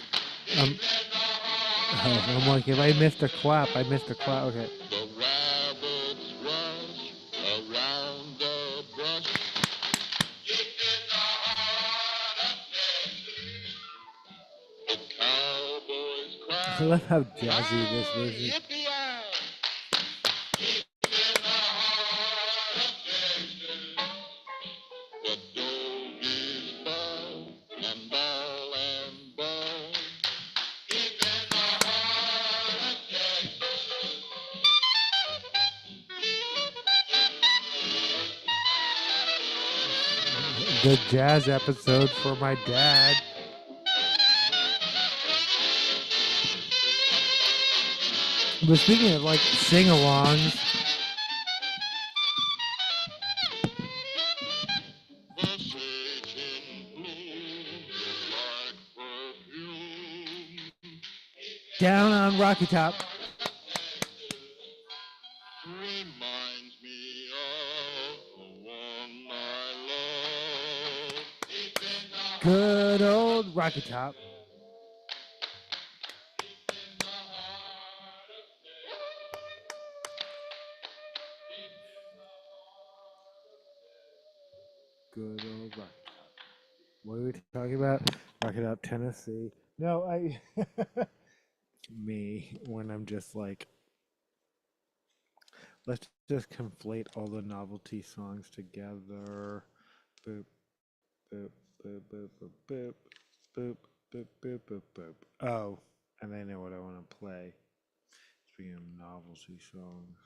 I'm like, if I missed a clap, I missed a clap. Okay. The rabbits rush around the brush. Deep in the heart of Texas, the cowboys cry. I love how jazzy this version. Yippee-yi! Deep in the heart of Texas, the doggies bow and bow and bow. Deep in the heart of Texas. The jazz episode for my dad. But speaking of like sing-alongs, The sage in bloom is like perfume. down on Rocky Top. Reminds me of the one I love. Deep in the Good old Rocky Top. Good old Rocky Top. What are we talking about? Rocky Top, Tennessee. No, me, when I'm just like, let's just conflate all the novelty songs together. Boop, boop, boop, boop, boop, boop, boop, boop, boop, boop, boop. Oh, and I know what I want to play. Speaking of novelty songs.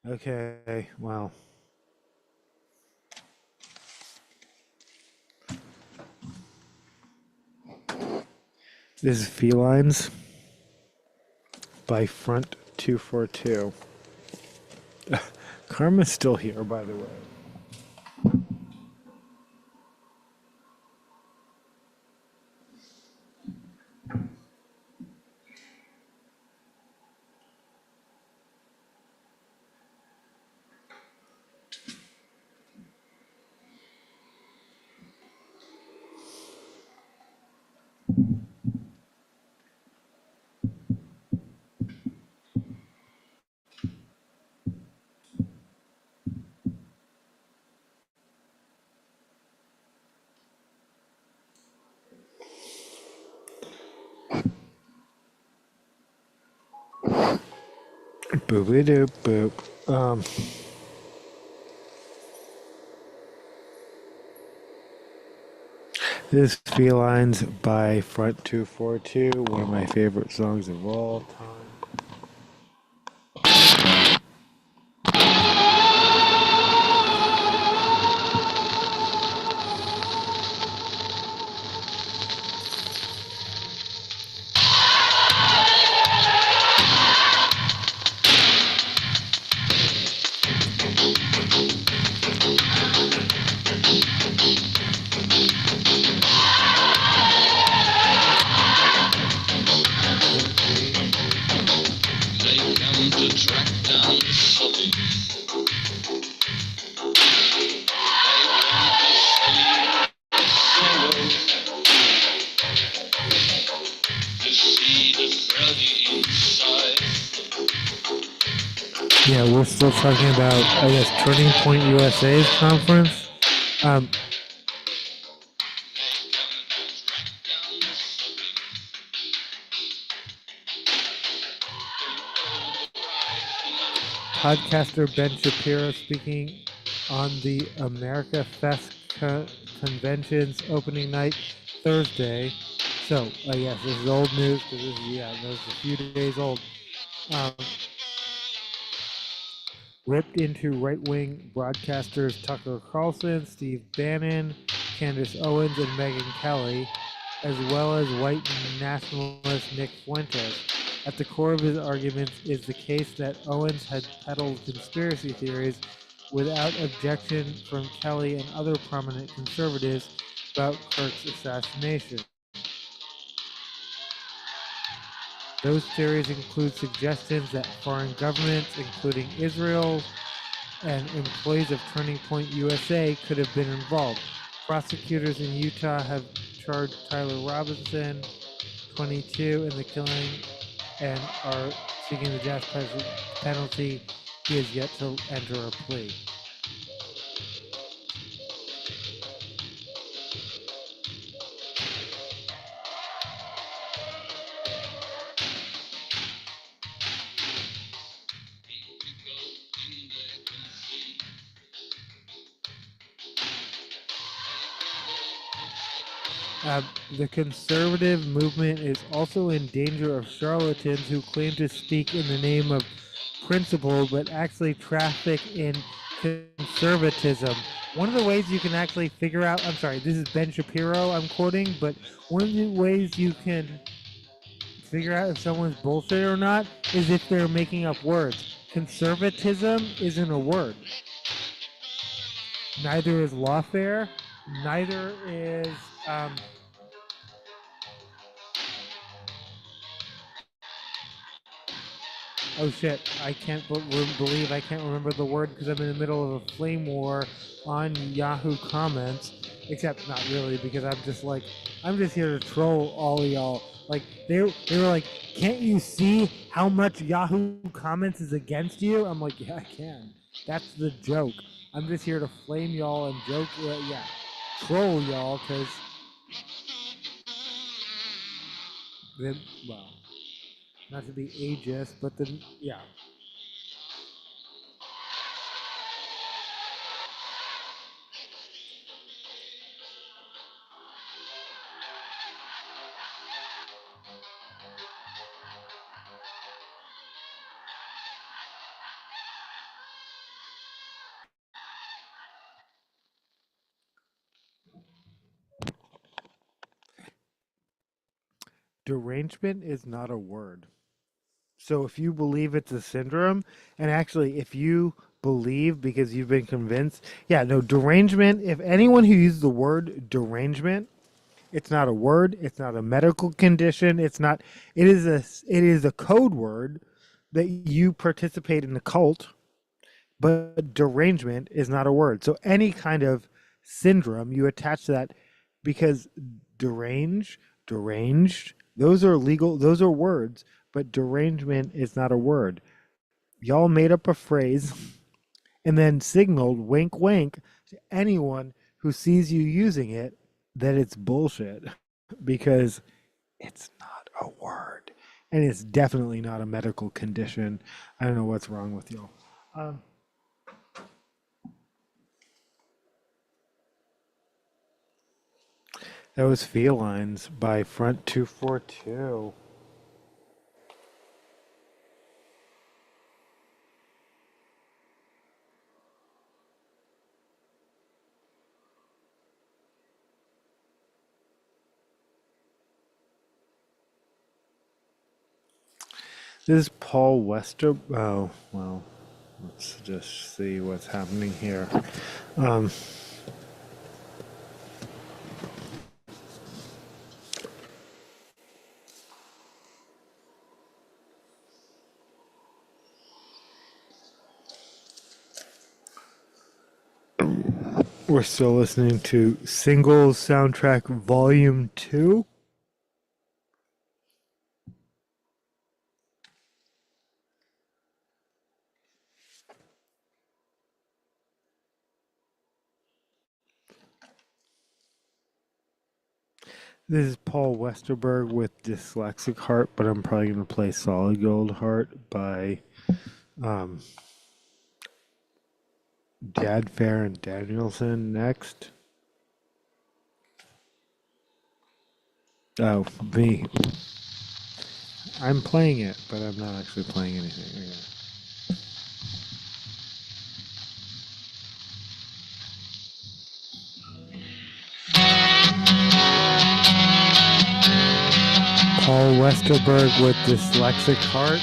Okay, well. This is Felines by Front 242. Karma's still here, by the way. Boopy doop boop. This Felines by Front 242, one of my favorite songs of all time. They come to track down the city. To see the froggy inside. Yeah, we're still talking about, I guess, Turning Point USA's conference. Podcaster Ben Shapiro speaking on the America Fest convention's opening night Thursday. So, yes, this is old news because this is a few days old. Ripped into right-wing broadcasters Tucker Carlson, Steve Bannon, Candace Owens, and Megyn Kelly, as well as white nationalist Nick Fuentes. At the core of his arguments is the case that Owens had peddled conspiracy theories without objection from Kelly and other prominent conservatives about Kirk's assassination. Those theories include suggestions that foreign governments, including Israel, and employees of Turning Point USA could have been involved. Prosecutors in Utah have charged Tyler Robinson, 22, in the killing and are seeking the death penalty. He has yet to enter a plea. The conservative movement is also in danger of charlatans who claim to speak in the name of principle but actually traffic in conservatism. One of the ways you can actually figure out, I'm sorry, this is Ben Shapiro I'm quoting, but one of the ways you can figure out if someone's bullshit or not is if they're making up words. Conservatism isn't a word. Neither is lawfare. Neither is oh shit, I can't believe I can't remember the word because I'm in the middle of a flame war on Yahoo comments. Except not really, because I'm just here to troll all of y'all. Like they were like, can't you see how much Yahoo comments is against you? I'm like, yeah, I can. That's the joke. I'm just here to flame y'all and joke, troll y'all, because well, not to be ageist, but then yeah. Derangement is not a word. So if you believe it's a syndrome, and actually if you believe because you've been convinced, derangement, if anyone who uses the word derangement, it's not a word, it's not a medical condition, it is a code word that you participate in a cult, but derangement is not a word. So any kind of syndrome you attach to that, because deranged, those are legal, those are words, but derangement is not a word. Y'all made up a phrase and then signaled wink wink to anyone who sees you using it that it's bullshit because it's not a word. and it's definitely not a medical condition. I don't know what's wrong with y'all. That was Felines by Front 242. This is Paul Wester. Oh, well, let's just see what's happening here. We're still listening to Singles Soundtrack Volume 2. This is Paul Westerberg with Dyslexic Heart, but I'm probably going to play Solid Gold Heart by Jad Fair and Danielson next. Oh, me. I'm playing it, but I'm not actually playing anything. Okay. Paul Westerberg with Dyslexic Heart.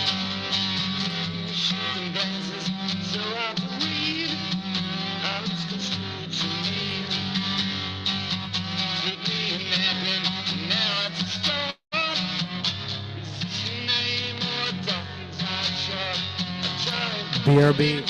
BRB.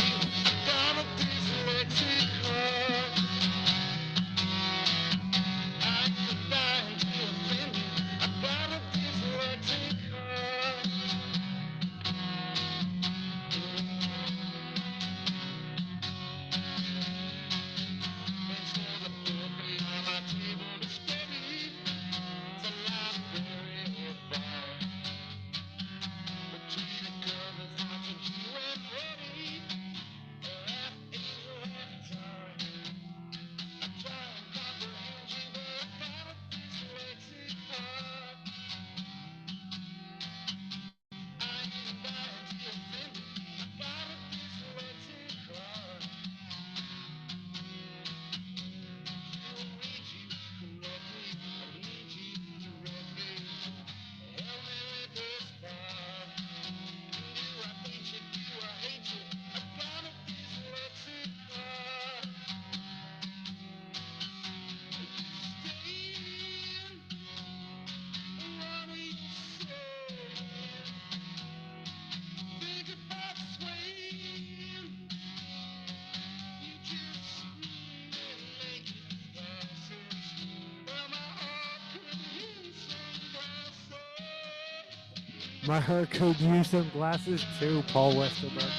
My heart could use some glasses too, Paul Westerberg.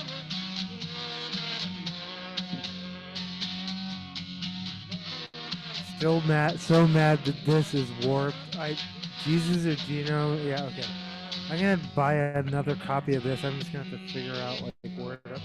Still mad, so mad that this is warped. Jesus or Gino, yeah, okay. I'm gonna buy another copy of this. I'm just gonna have to figure out like where it up.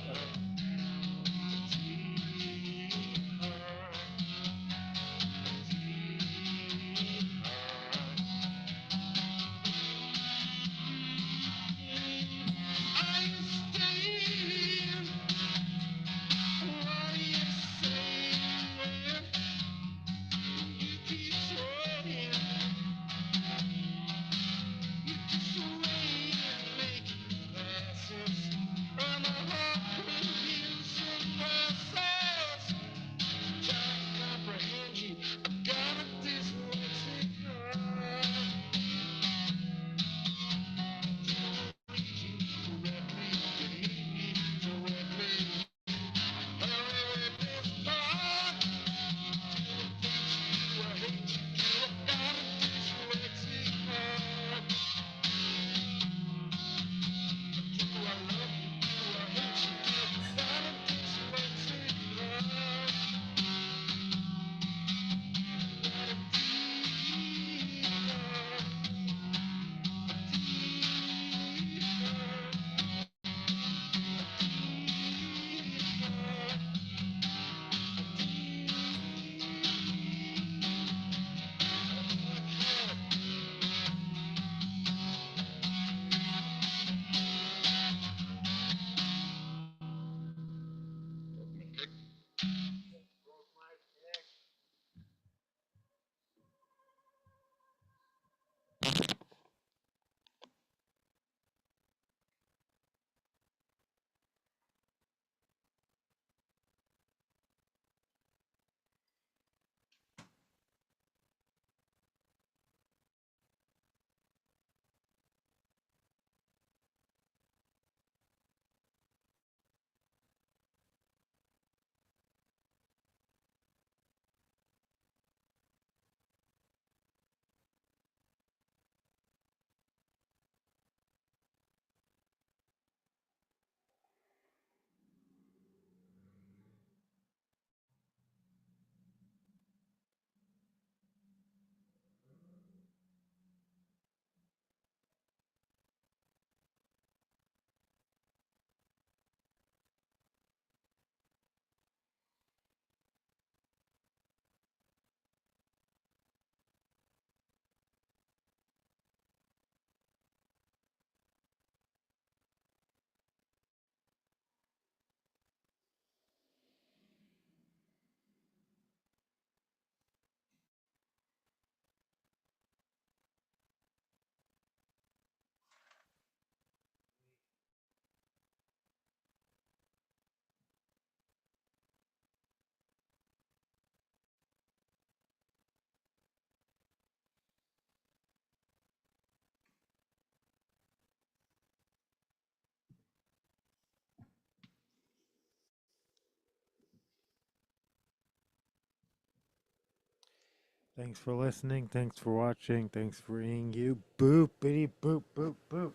Thanks for listening. Thanks for watching. Thanks for being you. Boop, bitty, boop, boop, boop.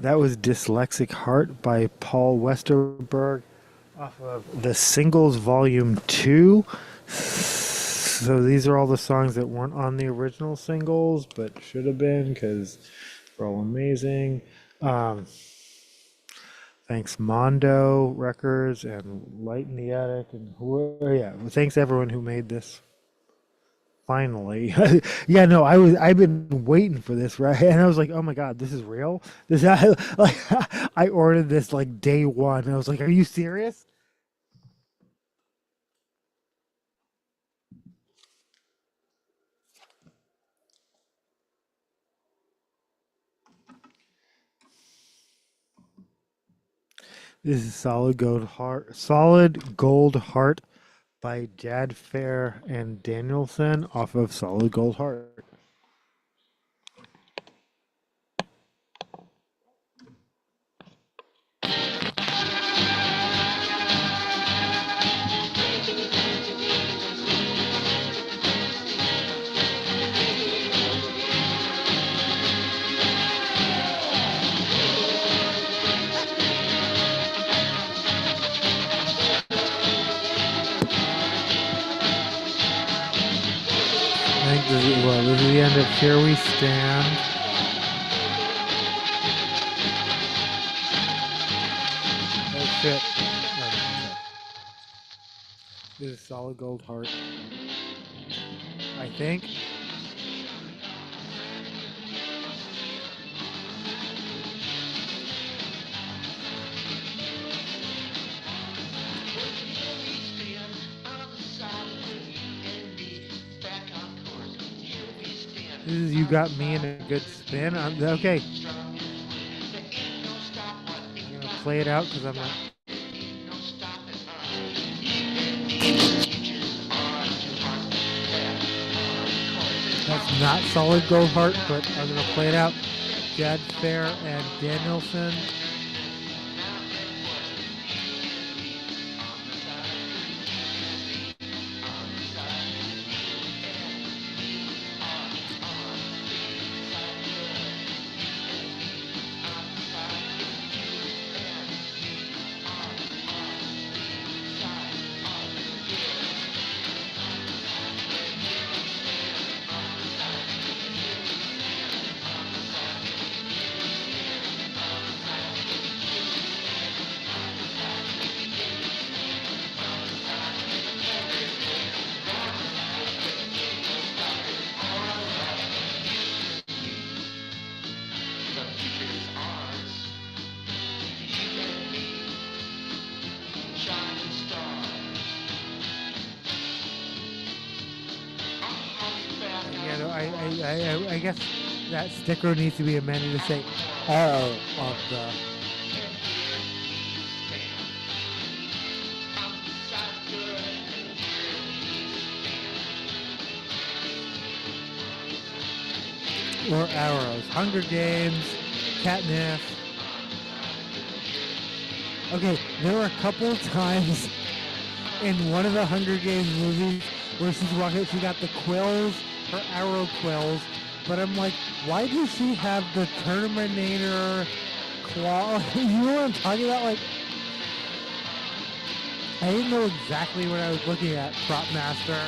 That was Dyslexic Heart by Paul Westerberg off of the Singles Volume 2. So these are all the songs that weren't on the original singles, but should have been because they're all amazing. Thanks Mondo Records and Light in the Attic and thanks everyone who made this. Finally. Yeah, no, I've been waiting for this, right? And I was like, oh my god, this is real. This like I ordered this like day one. And I was like, are you serious? This is Solid Gold Heart by Jad Fair and Danielson off of Solid Gold Heart. This is the end of Here We Stand. Oh shit. No. This is Solid Gold Heart. I think. This is You Got Me in a Good Spin. Okay. I'm going to play it out because I'm not. That's not Solid Gold Heart, but I'm going to play it out. Jad Fair and Danielson. I guess that sticker needs to be amended to say all of the. Or arrows. Hunger Games, Catnip. Okay, there were a couple of times in one of the Hunger Games movies where she's walking, she got the quills, her arrow quills, but I'm like, why does she have the Terminator claw? You know what I'm talking about? Like, I didn't know exactly what I was looking at, Prop Master.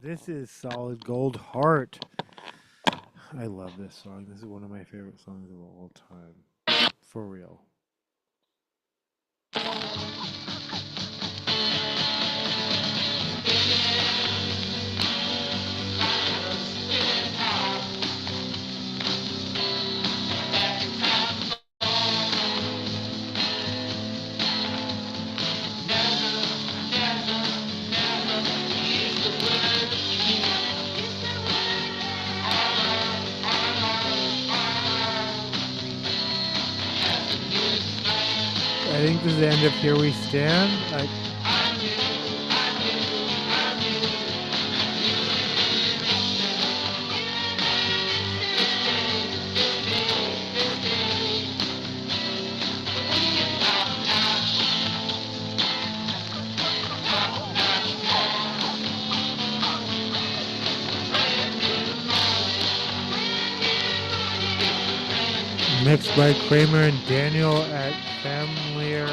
This is Solid Gold Heart. I love this song. This is one of my favorite songs of all time. For real. think this is the end of Here We Stand. Mixed by Kramer and Daniel at Familiar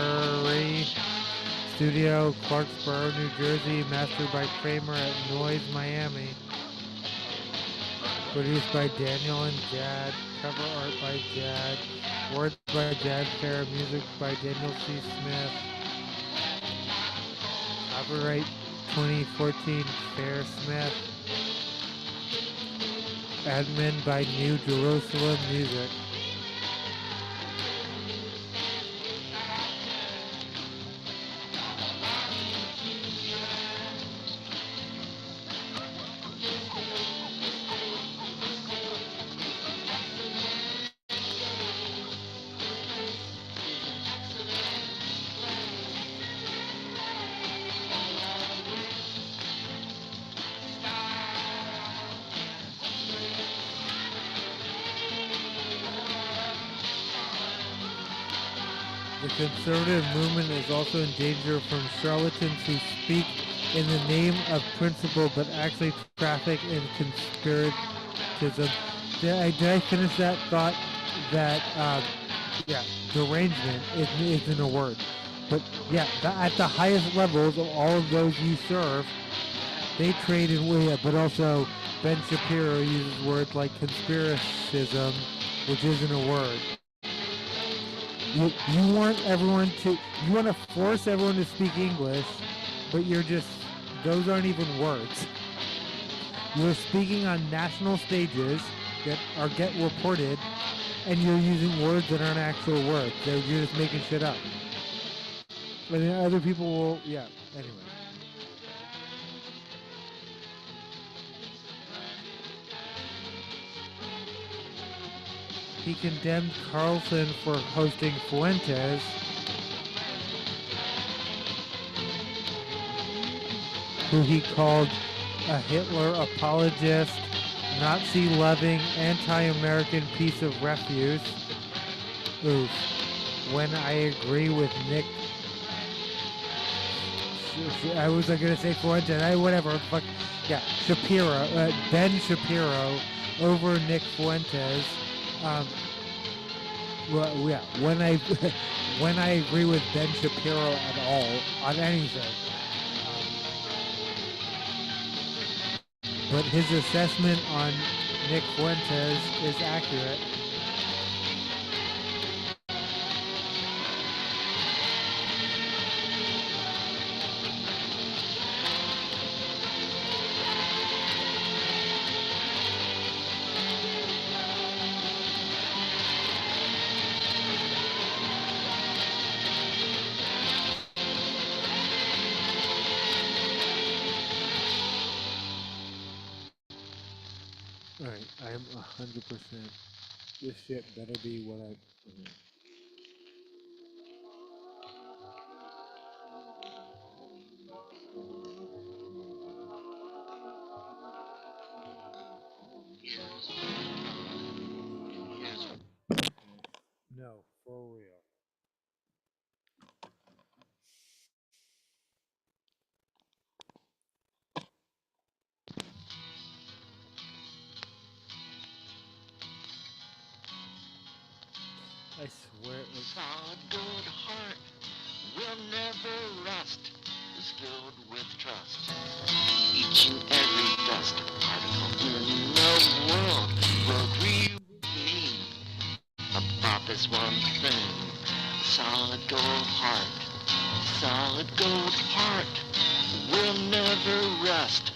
Studio, Clarksboro, New Jersey. Mastered by Kramer at Noise, Miami. Produced by Daniel and Jad. Cover art by Jad. Words by Jad Fair. Music by Daniel C. Smith. Copyright 2014 Fair Smith. Admin by New Jerusalem Music. The conservative movement is also in danger from charlatans who speak in the name of principle but actually traffic in conspiratism. Did I finish that thought? That, derangement isn't a word. But yeah, at the highest levels of all of those you serve, they trade in way, but also Ben Shapiro uses words like conspiracism, which isn't a word. You want to force everyone to speak English, but those aren't even words. You're speaking on national stages that get reported, and you're using words that aren't actual words. You're just making shit up. But then other people will, anyway. He condemned Carlson for hosting Fuentes, who he called a Hitler apologist, Nazi-loving, anti-American piece of refuse. Oof. When I agree with Nick... I was going to say Fuentes, whatever. Fuck. Yeah, Shapiro, Ben Shapiro over Nick Fuentes. When I agree with Ben Shapiro at all on anything, but his assessment on Nick Fuentes is accurate. Alright, I am 100%. This shit better be what I... No, for real. I swear. Solid good heart will never rust, is filled with trust. Each and every dust particle in the world will agree with me about this one thing. Solid gold heart will never rust,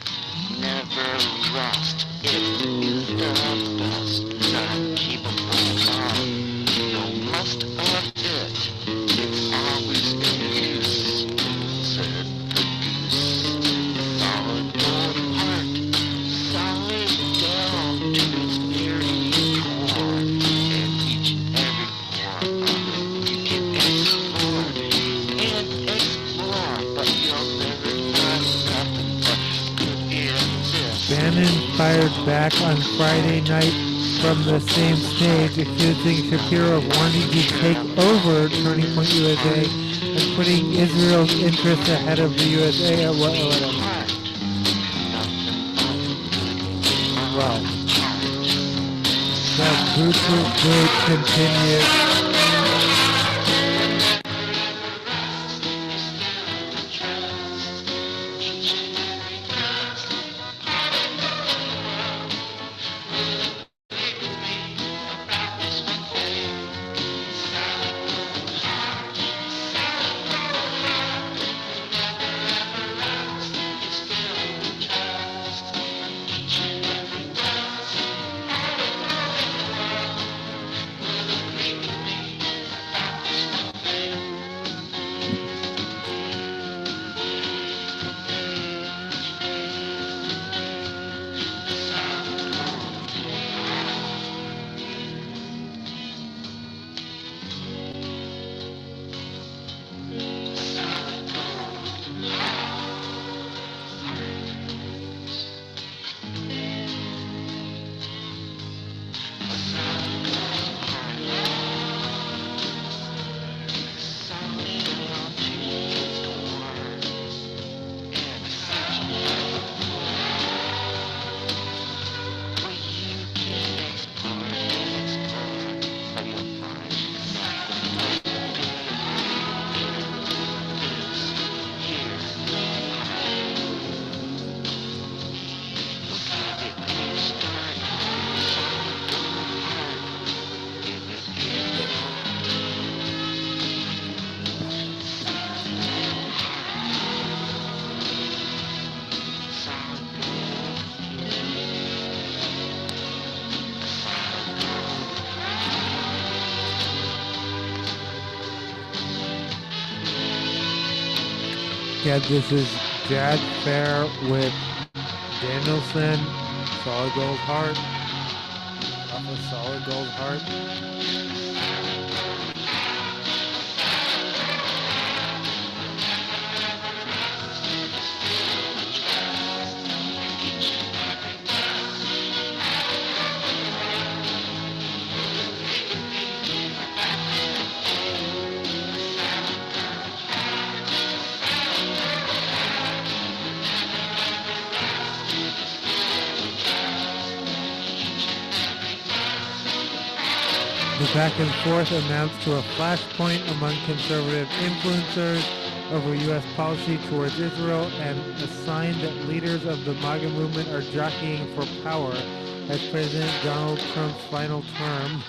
never rust. It is the best, not keep on. No must of it, it's always in use, said the goose. Solid gold heart, solid down to its very core, and each and every pore of it you can explore. Bannon fired back on Friday night from the same stage, accusing Shapiro of wanting to take over Turning Point USA and putting Israel's interests ahead of the USA. Well, the boot continues. Yeah, this is Jad Fair with Danielson, Solid Gold Heart, off of Solid Gold Heart. The back and forth amounts to a flashpoint among conservative influencers over U.S. policy towards Israel and a sign that leaders of the MAGA movement are jockeying for power as President Donald Trump's final term.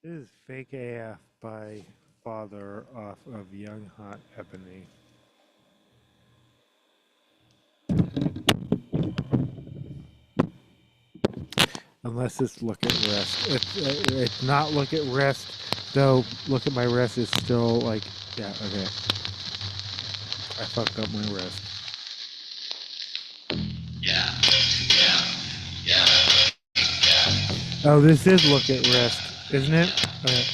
This is Fake AF by Father off of Young Hot Ebony. Unless it's Look at Rest. It's not Look at Rest, though Look at My Rest is still like, yeah, okay. I fucked up my wrist. Yeah. Oh, this is Look at Rest, isn't it? Okay.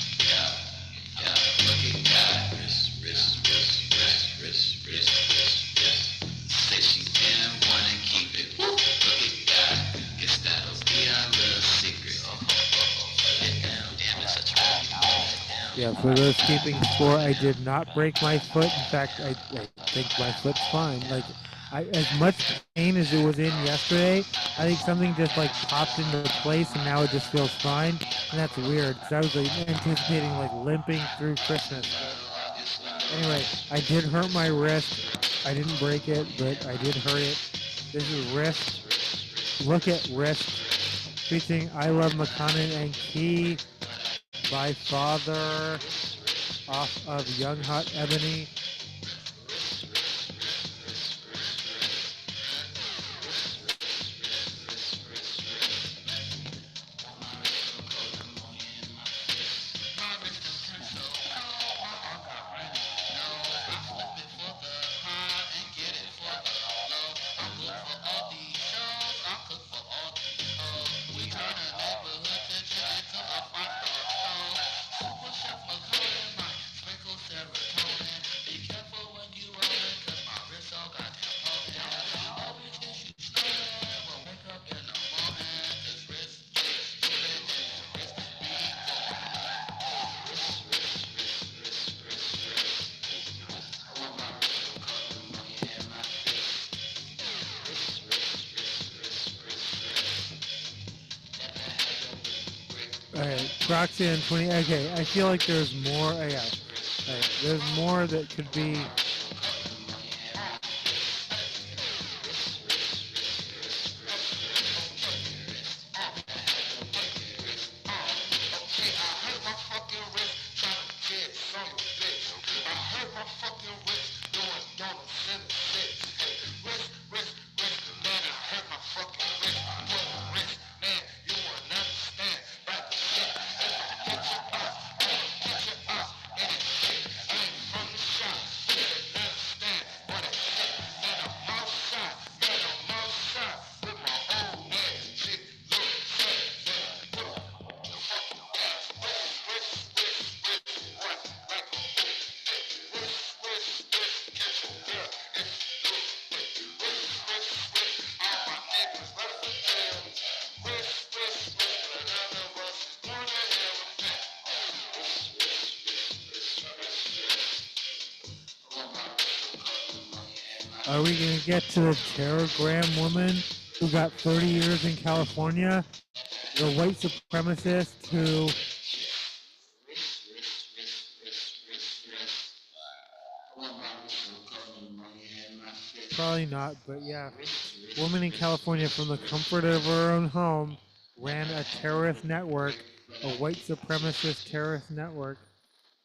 Yeah, for those keeping score, I did not break my foot. In fact, I think my foot's fine. Like, as much pain as it was in yesterday, I think something just like popped into place and now it just feels fine. And that's weird because I was like anticipating like limping through Christmas. Anyway, I did hurt my wrist. I didn't break it, but I did hurt it. This is Wrist. Look at Wrist. Featuring I Love McConaughey and Key by Father off of Young Hot Ebony. Roxanne 20. Okay, I feel like there's more. Yeah, there's more that could be. Are we going to get to the Terrorgram woman who got 30 years in California? The white supremacist who... Probably not, but yeah. Woman in California from the comfort of her own home ran a terrorist network, a white supremacist terrorist network,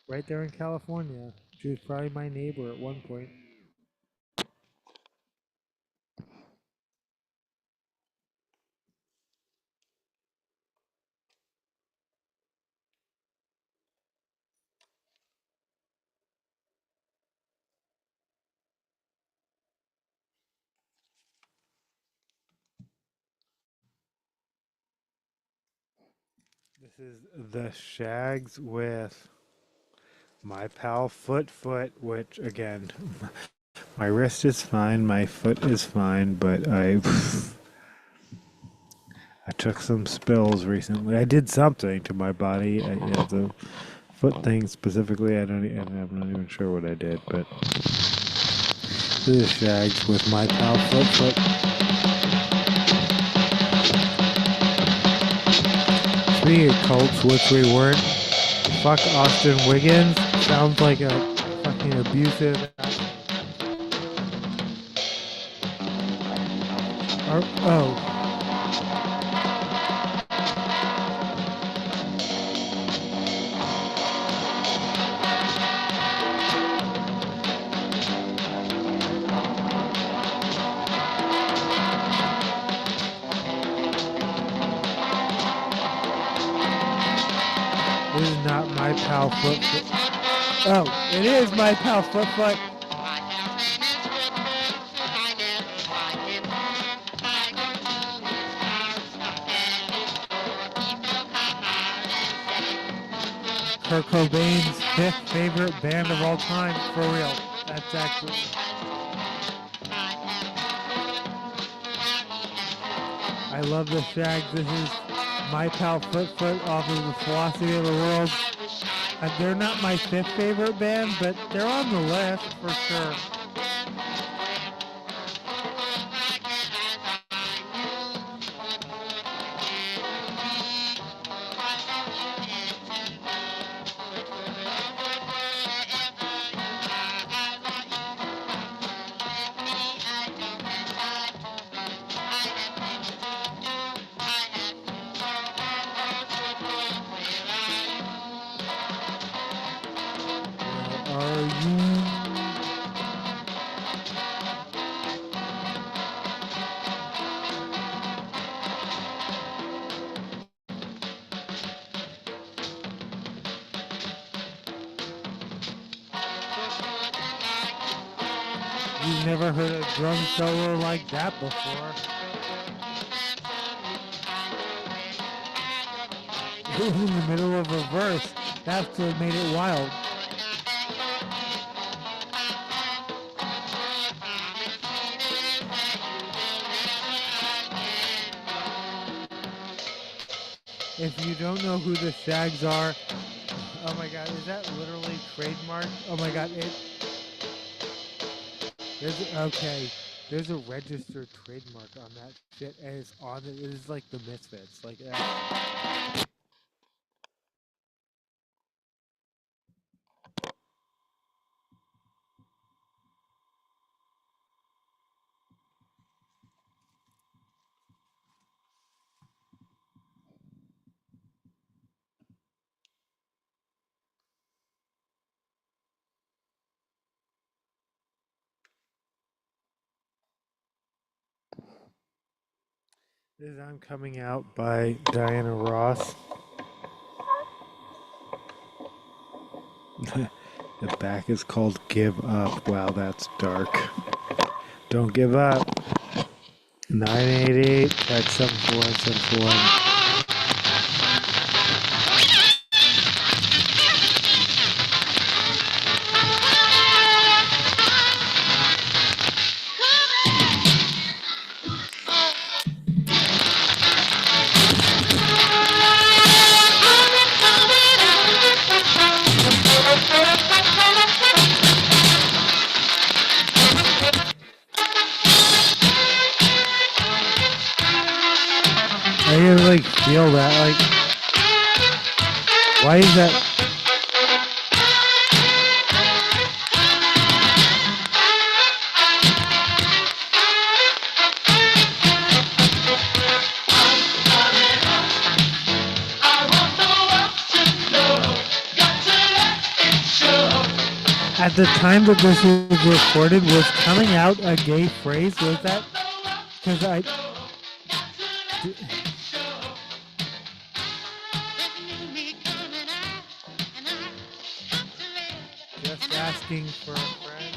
right there in California. She was probably my neighbor at one point. This is the Shags with my pal Foot, which again, my wrist is fine, my foot is fine, but I took some spills recently. I did something to my body. The foot thing specifically, I'm not even sure what I did, but this is Shags with my pal Foot. Speaking of cults, which we weren't, fuck Austin Wiggins. Sounds like a fucking abusive. Oh. This is not my pal Foot. Oh, it is my pal Foot. Kurt Cobain's 5th favorite band of all time, for real. That's actually... I love the Shags. This is my pal Foot off of the Philosophy of the World. They're not my 5th favorite band, but they're on the list for sure. You've never heard a drum solo like that before. It was in the middle of a verse. That's what made it wild. If you don't know who the Shags are, oh my god, is that literally trademark? Oh my god, there's a registered trademark on that shit, and it's on it. It is like the Misfits, like. This is I'm Coming Out by Diana Ross. The back is called Give Up. Wow, that's dark. Don't give up. 988 text 74171. I can like feel that. Like, why is that? At the time that this was recorded, was coming out a gay phrase? Was that? Because I. Just asking for a friend.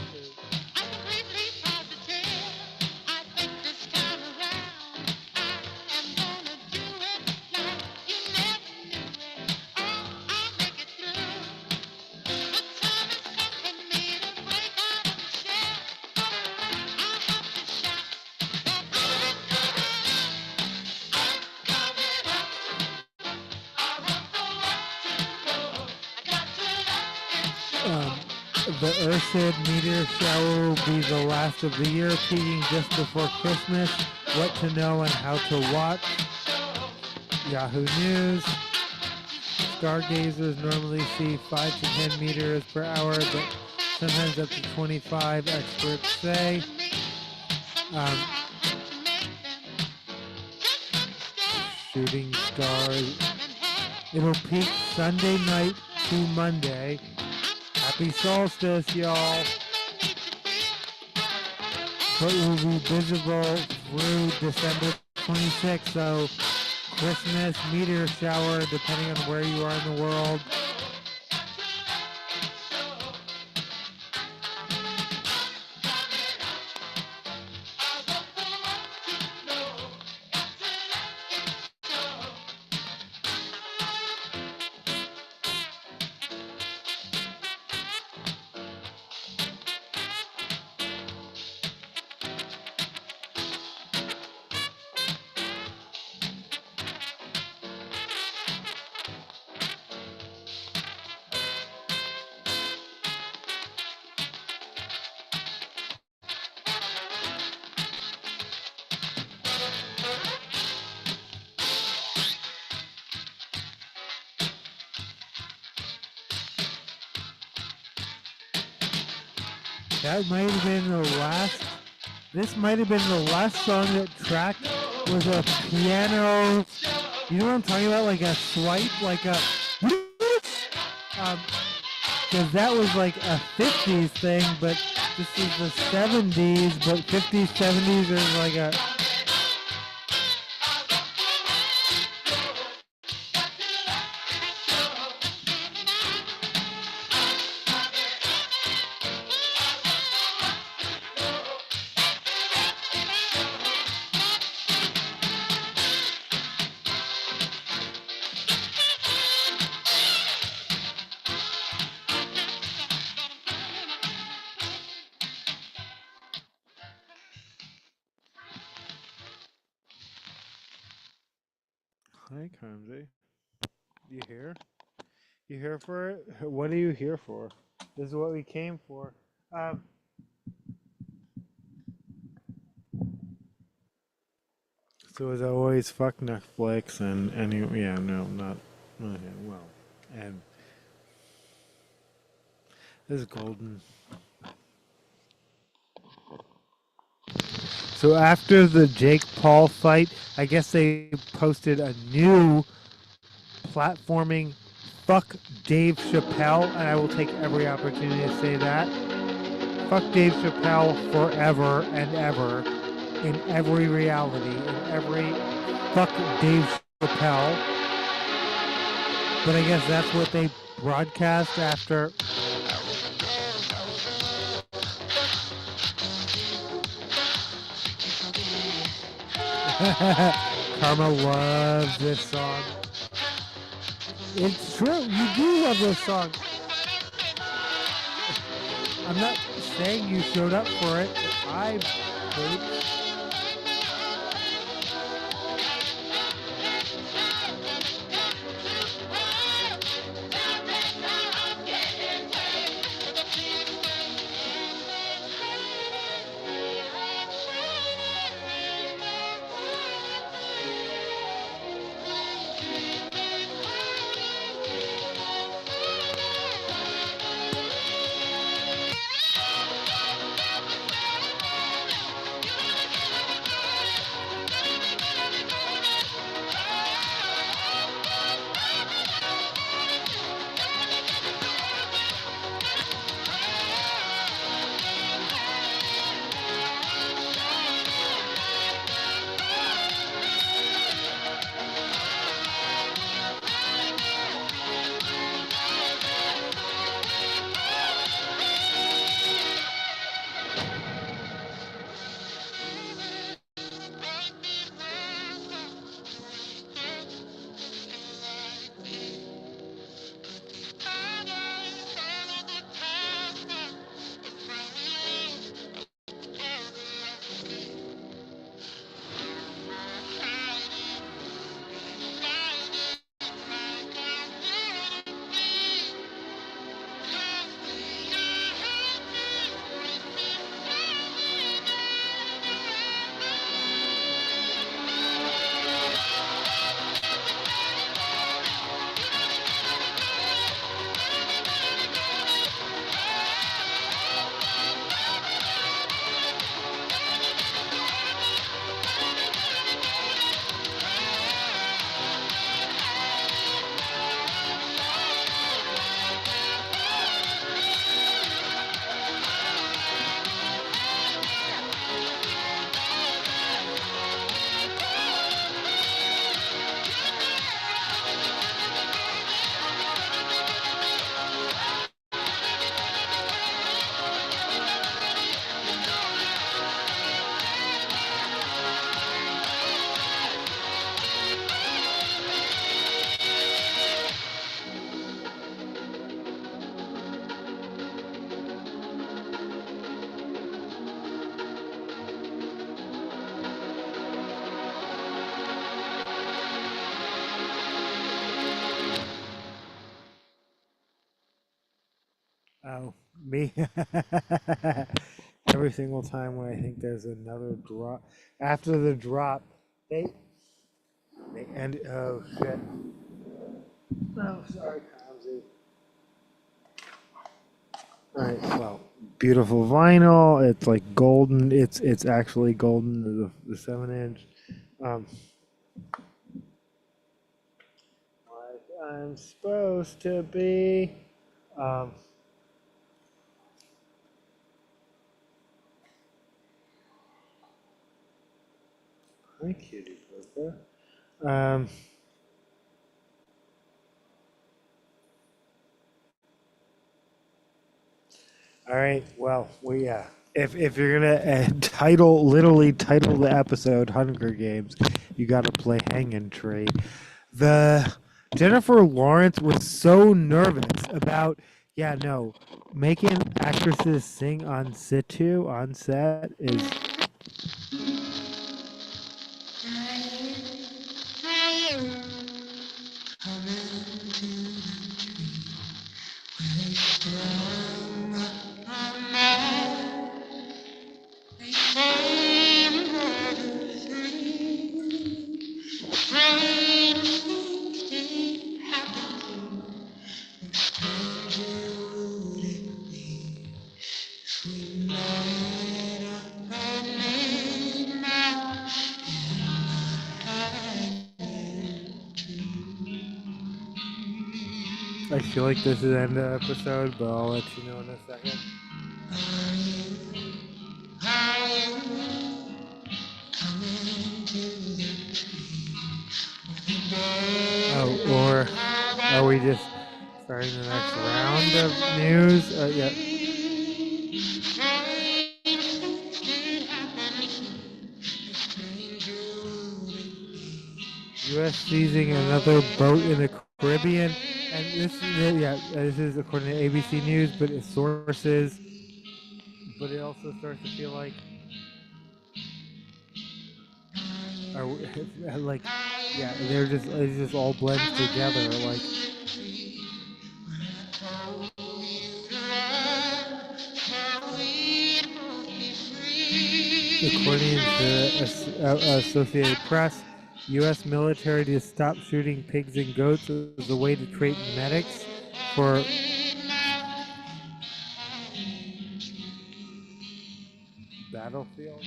The Ursid meteor shower will be the last of the year, peaking just before Christmas. What to know and how to watch. Yahoo News. Stargazers normally see 5 to 10 meters per hour, but sometimes up to 25, experts say. Shooting stars. It'll peak Sunday night to Monday. Happy solstice, y'all. But it will be visible through December 26th, so Christmas meteor shower, depending on where you are in the world. That might have been the last. This might have been the last song that tracked was a piano. You know what I'm talking about? Like a swipe, like a. Because that was like a 50s thing, but this is the 70s, but 50s, 70s is like a. Hi, Kamzi. You here? You here for it? What are you here for? This is what we came for. So as always, fuck Netflix and yeah, no, not okay, well, and this is golden. So after the Jake Paul fight, I guess they posted a new platforming fuck Dave Chappelle, and I will take every opportunity to say that. Fuck Dave Chappelle forever and ever. in every reality, in every fuck Dave Chappelle. But I guess that's what they broadcast after. Karma loves this song. It's true. You do love this song. I'm not saying you showed up for it. I hate. Oh, me. Every single time when I think there's another drop, after the drop, they end. Oh shit. Oh, sorry, Kamzi. All right, well, beautiful vinyl. It's like golden. It's actually golden. The 7-inch. Um, like I'm supposed to be. Um, Hi, cutie purple. All right. Well, if you're gonna literally title the episode "Hunger Games," you got to play Hanging Tree. The Jennifer Lawrence was so nervous about making actresses sing on set is. I feel like this is the end of the episode, but I'll let you know in a second. we just start the next round of news? Yeah. U.S. seizing another boat in the Caribbean, and this is according to ABC News, but its sources. But it also starts to feel like, like, yeah, it just all blends together. Like, according to Associated Press, U.S. military to stop shooting pigs and goats as a way to train medics for battlefield.